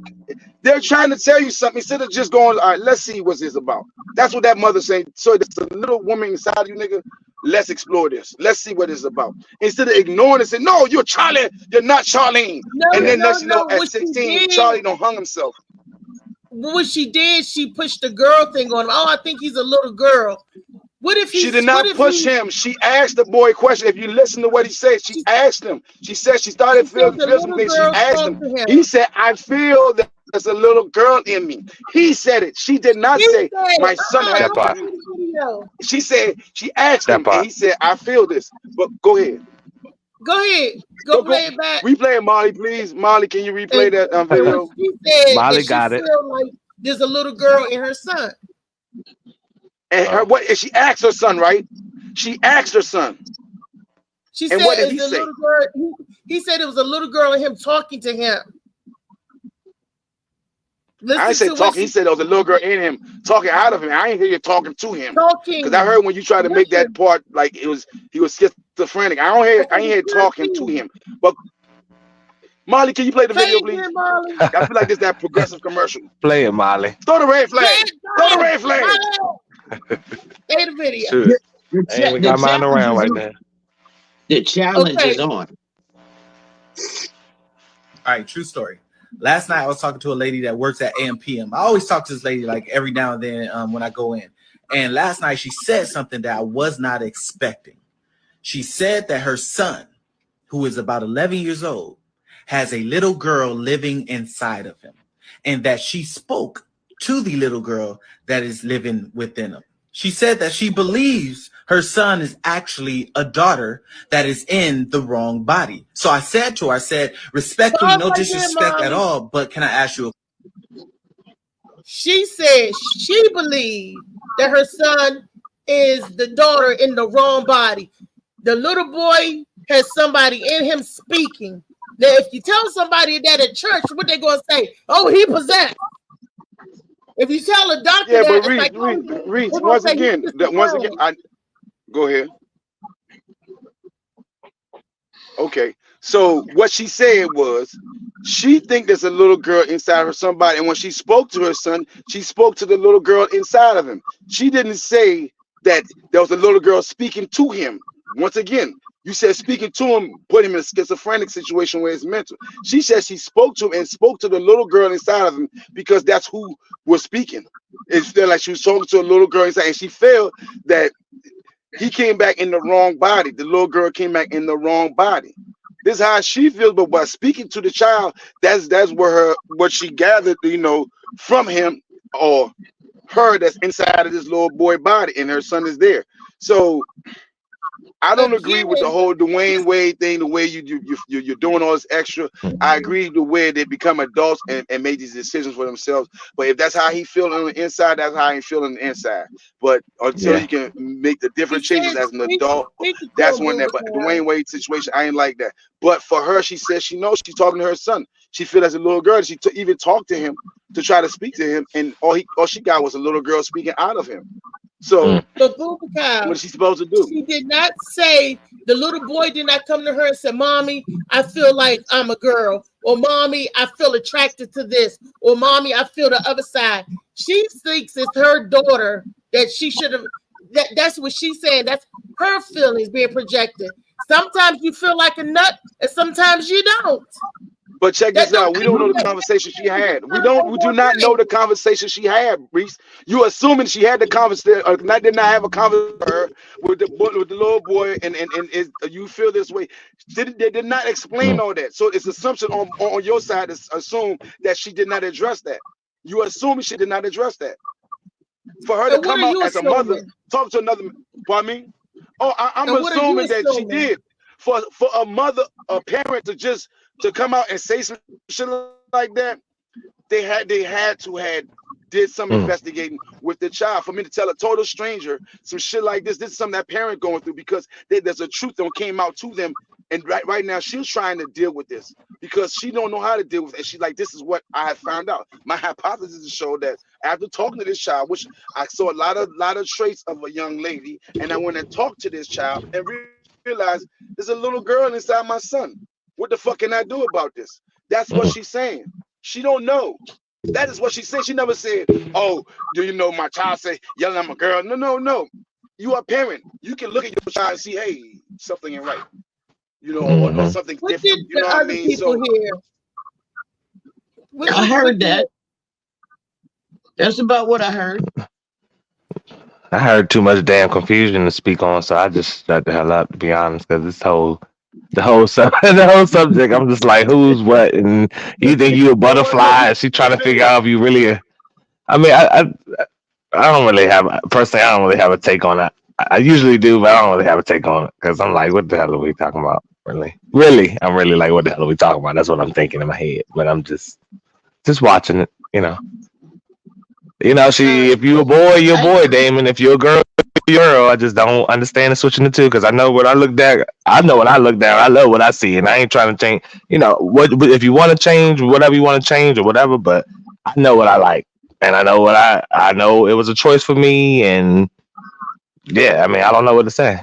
They're trying to tell you something instead of just going, all right, let's see what's this about. That's what that mother saying. So there's a little woman inside you, nigga. Let's explore this. Let's see what it's about. Instead of ignoring it, say, no, you're Charlie. You're not Charlene. And then next you know, at 16, Charlie don't hung himself. What she did, she pushed the girl thing on him. Oh, I think he's a little girl. What if she did not push him? She asked the boy a question. If you listen to what he said, she asked him. She said she started feeling some things. She asked him. He said, I feel that there's a little girl in me. He said it. She did not say my son had a. She said, she asked him, and he said, I feel this. But go ahead. Go ahead. Go play it back. Replay it, Molly, please. Molly, can you replay that video? She said Molly that got she it. feel like there's a little girl in her son. And her what? And she asked her son, right? She asked her son. She and said, what did he say? Little girl, he said it was a little girl and him talking to him. I ain't say talking. He said there was a little girl in him talking out of him. I ain't hear you talking to him. Because I heard when you tried to make that part like he was schizophrenic. I ain't hear talking to him. But Molly, can you play the video, please? I feel like it's that progressive commercial. Play it, Molly. Throw the red flag. Throw the red flag. Play the video. Sure. We got mine around right now. The challenge is on. All right, true story. Last night I was talking to a lady that works at AMPM. I always talk to this lady like every now and then when I go in. And last night she said something that I was not expecting. She said that her son, who is about 11 years old, has a little girl living inside of him, and that she spoke to the little girl that is living within him. She said that she believes her son is actually a daughter that is in the wrong body. So I said to her, I said, respectfully, no disrespect at all, but can I ask you She said she believed that her son is the daughter in the wrong body. The little boy has somebody in him speaking. Now, if you tell somebody that at church, what they gonna say? Oh, he possessed. If you tell a doctor, yeah, that, but Reese, once again, I go ahead. Okay, so what she said was she think there's a little girl inside of somebody, and when she spoke to her son, she spoke to the little girl inside of him. She didn't say that there was a little girl speaking to him. Once again, you said speaking to him, put him in a schizophrenic situation where it's mental. She said she spoke to him and spoke to the little girl inside of him because that's who was speaking. It's felt like she was talking to a little girl inside, and she felt that he came back in the wrong body. The little girl came back in the wrong body. This is how she feels, but by speaking to the child, that's where what she gathered, you know, from him or her that's inside of this little boy body, and her son is there. So I don't agree with the whole Dwayne Wade thing, the way you're doing all this extra. I agree the way they become adults and make these decisions for themselves. But if that's how he feels on the inside, that's how he feels on the inside. But until you can make the different changes as an adult, that's when that. But the Dwayne Wade situation, I ain't like that. But for her, she says she knows she's talking to her son. she feel as a little girl. She even talked to him to try to speak to him, and all she got was a little girl speaking out of him. So but Bubaka, what is she supposed to do? She did not say, the little boy did not come to her and say, Mommy, I feel like I'm a girl, or Mommy, I feel attracted to this, or Mommy, I feel the other side. She thinks it's her daughter that she should have, that's what she's saying. That's her feelings being projected. Sometimes you feel like a nut, and sometimes you don't. But check this out. We don't know the conversation she had. We do not know the conversation she had, Reese. You assuming she had the conversation, or did not have a conversation with the little boy, and you feel this way. They did not explain all that. So it's assumption on your side to assume that she did not address that. You assuming she did not address that. For her to come out as a mother, talk to another. What I mean? I'm assuming that she did. For a mother, a parent to come out and say some shit like that, they had to have did some investigating with the child. For me to tell a total stranger some shit like this is something that parent going through, because there's a truth that came out to them, and right now she's trying to deal with this because she don't know how to deal with it. And she's like, this is what I have found out. My hypothesis is show that after talking to this child, which I saw a lot of traits of a young lady, and I went and talked to this child and realized there's a little girl inside my son. What the fuck can I do about this? That's what she's saying. She don't know. That is what she said. She never said, oh, do you know my child say yelling I'm a girl? No. You are a parent. You can look at your child and see, hey, something ain't right. You know, or something what different. Did you know the what other I mean? people hear? I heard that. That's about what I heard. I heard too much damn confusion to speak on, so I just shut the hell up, to be honest, because the whole subject, I'm just like, who's what, and you think you a butterfly, and she trying to figure out if you really I mean, I don't really have, personally, I don't really have a take on it. I usually do, but I don't really have a take on it, because I'm like, what the hell are we talking about, really? I'm really like, what the hell are we talking about? That's what I'm thinking in my head, but I'm just watching it, you know, if you a boy, you're a boy, Damon. If you're a girl, you're a girl. I just don't understand the switching the two, because I know what I looked at. I know what I looked at. I love what I see, and I ain't trying to change. What if you want to change, whatever you want to change or whatever. But I know what I like, and I know what I know. It was a choice for me, and yeah, I mean, I don't know what to say.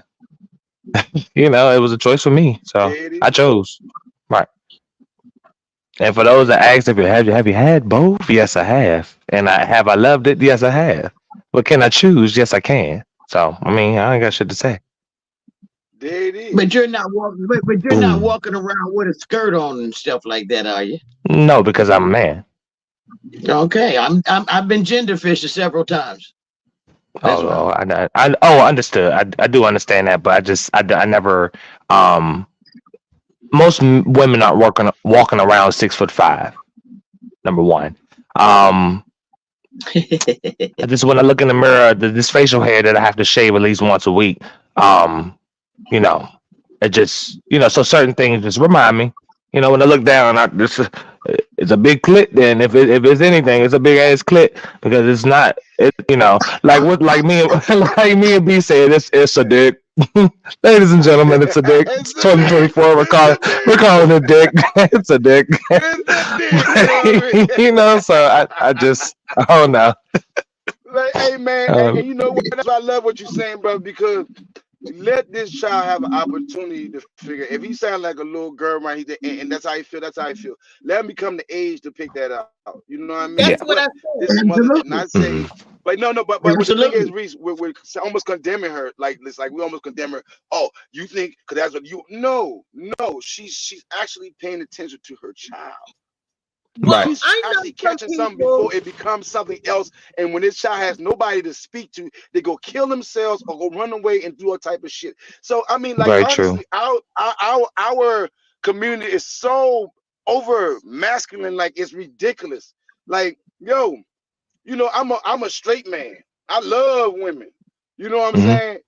It was a choice for me, so I chose. Right. And for those that asked, have you had both? Yes, I have. And I loved it? Yes, I have. But can I choose? Yes, I can. So I mean, I ain't got shit to say. But you're not walking. But you're not walking around with a skirt on and stuff like that, are you? No, because I'm a man. Okay, I've been gender fished several times. Understood. I do understand that, but I never. Most women aren't walking around 6'5". Number one. I just, when I look in the mirror, this facial hair that I have to shave at least once a week. It just, so certain things just remind me. When I look down, it's a big clit. Then if it's anything, it's a big ass clit, because it's not. Like me and B said, it's a dick. Ladies and gentlemen, it's a dick. It's 2024. We're calling it dick. It's a dick. So I don't know. Like, hey man, and you know what? That's why I love what you're saying, bro, because let this child have an opportunity to figure. If he sounds like a little girl, right, and that's how he feel. That's how he feel. Let him become the age to pick that out. You know what I mean? That's what I said. This mother did not say. But but what the thing is, Reese, we're almost condemning her. Like it's like we almost condemn her. Oh, you think because that's what you? No. She's actually paying attention to her child. Well, She's actually catching something before it becomes something else. And when this child has nobody to speak to, they go kill themselves or go run away and do all type of shit. So I mean, like very honestly, true. Our community is so over masculine, like it's ridiculous. Like, yo, I'm a straight man. I love women. You know what I'm saying?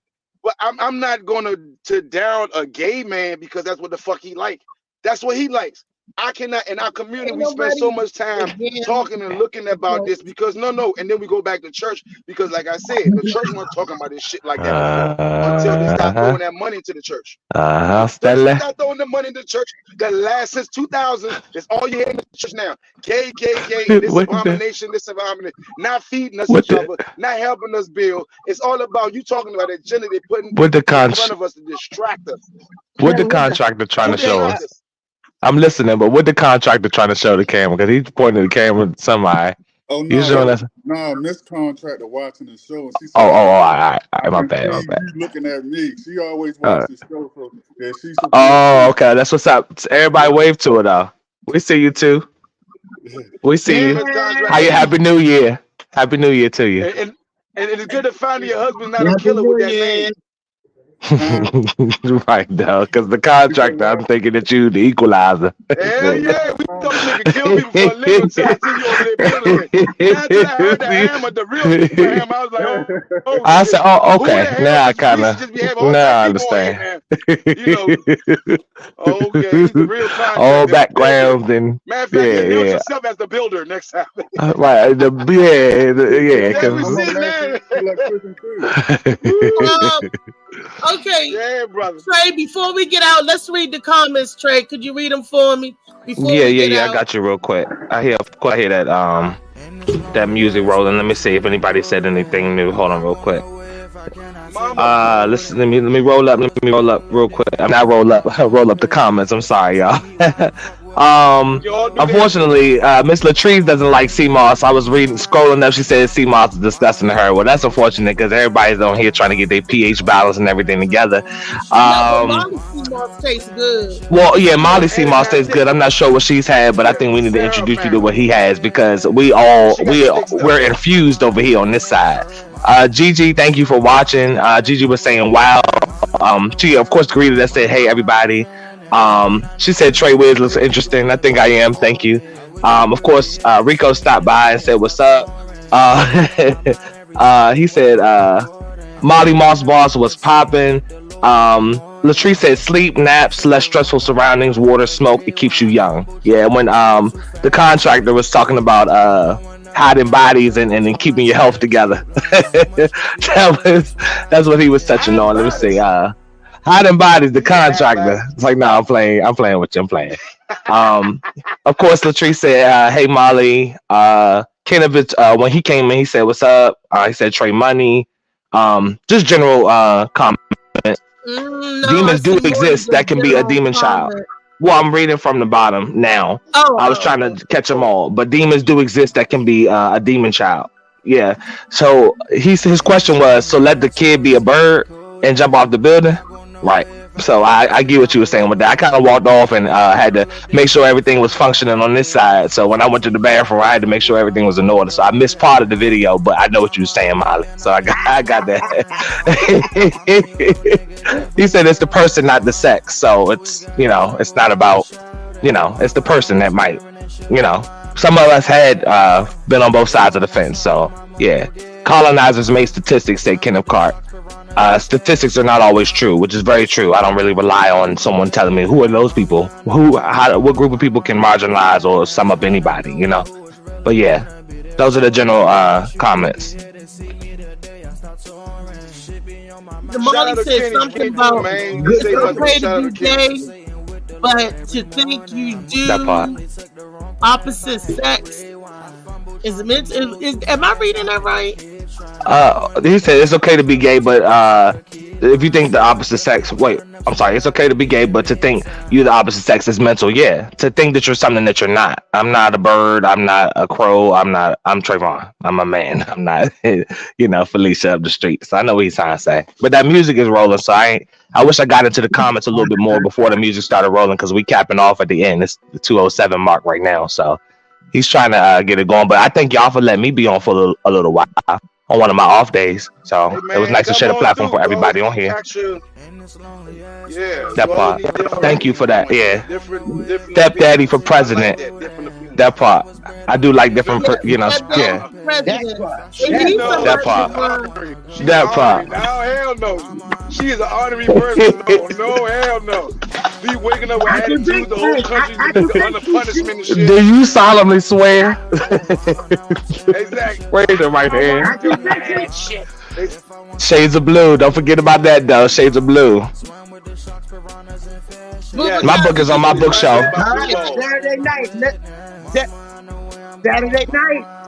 But I'm not gonna to down a gay man because that's what the fuck he like. That's what he likes. I cannot, in our community, Ain't we spend so much time again, talking and looking about this because no, and then we go back to church because, like I said, the church wasn't talking about this shit like that before until they start throwing that money into the church. Once they start throwing the money into the church, the last since 2000, that's all you hear in the church now. Gay, this abomination, this abomination, not feeding us each other, not helping us build. It's all about you talking about agenda they putting in front of us to distract us. What the contractor trying to show us? I'm listening, but what the contractor trying to show the camera? Because he's pointing the camera at somebody. Oh no, he's showing us. No, Miss Contractor watching the show. And she said, all right, my bad. You looking at me? She always watches the show, so that she's. Okay, that's what's up. Everybody wave to it, though. We see you too. We see you. How you? Happy New Year. Happy New Year to you. And it's good to find your husband not a killer with that name. Right now, because the contractor, I'm thinking that you the equalizer. Hell yeah, we thought nigga kill people for a living. So I see you over there building it. After I heard the hammer, the real people hammer, I was like, oh I said, oh, okay. Now I kind of, now I understand. You know, okay, he's the real contractor. All backgrounds and matter of fact, you build yourself as the builder next time. Right, Okay, yeah, brother. Trey, before we get out, let's read the comments. Trey, could you read them for me? Yeah. I got you real quick. I hear that music rolling. Let me see if anybody said anything new. Hold on, real quick. Let me roll up. Let me roll up real quick. I'm not roll up the comments. I'm sorry, y'all. Unfortunately, Miss Latrice doesn't like sea moss. I was scrolling up. She said sea moss is disgusting to her. Well, that's unfortunate because everybody's on here trying to get their pH balance and everything together. Molly sea moss tastes good. Well, yeah, Molly sea moss tastes good. I'm not sure what she's had, but I think we need to introduce you to what he has because we're infused over here on this side. Gigi, thank you for watching. Gigi was saying, wow. She of course greeted us, said, hey everybody. She said Trey Wiz looks interesting. I think I am. Thank you. Of course, Rico stopped by and said, what's up? He said, Molly Moss Boss was popping. Latrice said, sleep, naps, less stressful surroundings, water, smoke, it keeps you young. Yeah, when the contractor was talking about hiding bodies and keeping your health together. That's what he was touching on. Let me see. Hiding bodies, the contractor. It's like, no, I'm playing with you. I'm playing. Of course, Latrice said, hey, Molly. Kenovich, when he came in, he said, what's up? He said, Trey Money. Just general comment. Demons do exist. That can be a demon child. Well, I'm reading from the bottom now. I was trying to catch them all. But demons do exist. That can be a demon child. Yeah. So his question was, so let the kid be a bird and jump off the building? Right. So I get what you were saying with that. I kind of walked off and had to make sure everything was functioning on this side. So when I went to the bathroom, I had to make sure everything was in order. So I missed part of the video, but I know what you were saying, Molly. So I got that. He said it's the person, not the sex. So it's, it's not about, it's the person that might, some of us had been on both sides of the fence. So yeah, colonizers made statistics, say Kenneth Clark. Statistics are not always true, which is very true. I don't really rely on someone telling me who are those people, what group of people can marginalize or sum up anybody, But yeah, those are the general comments. The Molly said something about it's okay to be gay, but to think you do opposite sex is meant. Am I reading that right? He said it's okay to be gay, but if you think the opposite sex, it's okay to be gay, but to think you're the opposite sex is mental. Yeah, to think that you're something that you're not. I'm not a bird. I'm not a crow. I'm Trayvon. I'm a man. I'm not, Felicia up the street. So I know what he's trying to say. But that music is rolling, so I wish I got into the comments a little bit more before the music started rolling because we capping off at the end. It's the 2:07 mark right now, so he's trying to get it going. But I thank y'all for letting me be on for a little while on one of my off days. So it was nice to share the platform for everybody on here. Yeah, that part. Thank you for that. Yeah. Stepdaddy for president. That part. I do like different, you know, yeah. President. That part. That part. No, hell no. She is an honorary person. No, hell no. Be waking up with attitudes, the whole country under punishment and shit. Do you solemnly swear? Exactly. Raise it right hand. Shades of Blue. Don't forget about that, though. Shades of Blue. My book is on my bookshelf. Saturday night.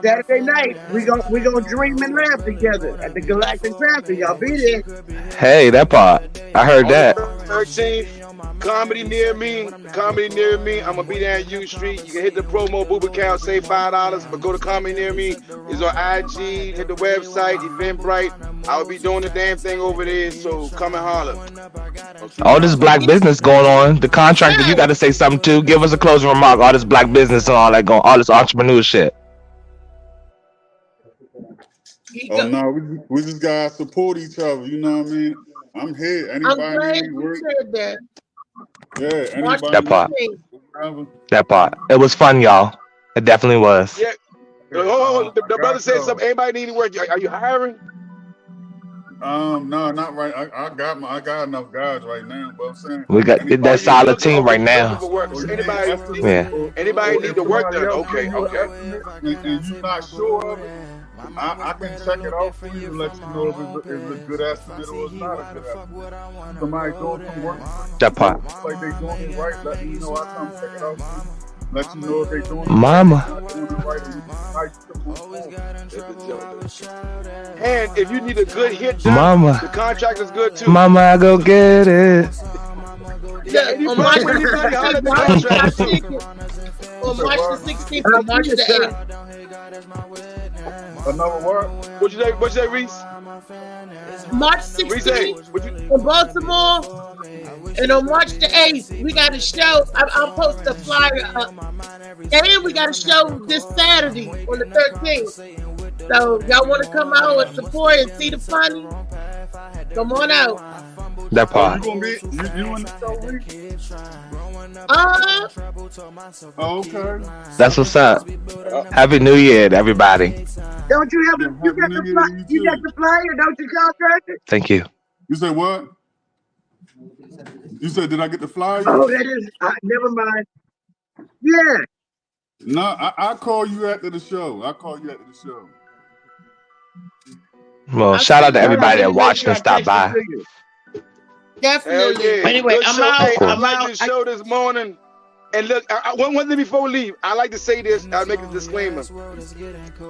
Saturday night. We gonna dream and laugh together at the Galactic Factory. Y'all be there. Hey, that part. I heard that. 13th, comedy near me. I'm gonna be there on U Street. You can hit the promo boob account, save $5, but go to comedy near me. It's on IG. Hit the website, Eventbrite. I'll be doing the damn thing over there. So come and holler. All this black business going on. The contractor, you got to say something too. Give us a closing remark. All this black business and all that going. All this entrepreneurship. Oh no, we just gotta support each other. You know what I mean? I'm here. Anybody need work? Yeah, anybody. That part. That part. It was fun, y'all. It definitely was. Yeah. Oh, the brother said something. Anybody need any work? Are you hiring? No, not right. I got enough guys right now, but I'm saying we got that solid team right now. Anybody need to work done? Okay. And you're not sure of it, I can check it out for you and let you know if it's a good estimate or it's not a good estimate. Somebody doing some work. That part. Like they doing it right, let me know. I come check it out for you. Let you know if they doing it Mama. And if you need a good hit done, Mama. the contract is good too. Mama, I go get it. Yeah, on March the 16th and March the 8th. Another word? What you say, Reese? March 16th in Baltimore, and on March the 8th, we got a show. I'll post the flyer up. And we got a show this Saturday on the 13th. So y'all want to come out and support and see the funny? Come on out. That part. You in the show, Reese? Okay. That's what's up. Happy New Year to everybody. Don't you have you got the flyer, don't you, contractor? Thank you. You said what? You said, did I get the flyer? Oh, that is, never mind. Yeah. No, I'll call you after the show. Well, shout out to everybody that watched and stopped by. Definitely. Yeah. Anyway, I'm out. I like this show this morning. And look, one thing before we leave, I like to say this. I'll make a disclaimer.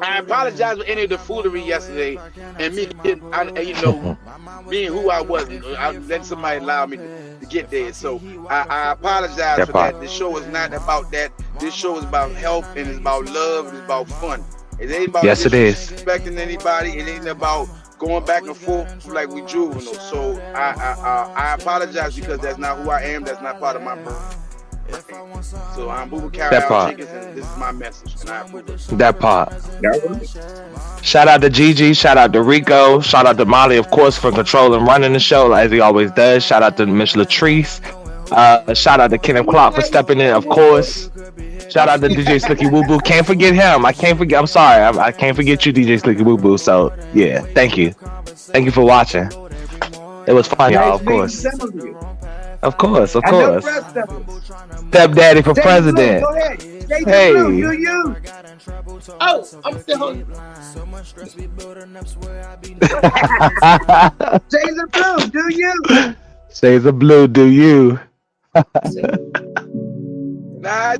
I apologize for any of the foolery yesterday, and me being who I wasn't. I let somebody allow me to get there. So I apologize for that. This show is not about that. This show is about health, and it's about love, and it's about fun. It ain't about disrespecting anybody. It ain't about going back and forth like we juvenile. So I apologize because that's not who I am. That's not part of my birth. So I'm Booba Carol Jenkins, and this is my message, and I approve it. That part. Shout out to Gigi, shout out to Rico, shout out to Molly, of course, for controlling running the show as he always does. Shout out to Miss Latrice. Shout out to Kenneth Clark for stepping in, of course. Shout out to DJ Slicky Woo Boo. Can't forget him. I'm sorry. I can't forget you, DJ Slicky Woo Boo. So yeah, thank you. Thank you for watching. It was fun, y'all, of course. Of course. Stepdaddy for president. Go ahead. Hey. Do you? Oh, I'm still hungry. Shades of Blue, do you? Shades of Blue, do you? Nah.